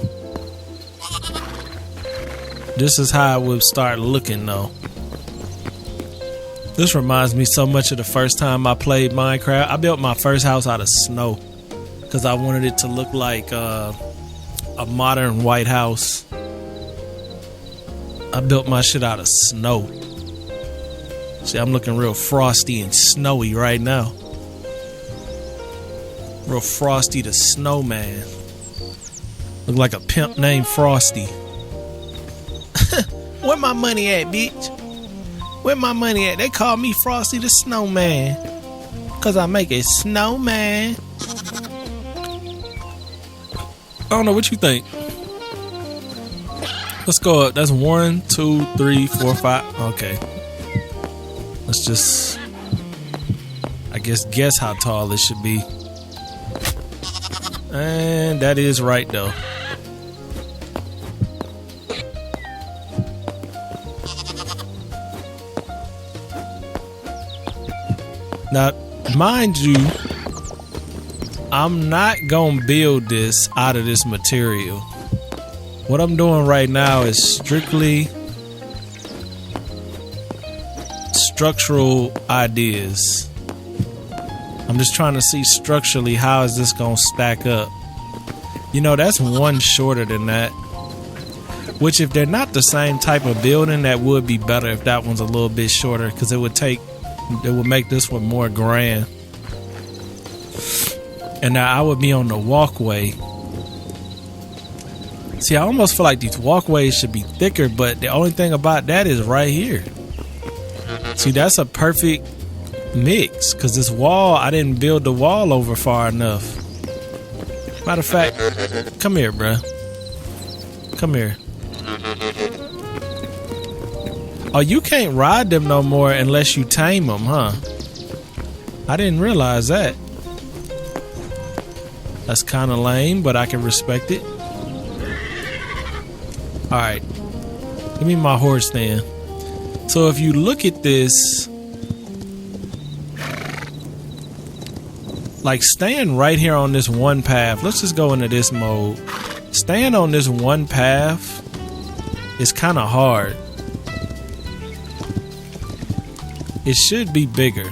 [SPEAKER 1] This is how it would start looking though. This reminds me so much of the first time I played Minecraft. I built my first house out of snow because I wanted it to look like a modern White House. I built my shit out of snow. See, I'm looking real frosty and snowy right now. Real Frosty the Snowman. Look like a pimp named Frosty. Where my money at, bitch? Where my money at? They call me Frosty the Snowman. Cause I make a snowman. I don't know what you think. Let's go up. That's 1, 2, 3, 4, 5. Okay. Let's just, I guess how tall this should be. And that is right though. Now, mind you, I'm not gonna build this out of this material. What I'm doing right now is strictly structural ideas. I'm just trying to see structurally how is this gonna stack up. You know, that's one shorter than that. Which, if they're not the same type of building, that would be better if that one's a little bit shorter, because it would make this one more grand. And now I would be on the walkway. See, I almost feel like these walkways should be thicker, but the only thing about that is right here. See, that's a perfect mix, because this wall, I didn't build the wall over far enough. Matter of fact, come here, bruh. Come here. Oh, you can't ride them no more unless you tame them, huh? I didn't realize that. That's kind of lame, but I can respect it. Alright. Give me my horse then. So if you look at this, like, stand right here on this one path. Let's just go into this mode. Stand on this one path is kind of hard. It should be bigger.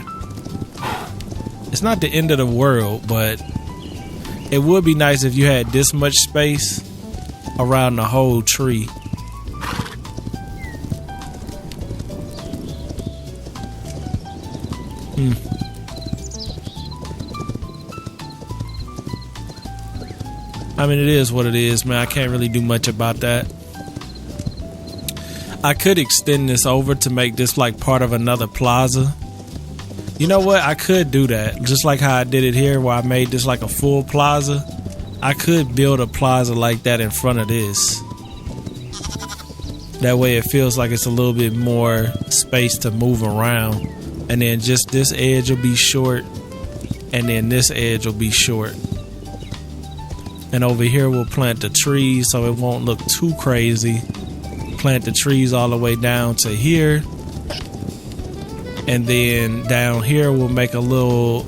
[SPEAKER 1] It's not the end of the world, but it would be nice if you had this much space around the whole tree. I mean, it is what it is, man. I can't really do much about that. I could extend this over to make this like part of another plaza. You know what? I could do that. Just like how I did it here, where I made this like a full plaza. I could build a plaza like that in front of this. That way it feels like it's a little bit more space to move around. And then just this edge will be short. And then this edge will be short. And over here we'll plant the trees so it won't look too crazy. Plant the trees all the way down to here. And then down here we'll make a little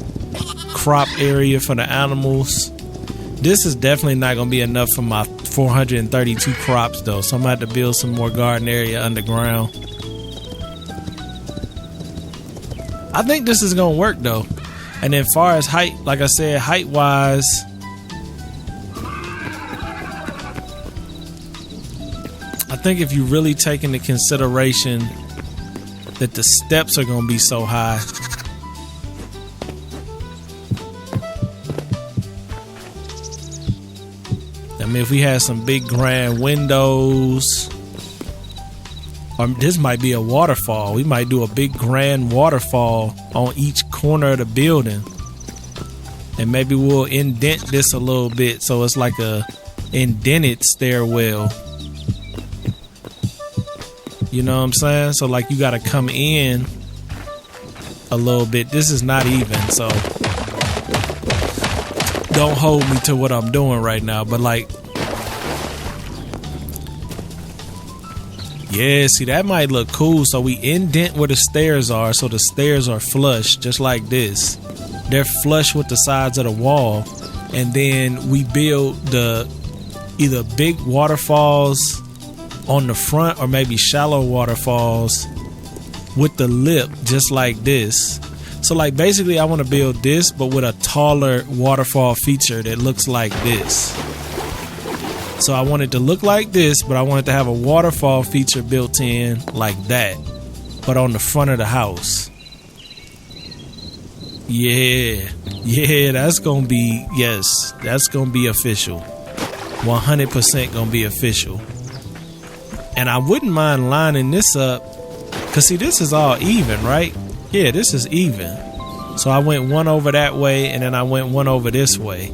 [SPEAKER 1] crop area for the animals. This is definitely not going to be enough for my 432 crops though. So I'm going to have to build some more garden area underground. I think this is going to work though. And then far as height, like I said, height wise, I think if you really take into consideration that the steps are going to be so high. I mean, if we had some big grand windows, or this might be a waterfall. We might do a big grand waterfall on each corner of the building. And maybe we'll indent this a little bit so it's like a indented stairwell. You know what I'm saying? So like you gotta come in a little bit. This is not even, so don't hold me to what I'm doing right now. But like, yeah, see, that might look cool. So we indent where the stairs are, so the stairs are flush, just like this. They're flush with the sides of the wall. And then we build the either big waterfalls on the front or maybe shallow waterfalls with the lip, just like this. So like basically I want to build this but with a taller waterfall feature that looks like this. So I want it to look like this, but I want it to have a waterfall feature built in like that, but on the front of the house. Yeah, that's gonna be, yes, that's gonna be official. 100% gonna be official. And I wouldn't mind lining this up, because see, this is all even, right? Yeah, this is even. So I went one over that way and then I went one over this way,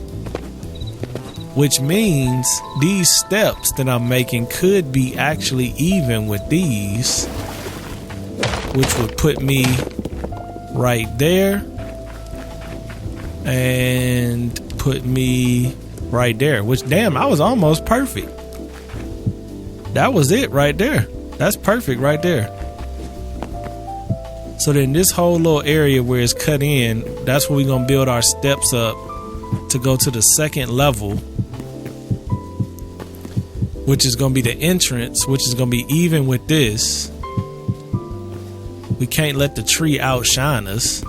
[SPEAKER 1] which means these steps that I'm making could be actually even with these, which would put me right there and put me right there, which, damn, I was almost perfect. That was it right there. That's perfect right there. So then this whole little area where it's cut in, that's where we're going to build our steps up to go to the second level, which is going to be the entrance, which is going to be even with this. We can't let the tree outshine us.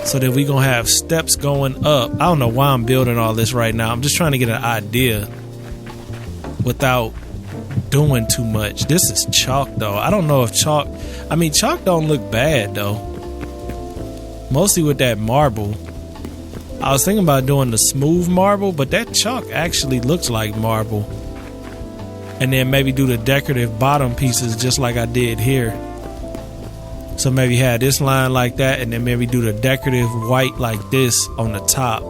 [SPEAKER 1] So then we gonna have steps going up. I don't know why I'm building all this right now. I'm just trying to get an idea without doing too much. This is chalk though. I don't know if chalk, I mean chalk don't look bad though. Mostly with that marble. I was thinking about doing the smooth marble, but that chalk actually looks like marble. And then maybe do the decorative bottom pieces just like I did here. So maybe have this line like that, and then maybe do the decorative white like this on the top.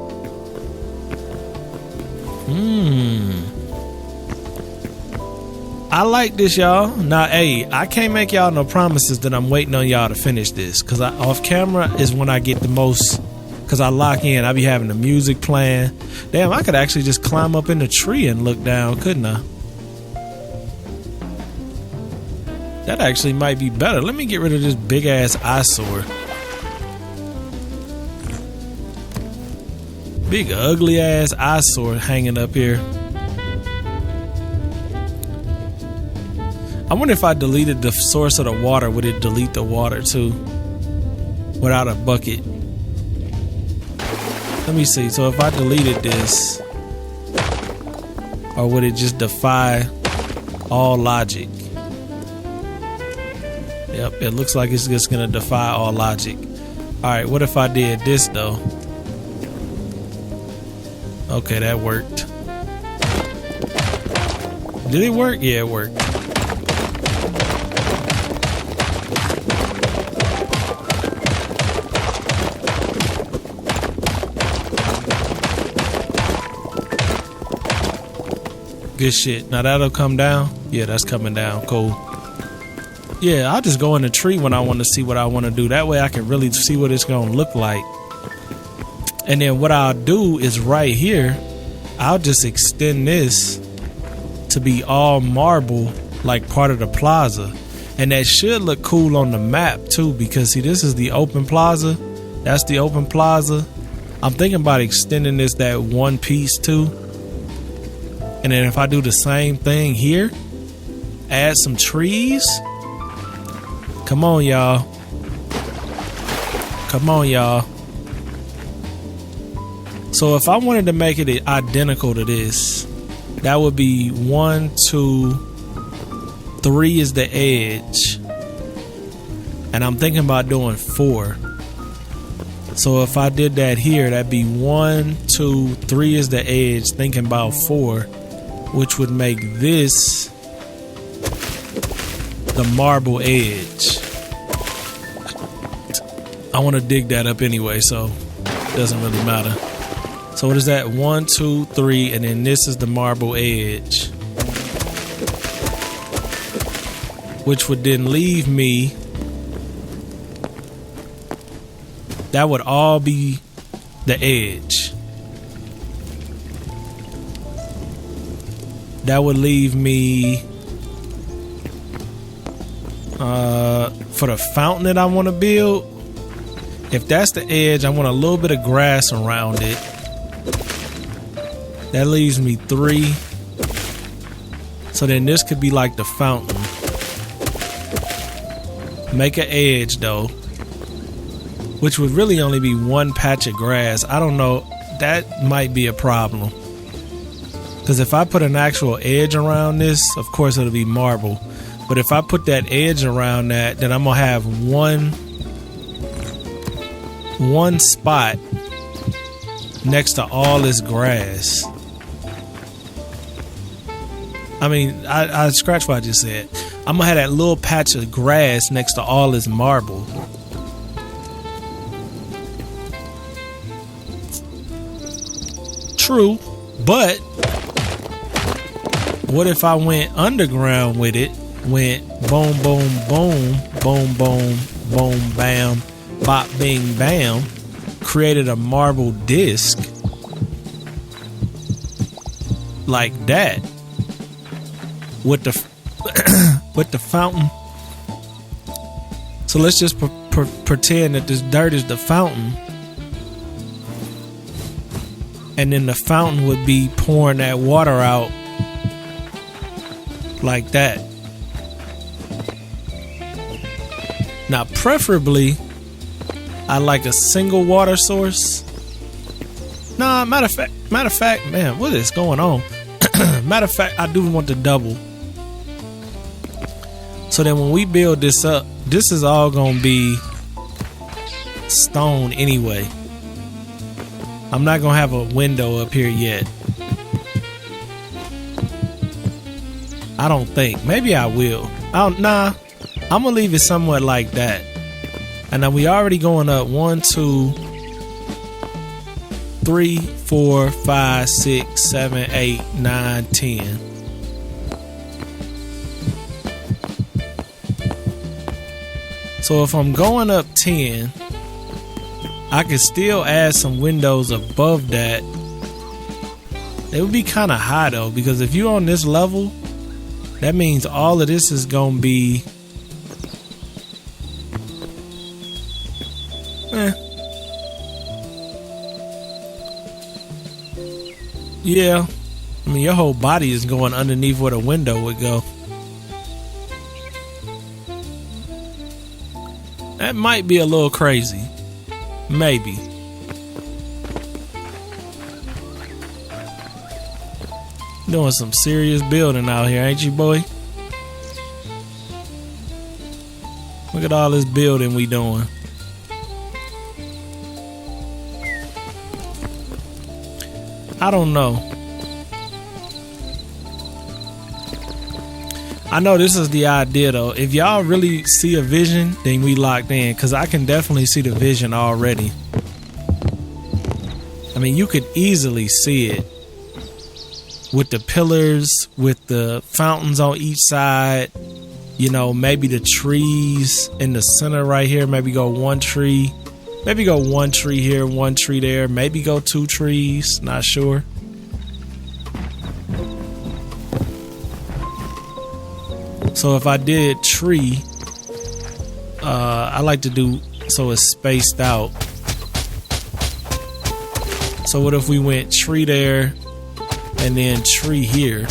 [SPEAKER 1] I like this, y'all. Now, hey, I can't make y'all no promises that I'm waiting on y'all to finish this, because off camera is when I get the most, because I lock in. I be having the music playing. Damn, I could actually just climb up in the tree and look down, couldn't I? That actually might be better. Let me get rid of this big ass eyesore. Big ugly ass eyesore hanging up here. I wonder if I deleted the source of the water, would it delete the water too? Without a bucket. Let me see. So if I deleted this, or would it just defy all logic? Yep, it looks like it's just gonna defy all logic. Alright, what if I did this though? Okay, that worked. Did it work? Yeah, it worked. Good shit. Now that'll come down. Yeah, that's coming down. Cool. Yeah, I'll just go in the tree when I want to see what I want to do. That way I can really see what it's going to look like. And then what I'll do is right here, I'll just extend this to be all marble, like part of the plaza. And that should look cool on the map too, because see, this is the open plaza. That's the open plaza. I'm thinking about extending this that one piece too. And then if I do the same thing here, add some trees. Come on, y'all. Come on, y'all. So if I wanted to make it identical to this, that would be 1, 2, 3 is the edge. And I'm thinking about doing 4. So if I did that here, that'd be 1, 2, 3 is the edge, thinking about 4, which would make this the marble edge. I want to dig that up anyway, so it doesn't really matter. So what is that? 1, 2, 3, and then this is the marble edge, which would then leave me, that would all be the edge. That would leave me for the fountain that I want to build. If that's the edge, I want a little bit of grass around it. That leaves me 3. So then this could be like the fountain. Make an edge though, which would really only be 1 patch of grass. I don't know. That might be a problem. Because if I put an actual edge around this, of course it'll be marble. But if I put that edge around that, then I'm going to have one spot next to all this grass. I mean, I scratch what I just said. I'm going to have that little patch of grass next to all this marble. True, but what if I went underground with it? Went boom, boom, boom, boom, boom, boom, bam, bop, bing, bam. Created a marble disc like that with the with the fountain. So let's just pretend that this dirt is the fountain, and then the fountain would be pouring that water out like that. Now, preferably, I like a single water source. Nah, matter of fact, man, what is going on? Matter of fact, I do want the double. So then when we build this up, this is all gonna be stone anyway. I'm not gonna have a window up here yet. I don't think. Maybe I will. Nah, I'm gonna leave it somewhat like that. And now we already going up 1, 2, 3, 4, 5, 6, 7, 8, 9, 10. So if I'm going up 10, I could still add some windows above that. It would be kind of high though, because if you're on this level, that means all of this is gonna be yeah. I mean, your whole body is going underneath where the window would go. That might be a little crazy. Maybe. Doing some serious building out here, ain't you, boy? Look at all this building we doing. I don't know. I know this is the idea though. If y'all really see a vision, then we locked in, because I can definitely see the vision already. I mean, you could easily see it with the pillars, with the fountains on each side. You know, maybe the trees in the center right here. Maybe go one tree. Maybe go one tree here, one tree there. Maybe go 2 trees. Not sure. So if I did tree, I like to do so it's spaced out. So what if we went tree there and then tree here?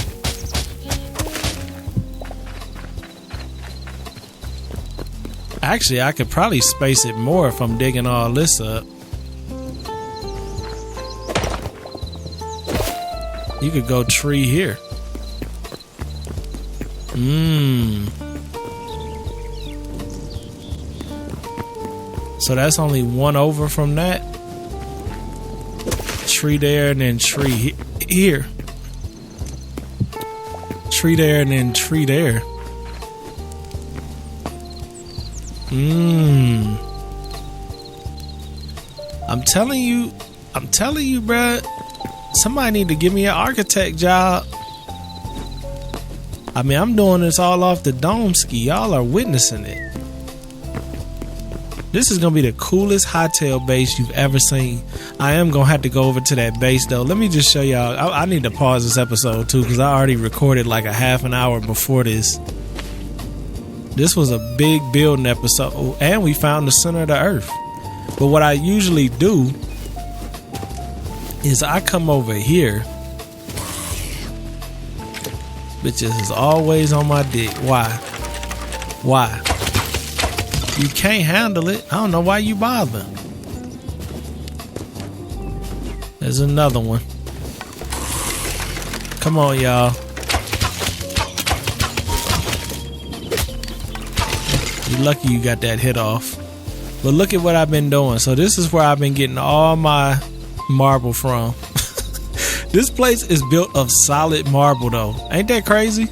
[SPEAKER 1] Actually, I could probably space it more if I'm digging all this up. You could go tree here. So that's only 1 over from that. Tree there and then tree here. Tree there and then tree there. I'm telling you, bruh. Somebody need to give me an architect job. I mean, I'm doing this all off the dome ski. Y'all are witnessing it. This is gonna be the coolest Hytale base you've ever seen. I am gonna have to go over to that base though. Let me just show y'all. I need to pause this episode too, because I already recorded like a half an hour before this. This was a big building episode, and we found the center of the earth. But what I usually do is I come over here. Bitches is always on my dick. Why? You can't handle it. I don't know why you bother. There's another one. Come on, y'all. You're lucky you got that hit off. But look at what I've been doing. So this is where I've been getting all my marble from. This place is built of solid marble though. Ain't that crazy?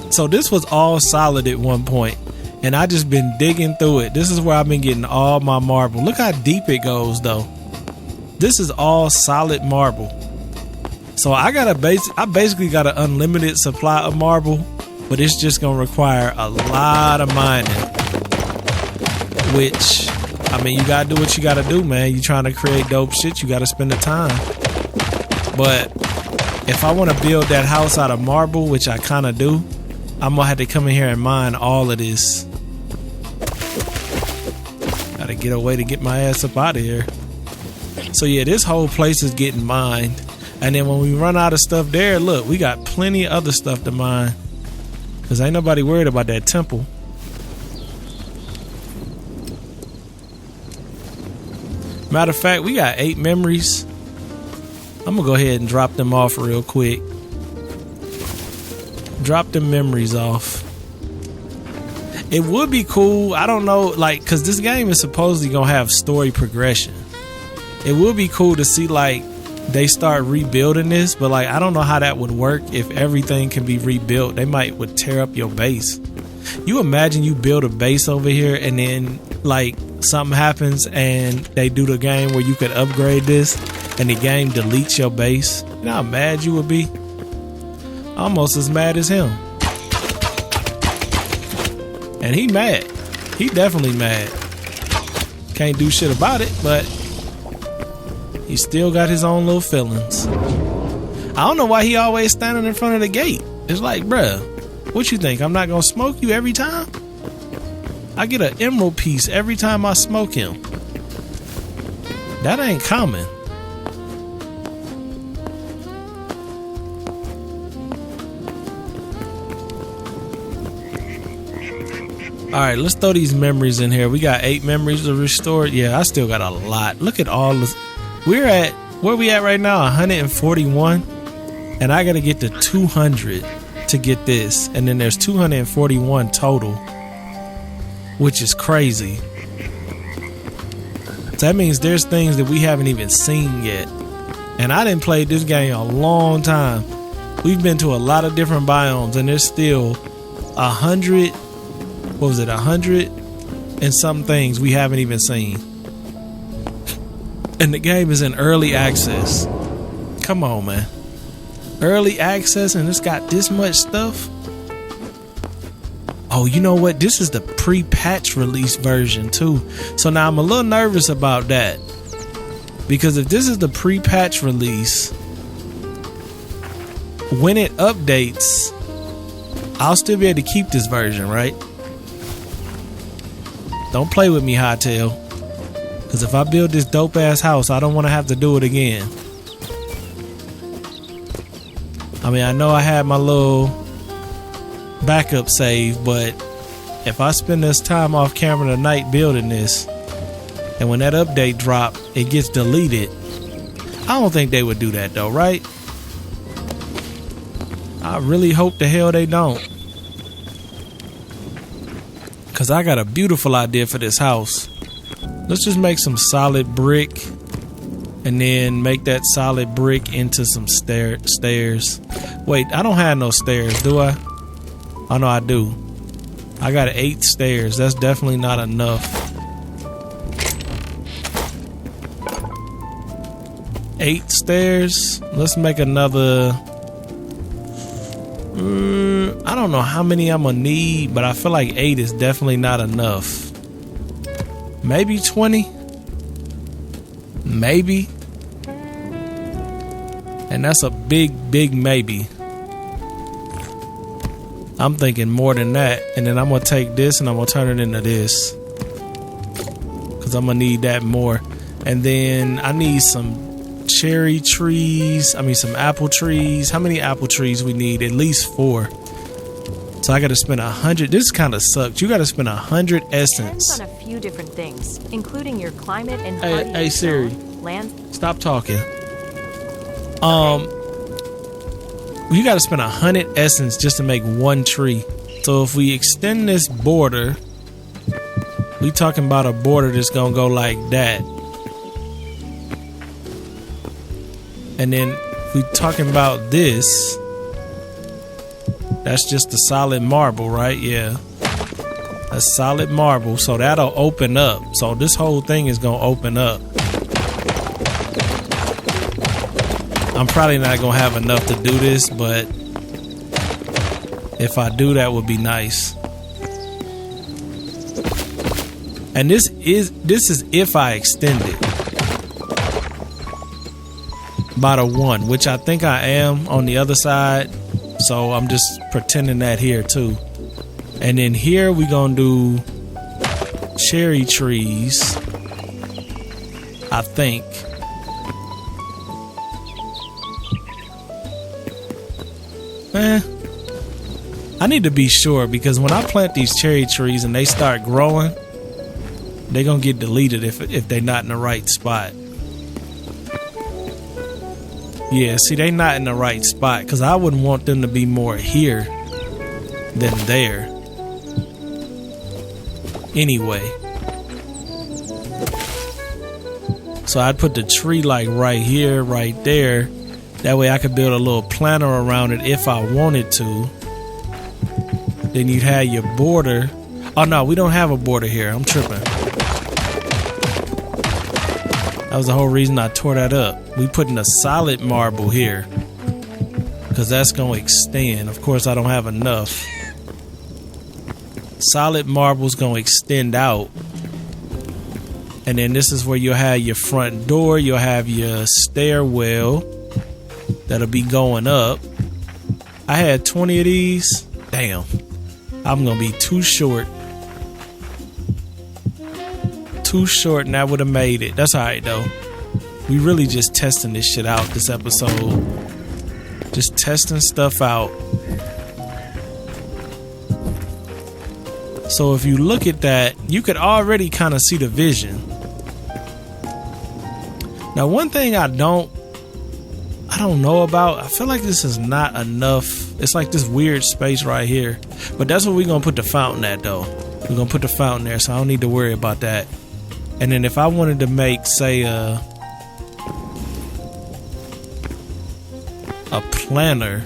[SPEAKER 1] So this was all solid at one point, and I just been digging through it. This is where I've been getting all my marble. Look how deep it goes though. This is all solid marble. So I basically got an unlimited supply of marble, but it's just gonna require a lot of mining. Which, I mean, you gotta do what you gotta do, man. You trying to create dope shit, you gotta spend the time. But if I want to build that house out of marble, which I kind of do, I'm gonna have to come in here and mine all of this. Gotta get a way to get my ass up out of here. So yeah, this whole place is getting mined. And then when we run out of stuff there, look, we got plenty of other stuff to mine. Cause ain't nobody worried about that temple. Matter of fact, we got 8 memories. I'm gonna go ahead and drop them off real quick. Drop them memories off. It would be cool, I don't know, like, cause this game is supposedly gonna have story progression. It would be cool to see like they start rebuilding this, but like I don't know how that would work if everything can be rebuilt. They would tear up your base. You imagine you build a base over here and then like something happens and they do the game where you could upgrade this and the game deletes your base. You know how mad you would be? Almost as mad as him. And he mad. He definitely mad. Can't do shit about it, but he still got his own little feelings. I don't know why he always standing in front of the gate. It's like, bruh, what you think? I'm not gonna smoke you every time? I get an emerald piece every time I smoke him. That ain't common. Alright, let's throw these memories in here. We got 8 memories to restore. Yeah, I still got a lot. Look at all this. We're at, where we at right now? 141. And I gotta get to 200 to get this. And then there's 241 total, which is crazy. So that means there's things that we haven't even seen yet. And I didn't play this game a long time. We've been to a lot of different biomes and there's still 100, what was it, 100 and some things we haven't even seen. And the game is in early access. Come on, man. Early access and it's got this much stuff. Oh, you know what? This is the pre-patch release version too. So now I'm a little nervous about that. Because if this is the pre-patch release, when it updates, I'll still be able to keep this version, right? Don't play with me, Hytale. Because if I build this dope ass house, I don't want to have to do it again. I mean, I know I had my little backup save, but if I spend this time off camera tonight building this, and when that update drop, it gets deleted, I don't think they would do that though, right? I really hope the hell they don't. Because I got a beautiful idea for this house. Let's just make some solid brick and then make that solid brick into some stairs. Wait, I don't have no stairs, do I? Oh no, I do. I got 8 stairs. That's definitely not enough. 8 stairs. Let's make another. I don't know how many I'm gonna need, but I feel like 8 is definitely not enough. Maybe 20. Maybe. And that's a big maybe. I'm thinking more than that. And then I'm going to take this and I'm going to turn it into this. Because I'm going to need that more. And then I need some cherry trees. I mean some apple trees. How many apple trees we need? At least 4. So I got to spend 100. This kind of sucks. You got to spend 100 essence.
[SPEAKER 3] Depends on a few different things, including your climate and
[SPEAKER 1] Hey Siri,
[SPEAKER 3] land.
[SPEAKER 1] Stop talking. You got to spend 100 essence just to make 1 tree. So if we extend this border, we talking about a border that's gonna go like that. And then we talking about this. That's just a solid marble, right? Yeah. That's solid marble. So that'll open up. So this whole thing is gonna open up. I'm probably not gonna have enough to do this, but if I do, that would be nice. And this is if I extend it by the 1, which I think I am on the other side. So I'm just pretending that here too. And then here we gonna do cherry trees, I think. Man, I need to be sure, because when I plant these cherry trees and they start growing, they're gonna get deleted if they're not in the right spot. Yeah, see, they not in the right spot, because I wouldn't want them to be more here than there. Anyway. So I'd put the tree like right here, right there. That way I could build a little planter around it if I wanted to. Then you'd have your border. Oh no, we don't have a border here. I'm tripping. That was the whole reason I tore that up. We putting a solid marble here, because that's going to extend. Of course, I don't have enough. Solid marble's going to extend out. And then this is where you'll have your front door. You'll have your stairwell that'll be going up. I had 20 of these. Damn. I'm going to be too short. Too short, and I would have made it. That's alright though. We really just testing this shit out this episode. Just testing stuff out. So if you look at that, you could already kind of see the vision. Now one thing I don't know about, I feel like this is not enough. It's like this weird space right here. But that's where we're going to put the fountain at though. We're going to put the fountain there, so I don't need to worry about that. And then if I wanted to make, say, a planner.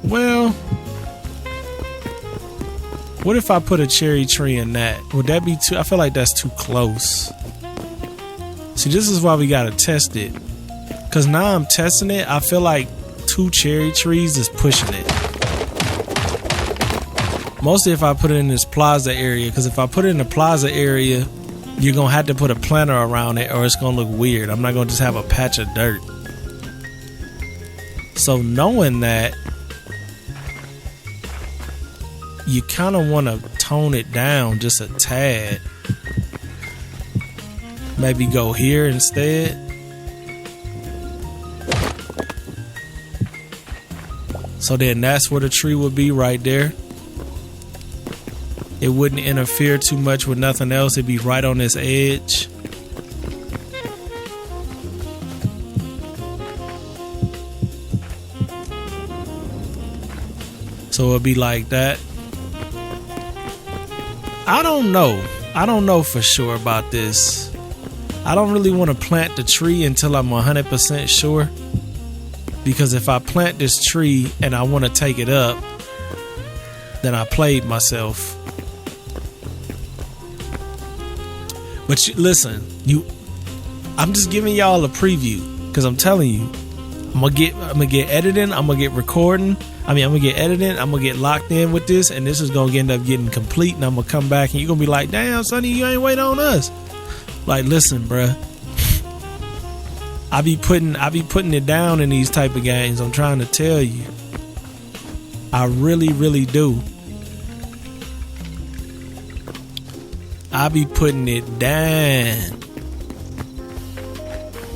[SPEAKER 1] Well, what if I put a cherry tree in that? Would that be too? I feel like that's too close. See, this is why we gotta test it. Cause now I'm testing it. I feel like 2 cherry trees is pushing it. Mostly if I put it in this plaza area, because if I put it in the plaza area, you're going to have to put a planter around it or it's going to look weird. I'm not going to just have a patch of dirt. So knowing that, you kind of want to tone it down just a tad. Maybe go here instead. So then that's where the tree would be, right there. It wouldn't interfere too much with nothing else. It'd be right on this edge. So it'd be like that. I don't know. I don't know for sure about this. I don't really want to plant the tree until I'm 100% sure. Because if I plant this tree and I want to take it up, then I played myself. But listen, I'm just giving y'all a preview, because I'm telling you, I'm gonna get editing, I'm gonna get recording. I'm gonna get editing, I'm gonna get locked in with this, and this is gonna end up getting complete. And I'm gonna come back, and you're gonna be like, "Damn, Sonny, you ain't waiting on us." Like, listen, bruh. I be putting it down in these type of games. I'm trying to tell you, I really, really do. I be putting it down.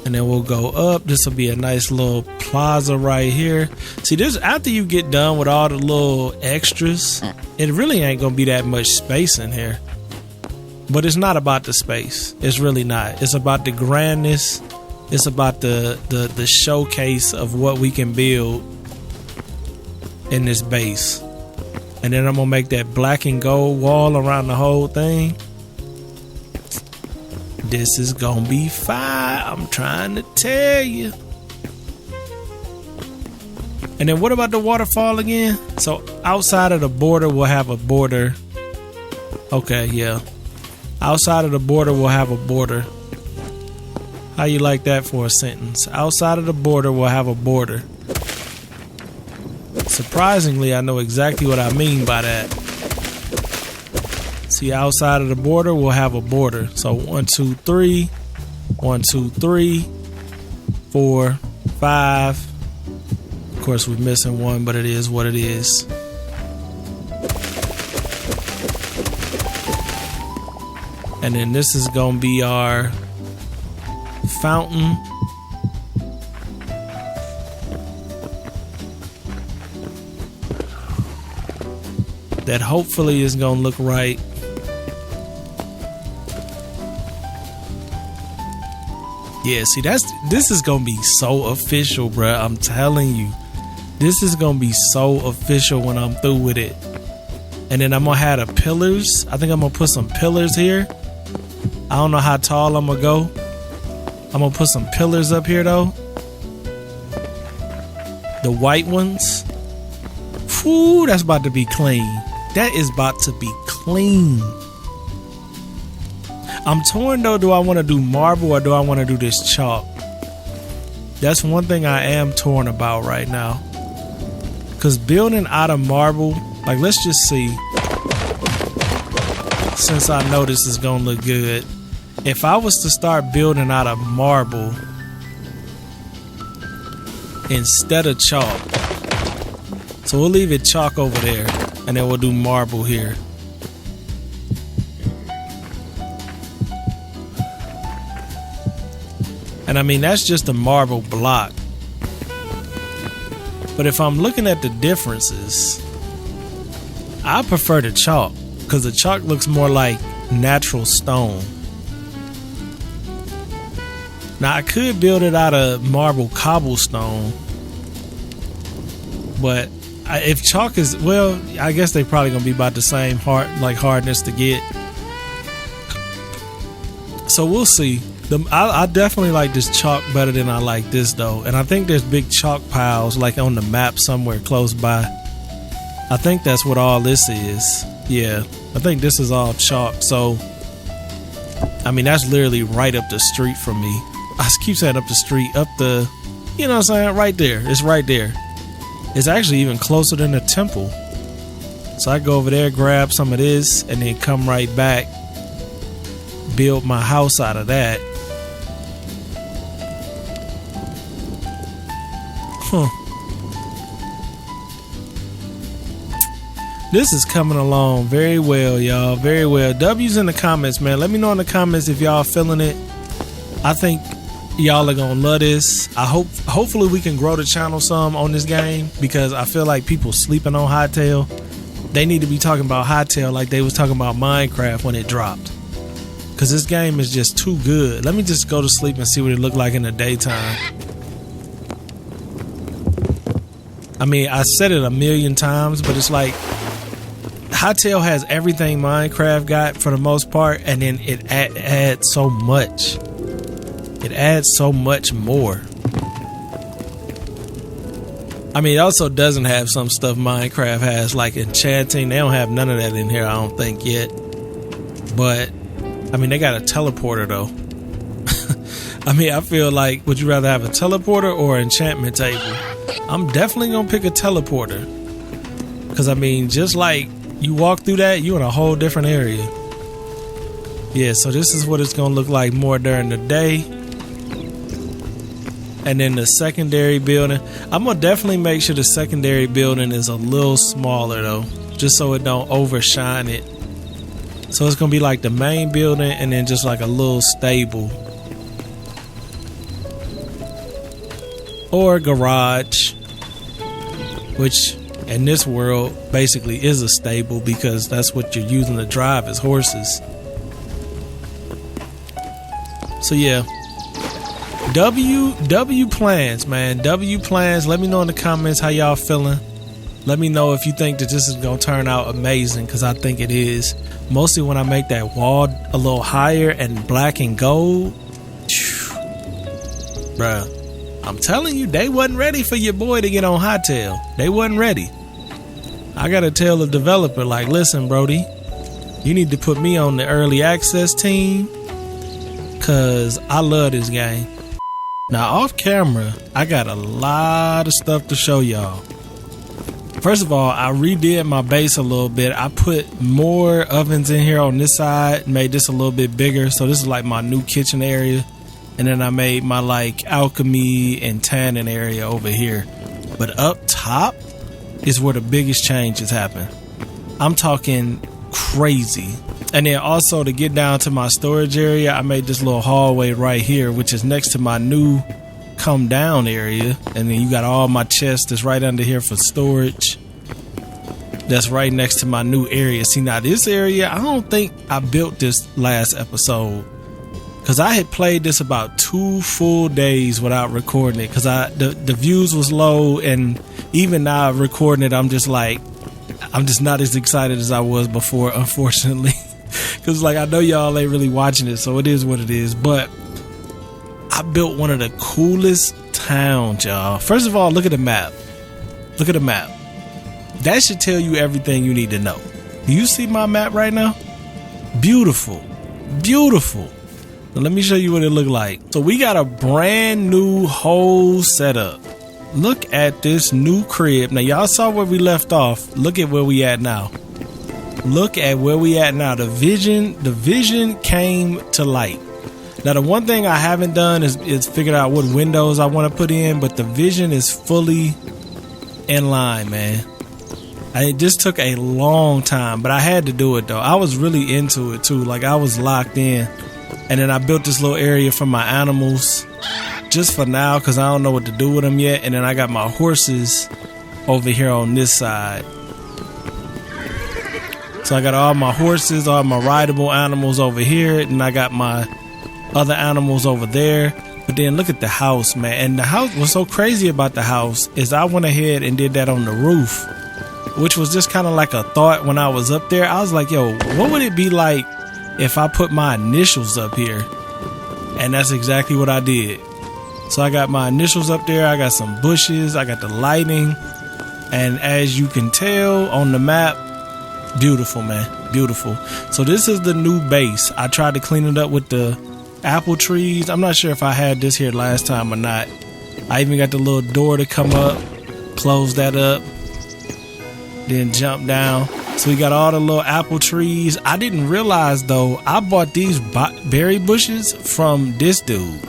[SPEAKER 1] And then we'll go up. This will be a nice little plaza right here. See, this, after you get done with all the little extras, it really ain't gonna be that much space in here. But it's not about the space. It's really not. It's about the grandness. It's about the showcase of what we can build in this base. And then I'm gonna make that black and gold wall around the whole thing. This is gonna be fire. I'm trying to tell you. And then what about the waterfall again? So outside of the border, we'll have a border. Okay, yeah. Outside of the border, we'll have a border. How you like that for a sentence? Outside of the border, we'll have a border. Surprisingly, I know exactly what I mean by that. See, outside of the border, we'll have a border. So 1, 2, 3. 1, 2, 3. 4, 5. Of course, we're missing one, but it is what it is. And then this is gonna be our fountain. That hopefully is gonna look right. Yeah, see, this is gonna be so official, bruh. I'm telling you, this is gonna be so official when I'm through with it. And then I'm gonna have the pillars. I think I'm gonna put some pillars here. I don't know how tall I'm gonna go. I'm gonna put some pillars up here though. The white ones. Whew, that's about to be clean. That is about to be clean. I'm torn though, do I want to do marble or do I want to do this chalk? That's one thing I am torn about right now. Cause building out of marble, like let's just see. Since I know this is gonna look good. If I was to start building out of marble instead of chalk. So we'll leave it chalk over there and then we'll do marble here. And I mean, that's just a marble block. But if I'm looking at the differences, I prefer the chalk because the chalk looks more like natural stone. Now I could build it out of marble cobblestone, but if chalk is, well, I guess they probably gonna be about the same hardness to get. So we'll see. I definitely like this chalk better than I like this though, and I think there's big chalk piles like on the map somewhere close by. I think that's what all this is. Yeah, I think this is all chalk. So I mean, that's literally right up the street from me. I keep saying up the street, up the, you know what I'm saying, right there. It's right there. It's actually even closer than the temple. So I go over there, grab some of this, and then come right back, build my house out of that. Huh. This is coming along very well, y'all. Very well. W's in the comments, man. Let me know in the comments if y'all feeling it. I think y'all are gonna love this. Hopefully we can grow the channel some on this game, because I feel like people sleeping on Hytale. They need to be talking about Hytale like they was talking about Minecraft when it dropped, because this game is just too good. Let me just go to sleep and see what it looked like in the daytime. I mean, I said it a million times, but it's like Hytale has everything Minecraft got for the most part, and then it adds so much. It adds so much more. I mean, it also doesn't have some stuff Minecraft has, like enchanting. They don't have none of that in here, I don't think, yet. But, I mean, they got a teleporter, though. I mean, I feel like, would you rather have a teleporter or an enchantment table? I'm definitely going to pick a teleporter. Because, I mean, just like you walk through that, you're in a whole different area. Yeah, so this is what it's going to look like more during the day. And then the secondary building, I'm going to definitely make sure the secondary building is a little smaller though, just so it don't overshine it. So it's going to be like the main building and then just like a little stable. Or garage, which in this world basically is a stable, because that's what you're using to drive is horses. So yeah. W plans, man. W plans. Let me know in the comments how y'all feeling. Let me know if you think that this is gonna turn out amazing, because I think it is. Mostly when I make that wall a little higher and black and gold. Bruh, I'm telling you, they wasn't ready for your boy to get on Hytale. They wasn't ready. I gotta tell the developer, like, listen, Brody, you need to put me on the early access team, cause I love this game. Now off camera, I got a lot of stuff to show y'all. First of all, I redid my base a little bit. I put more ovens in here on this side, made this a little bit bigger. So this is like my new kitchen area. And then I made my like alchemy and tanning area over here. But up top is where the biggest changes happen. I'm talking crazy. And then also to get down to my storage area, I made this little hallway right here, which is next to my new come down area. And then you got all my chests that's right under here for storage. That's right next to my new area. See, now this area, I don't think I built this last episode, because I had played this about 2 full days without recording it, because the views was low, and even now recording it, I'm just not as excited as I was before, unfortunately. Because like, I know y'all ain't really watching it, so it is what it is. But I built one of the coolest towns, y'all. First of all, look at the map. Look at the map. That should tell you everything you need to know. Do you see my map right now? Beautiful. Beautiful. Now let me show you what it looked like. So we got a brand new whole setup. Look at this new crib. Now y'all saw where we left off. Look at where we at now. Look at where we at now. The vision came to light. Now the one thing I haven't done is figured out what windows I want to put in, but the vision is fully in line, man. It just took a long time, but I had to do it though. I was really into it too. Like, I was locked in. And then I built this little area for my animals just for now, because I don't know what to do with them yet. And then I got my horses over here on this side. So I got all my horses, all my rideable animals over here, and I got my other animals over there. But then look at the house, man. And the house, what's so crazy about the house is I went ahead and did that on the roof, which was just kind of like a thought when I was up there. I was like, yo, what would it be like if I put my initials up here? And that's exactly what I did. So I got my initials up there. I got some bushes. I got the lighting. And as you can tell on the map, beautiful, man. Beautiful. So this is the new base. I tried to clean it up with the apple trees. I'm not sure if I had this here last time or not. I even got the little door to come up, close that up, then jump down. So we got all the little apple trees. I didn't realize though, I bought these berry bushes from this dude.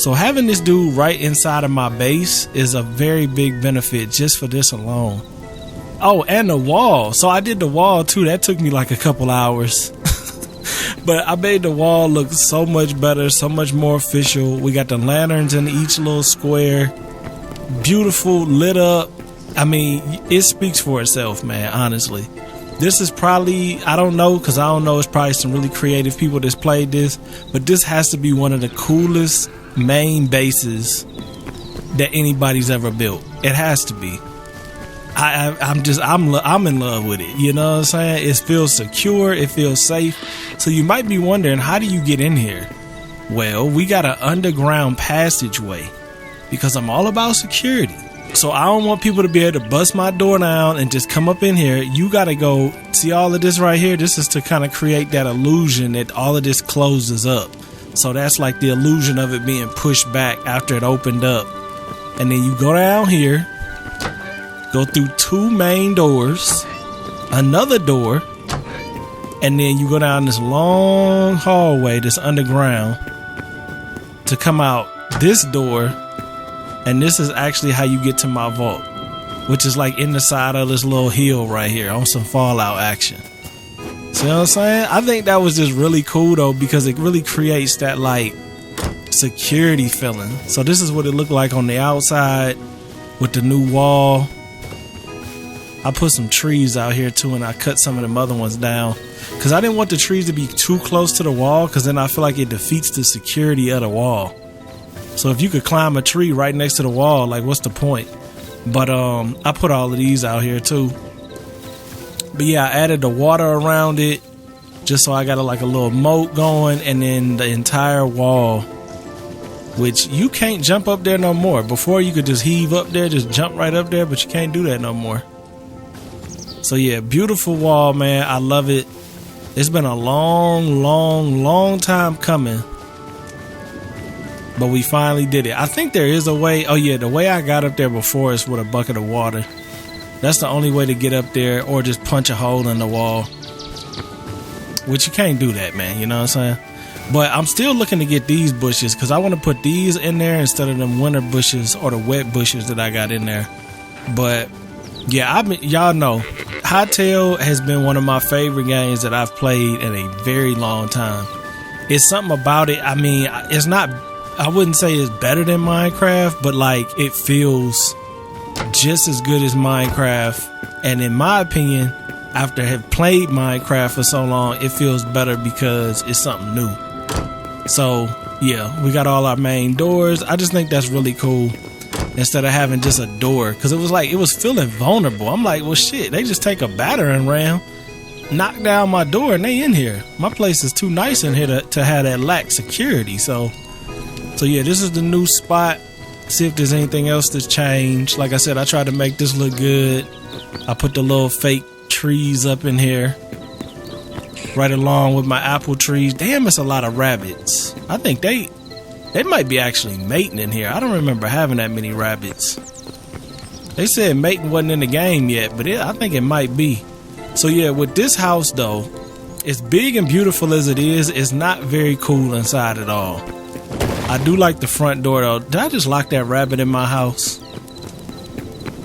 [SPEAKER 1] So having this dude right inside of my base is a very big benefit just for this alone. Oh, and the wall. So I did the wall too. That took me like a couple hours. But I made the wall look so much better, so much more official. We got the lanterns in each little square. Beautiful, lit up. I mean, it speaks for itself, man, honestly. This is probably, I don't know, because I don't know, it's probably some really creative people that's played this, but this has to be one of the coolest main bases that anybody's ever built. It has to be. I'm in love with it. You know what I'm saying? It feels secure. It feels safe. So you might be wondering, how do you get in here? Well, we got an underground passageway because I'm all about security. So I don't want people to be able to bust my door down and just come up in here. You got to go see all of this right here. This is to kind of create that illusion that all of this closes up. So that's like the illusion of it being pushed back after it opened up. And then you go down here, go through 2 main doors, another door, and then you go down this long hallway that's underground to come out this door. And this is actually how you get to my vault, which is like in the side of this little hill right here on some Fallout action. See what I'm saying? I think that was just really cool though, because it really creates that like security feeling. So this is what it looked like on the outside with the new wall. I put some trees out here too, and I cut some of them other ones down because I didn't want the trees to be too close to the wall, because then I feel like it defeats the security of the wall. So if you could climb a tree right next to the wall, like, what's the point? But I put all of these out here too. But yeah, I added the water around it just so I got like a little moat going, and then the entire wall, which you can't jump up there no more. Before you could just heave up there, just jump right up there, but you can't do that no more. So yeah, beautiful wall, man. I love it. It's been a long time coming, but we finally did it. I think there is a way. Oh yeah, the way I got up there before is with a bucket of water. That's the only way to get up there, or just punch a hole in the wall, which you can't do that, man. You know what I'm saying? But I'm still looking to get these bushes, because I want to put these in there instead of them winter bushes or the wet bushes that I got in there. But yeah, y'all know Hytale has been one of my favorite games that I've played in a very long time. It's something about it. I mean, it's not, I wouldn't say it's better than Minecraft, but like it feels just as good as Minecraft. And in my opinion, after have played Minecraft for so long, it feels better because it's something new. So yeah, we got all our main doors. I just think that's really cool. Instead of having just a door, because it was like, it was feeling vulnerable. I'm like, well shit, they just take a battering ram, knock down my door, and they in here. My place is too nice in here to have that lack security. So yeah, this is the new spot. See if there's anything else that's changed. Like I said, I tried to make this look good. I put the little fake trees up in here, right along with my apple trees. Damn, it's a lot of rabbits. I think they might be actually mating in here. I don't remember having that many rabbits. They said mating wasn't in the game yet, but I think it might be. So yeah, with this house though, as big and beautiful as it is, it's not very cool inside at all. I do like the front door though. Did I just lock that rabbit in my house?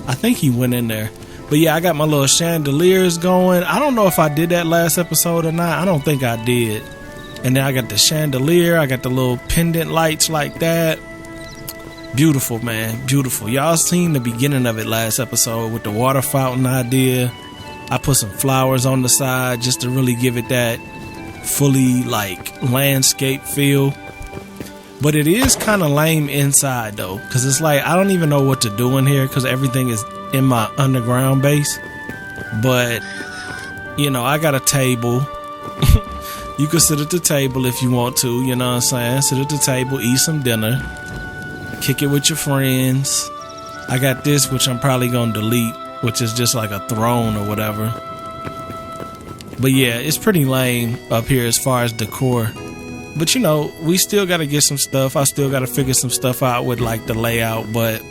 [SPEAKER 1] I think he went in there. But yeah, I got my little chandeliers going. I don't know if I did that last episode or not. I don't think I did. And then I got the chandelier. I got the little pendant lights like that. Beautiful, man. Beautiful. Y'all seen the beginning of it last episode with the water fountain idea. I put some flowers on the side just to really give it that fully like landscape feel. But it is kind of lame inside though, because it's like I don't even know what to do in here because everything is in my underground base. But you know, I got a table. You can sit at the table if you want to, you know what I'm saying? Sit at the table, eat some dinner, kick it with your friends. I got this, which I'm probably going to delete, which is just like a throne or whatever. But yeah, it's pretty lame up here as far as decor. But you know, we still got to get some stuff. I still got to figure some stuff out with like the layout. But,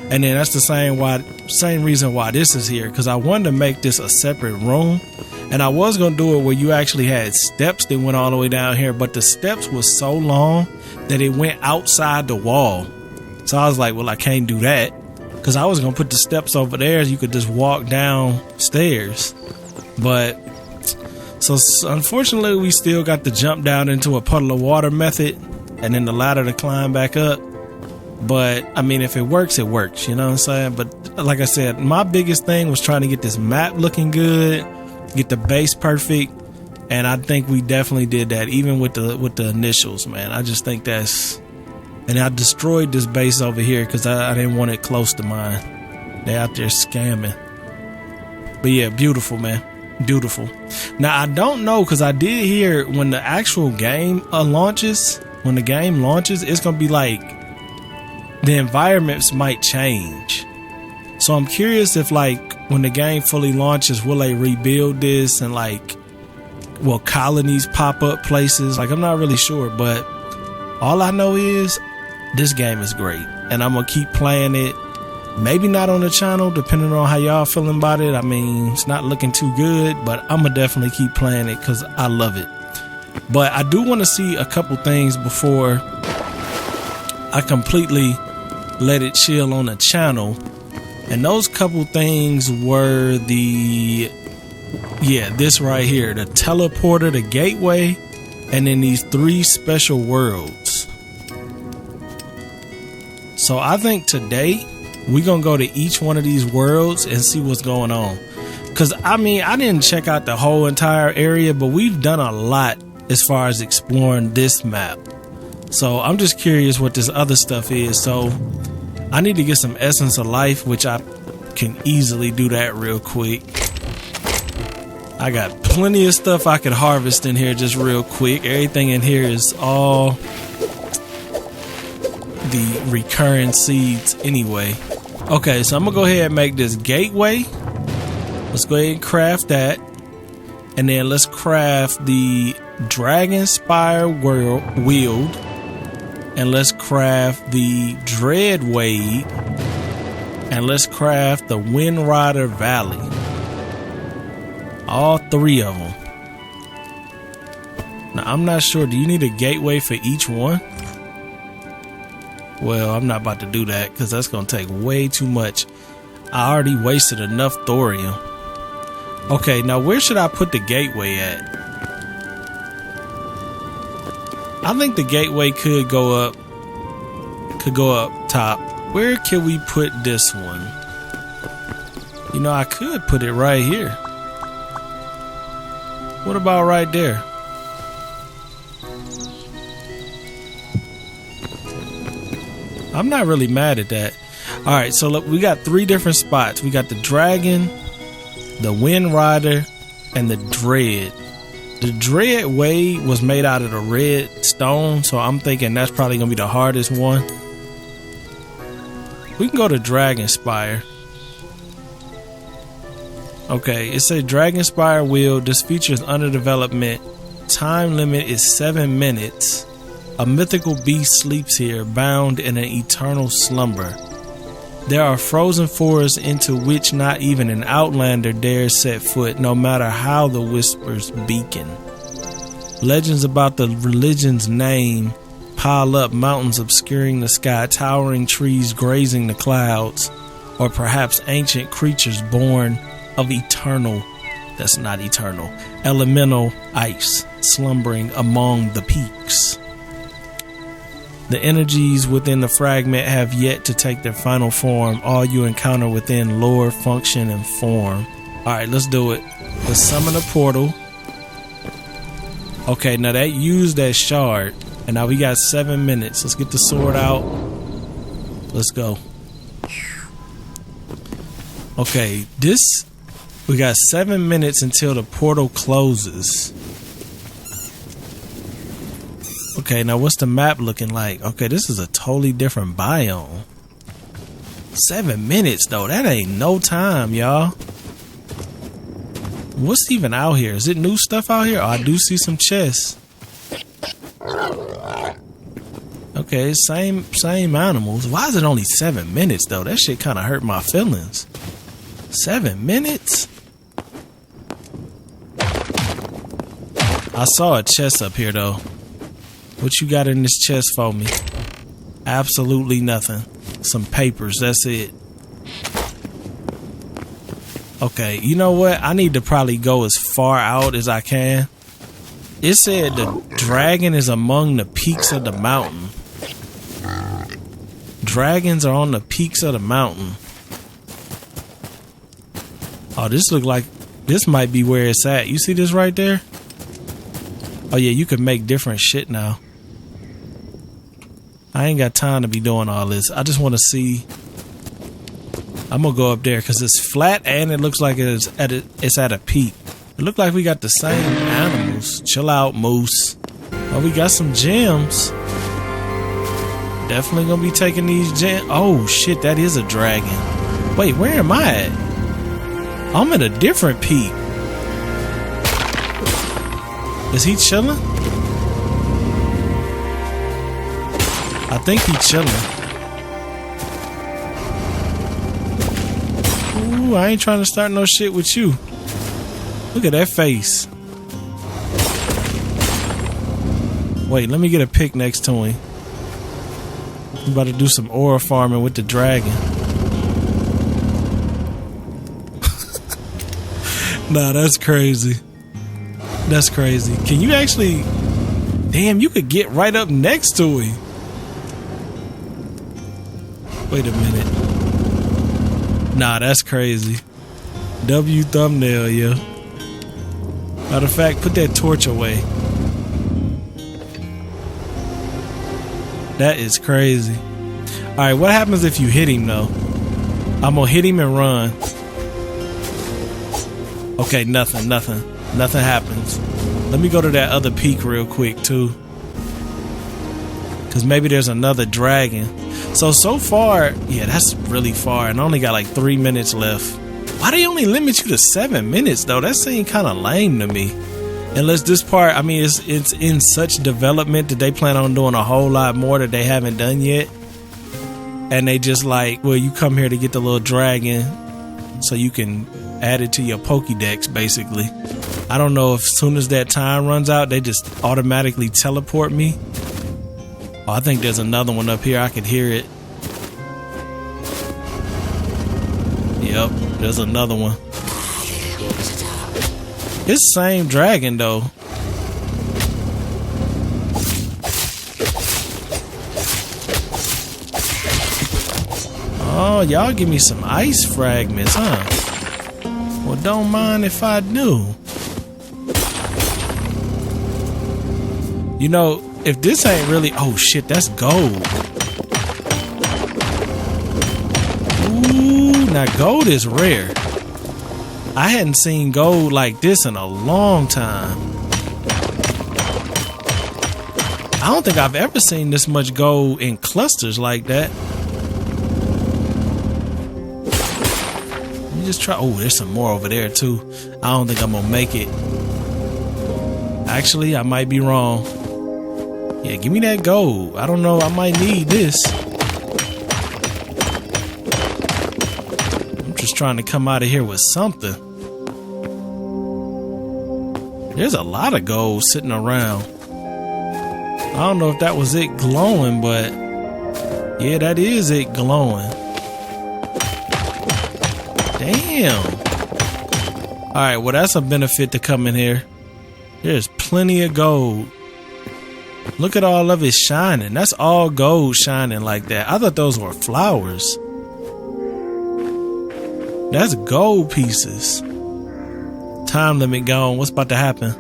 [SPEAKER 1] and then that's the same reason why this is here. Because I wanted to make this a separate room. And I was going to do it where you actually had steps that went all the way down here, but the steps was so long that it went outside the wall. So I was like, well, I can't do that because I was going to put the steps over there so you could just walk downstairs. But so unfortunately, we still got to jump down into a puddle of water method and then the ladder to climb back up. But I mean, if it works, it works. You know what I'm saying? But like I said, my biggest thing was trying to get this map looking good, get the base perfect, and I think we definitely did that even with the initials, man. I just think that's, and I destroyed this base over here because I didn't want it close to mine. They out there scamming. But yeah, beautiful, man, beautiful. Now I don't know, because I did hear when the actual game launches, when the game launches, it's gonna be like the environments might change. So I'm curious if like when the game fully launches, will they rebuild this and like, will colonies pop up places? Like, I'm not really sure, but all I know is this game is great and I'm gonna keep playing it. Maybe not on the channel, depending on how y'all feeling about it. I mean, it's not looking too good, but I'm gonna definitely keep playing it because I love it. But I do want to see a couple things before I completely let it chill on the channel. And those couple things were this right here, the teleporter, the gateway, and then these 3 special worlds. So I think today we're going to go to each one of these worlds and see what's going on. Because I mean, I didn't check out the whole entire area, but we've done a lot as far as exploring this map. So I'm just curious what this other stuff is. So I need to get some Essence of Life, which I can easily do that real quick. I got plenty of stuff I could harvest in here just real quick. Everything in here is all the recurring seeds anyway. Okay, so I'm gonna go ahead and make this gateway. Let's go ahead and craft that. And then let's craft the Dragon Spire Wield. And let's craft the Dread Wade. And let's craft the Wind Rider Valley. All 3 of them. Now, I'm not sure. Do you need a gateway for each one? Well, I'm not about to do that because that's going to take way too much. I already wasted enough thorium. Okay, now where should I put the gateway at? I think the gateway could go up top. Where can we put this one? You know, I could put it right here. What about right there? I'm not really mad at that. All right, so look, we got 3 different spots. We got the dragon, the wind rider, and the dread. The dread way was made out of the red stone, so I'm thinking that's probably gonna be the hardest one. We can go to Dragon Spire. Okay, it says Dragon Spire wheel. This feature is under development. Time limit is 7 minutes. A mythical beast sleeps here, bound in an eternal slumber. There are frozen forests into which not even an outlander dares set foot, no matter how the whispers beacon. Legends about the religion's name pile up, mountains obscuring the sky, towering trees grazing the clouds, or perhaps ancient creatures born of elemental ice, slumbering among the peaks. The energies within the fragment have yet to take their final form. All you encounter within lore, function, and form. Alright, let's do it. Let's summon a portal. Okay, now that used that shard. And now we got 7 minutes. Let's get the sword out. Let's go. Okay, we got 7 minutes until the portal closes. Okay, now what's the map looking like? Okay, this is a totally different biome. 7 minutes though, that ain't no time, y'all. What's even out here? Is it new stuff out here? Oh, I do see some chests. Okay, same animals. Why is it only 7 minutes though? That shit kind of hurt my feelings. 7 minutes? I saw a chest up here though. What you got in this chest for me? Absolutely nothing. Some papers, that's it. Okay, you know what? I need to probably go as far out as I can. It said the dragon is among the peaks of the mountain. Dragons are on the peaks of the mountain. Oh, this look like this might be where it's at. You see this right there? Oh yeah, you can make different shit now. I ain't got time to be doing all this. I just want to see. I'm gonna go up there because it's flat and it looks like it's at a peak. It look like we got the same animals. Chill out, moose. Oh, we got some gems. Definitely gonna be taking these gems. Oh shit, that is a dragon. Wait, where am I at? I'm at a different peak. Is he chilling? I think he's chilling. Ooh, I ain't trying to start no shit with you. Look at that face. Wait, let me get a pick next to him. I'm about to do some ore farming with the dragon. Nah, that's crazy. That's crazy. Can you actually... Damn, you could get right up next to him. Wait a minute. Nah, that's crazy. W thumbnail, yeah. Matter of fact, put that torch away. That is crazy. Alright, what happens if you hit him though? I'm gonna hit him and run. Okay, nothing happens. Let me go to that other peak real quick too. Cause maybe there's another dragon. So far, yeah, that's really far, and I only got like 3 minutes left. Why they only limit you to 7 minutes though? That seems kind of lame to me. Unless this part, I mean, it's in such development that they plan on doing a whole lot more that they haven't done yet. And they just like, well, you come here to get the little dragon so you can add it to your Pokédex, basically. I don't know if as soon as that time runs out, they just automatically teleport me. Oh, I think there's another one up here. I could hear it. Yep, there's another one. It's the same dragon though. Oh, y'all give me some ice fragments, huh? Well, don't mind if I do. You know, if this ain't really... Oh, shit, that's gold. Ooh, now gold is rare. I hadn't seen gold like this in a long time. I don't think I've ever seen this much gold in clusters like that. Let me just try. Oh, there's some more over there too. I don't think I'm gonna make it. Actually, I might be wrong. Yeah, give me that gold. I don't know. I might need this. I'm just trying to come out of here with something. There's a lot of gold sitting around. I don't know if that was it glowing, but yeah, that is it glowing. Damn. Alright, well, that's a benefit to come in here. There's plenty of gold. Look at all of it shining. That's all gold shining like that. I thought those were flowers. That's gold pieces. Time limit gone. What's about to happen?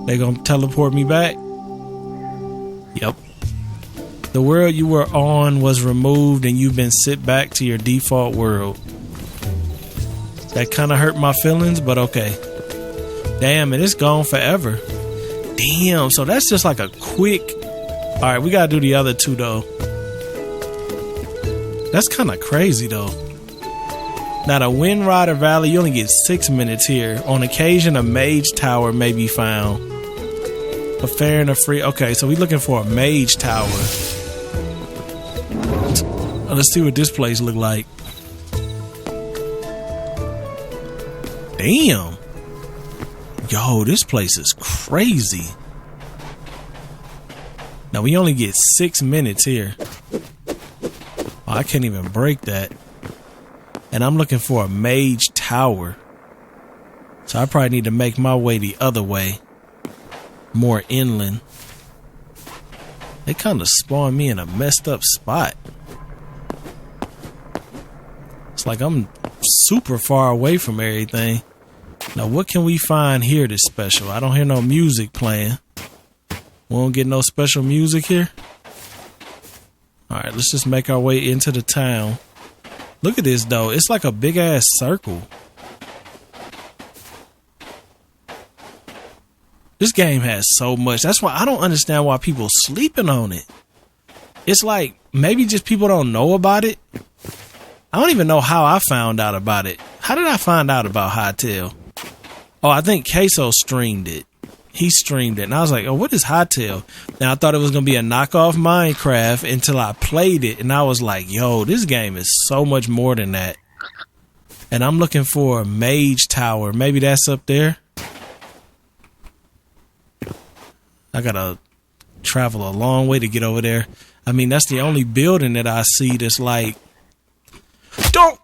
[SPEAKER 1] They gonna teleport me back? Yep. The world you were on was removed and you've been sent back to your default world. That kind of hurt my feelings, but okay. Damn, and it's gone forever. Damn, so that's just like a quick... Alright, we gotta do the other two though. That's kind of crazy though. Now the Wind Rider Valley, you only get 6 minutes here. On occasion, a mage tower may be found. A fair and a free... Okay, so we're looking for a mage tower. Let's see what this place look like. Damn. Yo, this place is crazy. Now we only get 6 minutes here. Oh, I can't even break that. And I'm looking for a mage tower. So I probably need to make my way the other way. More inland. They kind of spawned me in a messed up spot. It's like I'm super far away from everything. Now what can we find here that's special? I don't hear no music playing. We won't get no special music here. Alright, let's just make our way into the town. Look at this though. It's like a big ass circle. This game has so much. That's why I don't understand why people sleeping on it. It's like maybe just people don't know about it. I don't even know how I found out about it. How did I find out about Hytale? Oh, I think Queso streamed it. He streamed it. And I was like, oh, what is Hytale? And I thought it was going to be a knockoff Minecraft until I played it. And I was like, yo, this game is so much more than that. And I'm looking for a mage tower. Maybe that's up there. I got to travel a long way to get over there. I mean, that's the only building that I see that's like... Don't!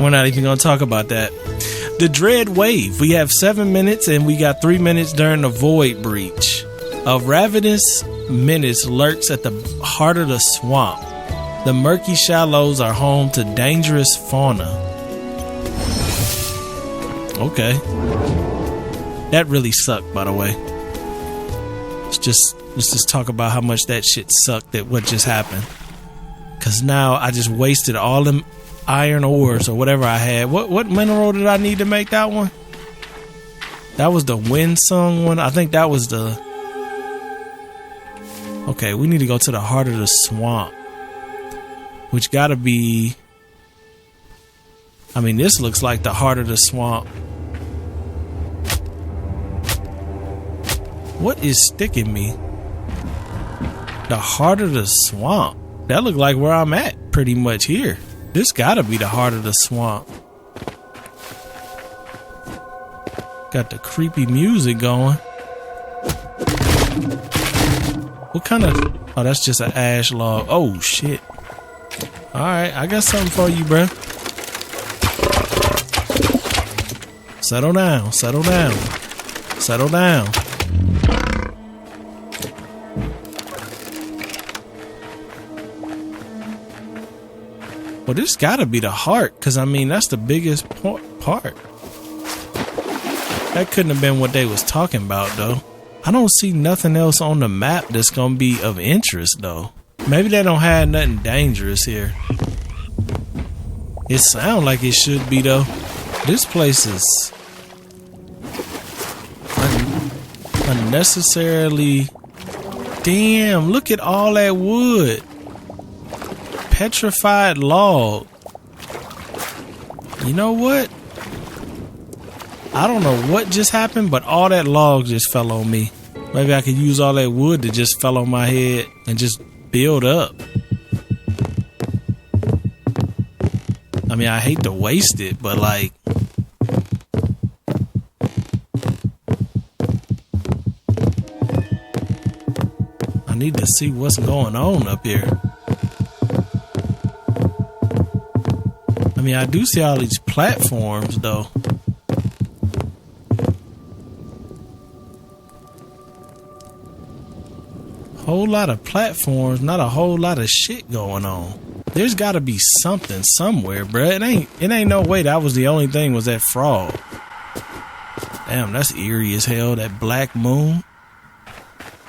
[SPEAKER 1] We're not even going to talk about that. The Dread Wave. We have 7 minutes and we got 3 minutes during the Void Breach. A ravenous menace lurks at the heart of the swamp. The murky shallows are home to dangerous fauna. Okay. That really sucked, by the way. Let's just talk about how much that shit sucked that what just happened. Cause now I just wasted all them iron ores or whatever I had. What mineral did I need to make that one? That was the Windsung one. I think that was the... Okay, we need to go to the heart of the swamp. Which gotta be... I mean, this looks like the heart of the swamp. What is sticking me? The heart of the swamp. That look like where I'm at pretty much here. This gotta be the heart of the swamp. Got the creepy music going. What kind of... Oh, that's just an ash log. Oh, shit. Alright, I got something for you, bruh. Settle down, settle down, settle down. Well, this gotta be the heart, because I mean, that's the biggest part. That couldn't have been what they was talking about, though. I don't see nothing else on the map that's gonna be of interest, though. Maybe they don't have nothing dangerous here. It sounds like it should be, though. This place is unnecessarily... Damn, look at all that wood. Petrified log. You know what? I don't know what just happened, but all that log just fell on me. Maybe I could use all that wood that just fell on my head and just build up. I mean, I hate to waste it, but like... I need to see what's going on up here. I mean, I do see all these platforms, though. Whole lot of platforms, not a whole lot of shit going on. There's got to be something somewhere, bruh. It ain't no way that was the only thing was that frog. Damn, that's eerie as hell. That black moon.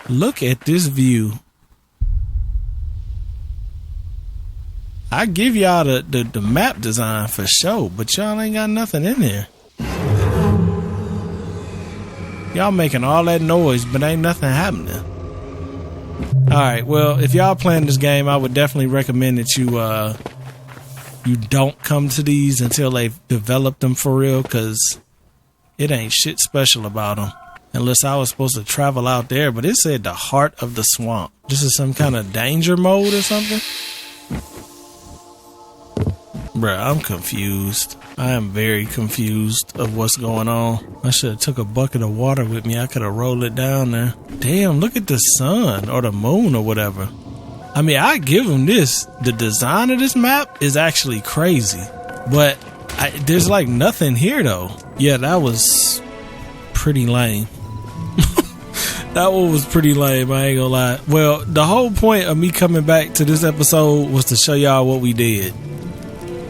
[SPEAKER 1] Look at this view. I give y'all the map design for sure, but y'all ain't got nothing in there. Y'all making all that noise, but ain't nothing happening. Alright, well, if y'all playing this game, I would definitely recommend that you don't come to these until they've developed them for real, because it ain't shit special about them. Unless I was supposed to travel out there, but it said the heart of the swamp. This is some kind of danger mode or something? Bruh, I'm confused. I am very confused of what's going on. I should have took a bucket of water with me. I could have rolled it down there. Damn, look at the sun or the moon or whatever. I mean, I give them this. The design of this map is actually crazy. But there's like nothing here though. Yeah, that was pretty lame. That one was pretty lame, I ain't gonna lie. Well, the whole point of me coming back to this episode was to show y'all what we did.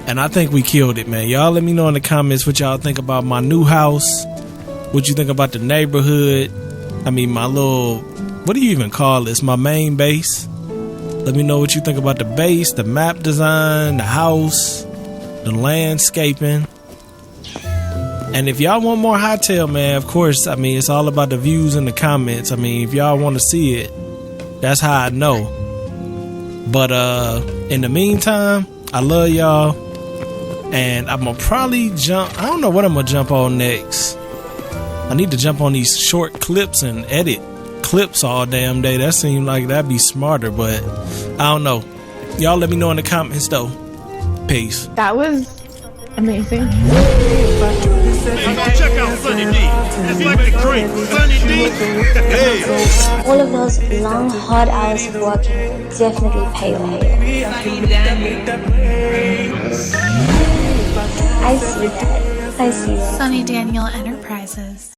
[SPEAKER 1] And I think we killed it, man. Y'all let me know in the comments what y'all think about my new house. What you think about the neighborhood. I mean, my little... What do you even call this? My main base. Let me know what you think about the base, the map design, the house, the landscaping. And if y'all want more Hytale, man, of course, I mean, it's all about the views in the comments. I mean, if y'all want to see it, that's how I know. But in the meantime, I love y'all. And I'm gonna probably jump. I don't know what I'm gonna jump on next. I need to jump on these short clips and edit clips all damn day. That seems like that'd be smarter, but I don't know. Y'all let me know in the comments though. Peace.
[SPEAKER 4] That was amazing.
[SPEAKER 5] Hey, go check out Sonny D. It's like the great Sonny D. Hey.
[SPEAKER 2] All of those long, hard hours of working definitely pay off. I see that. I see that.
[SPEAKER 6] Sonny Daniel Enterprises.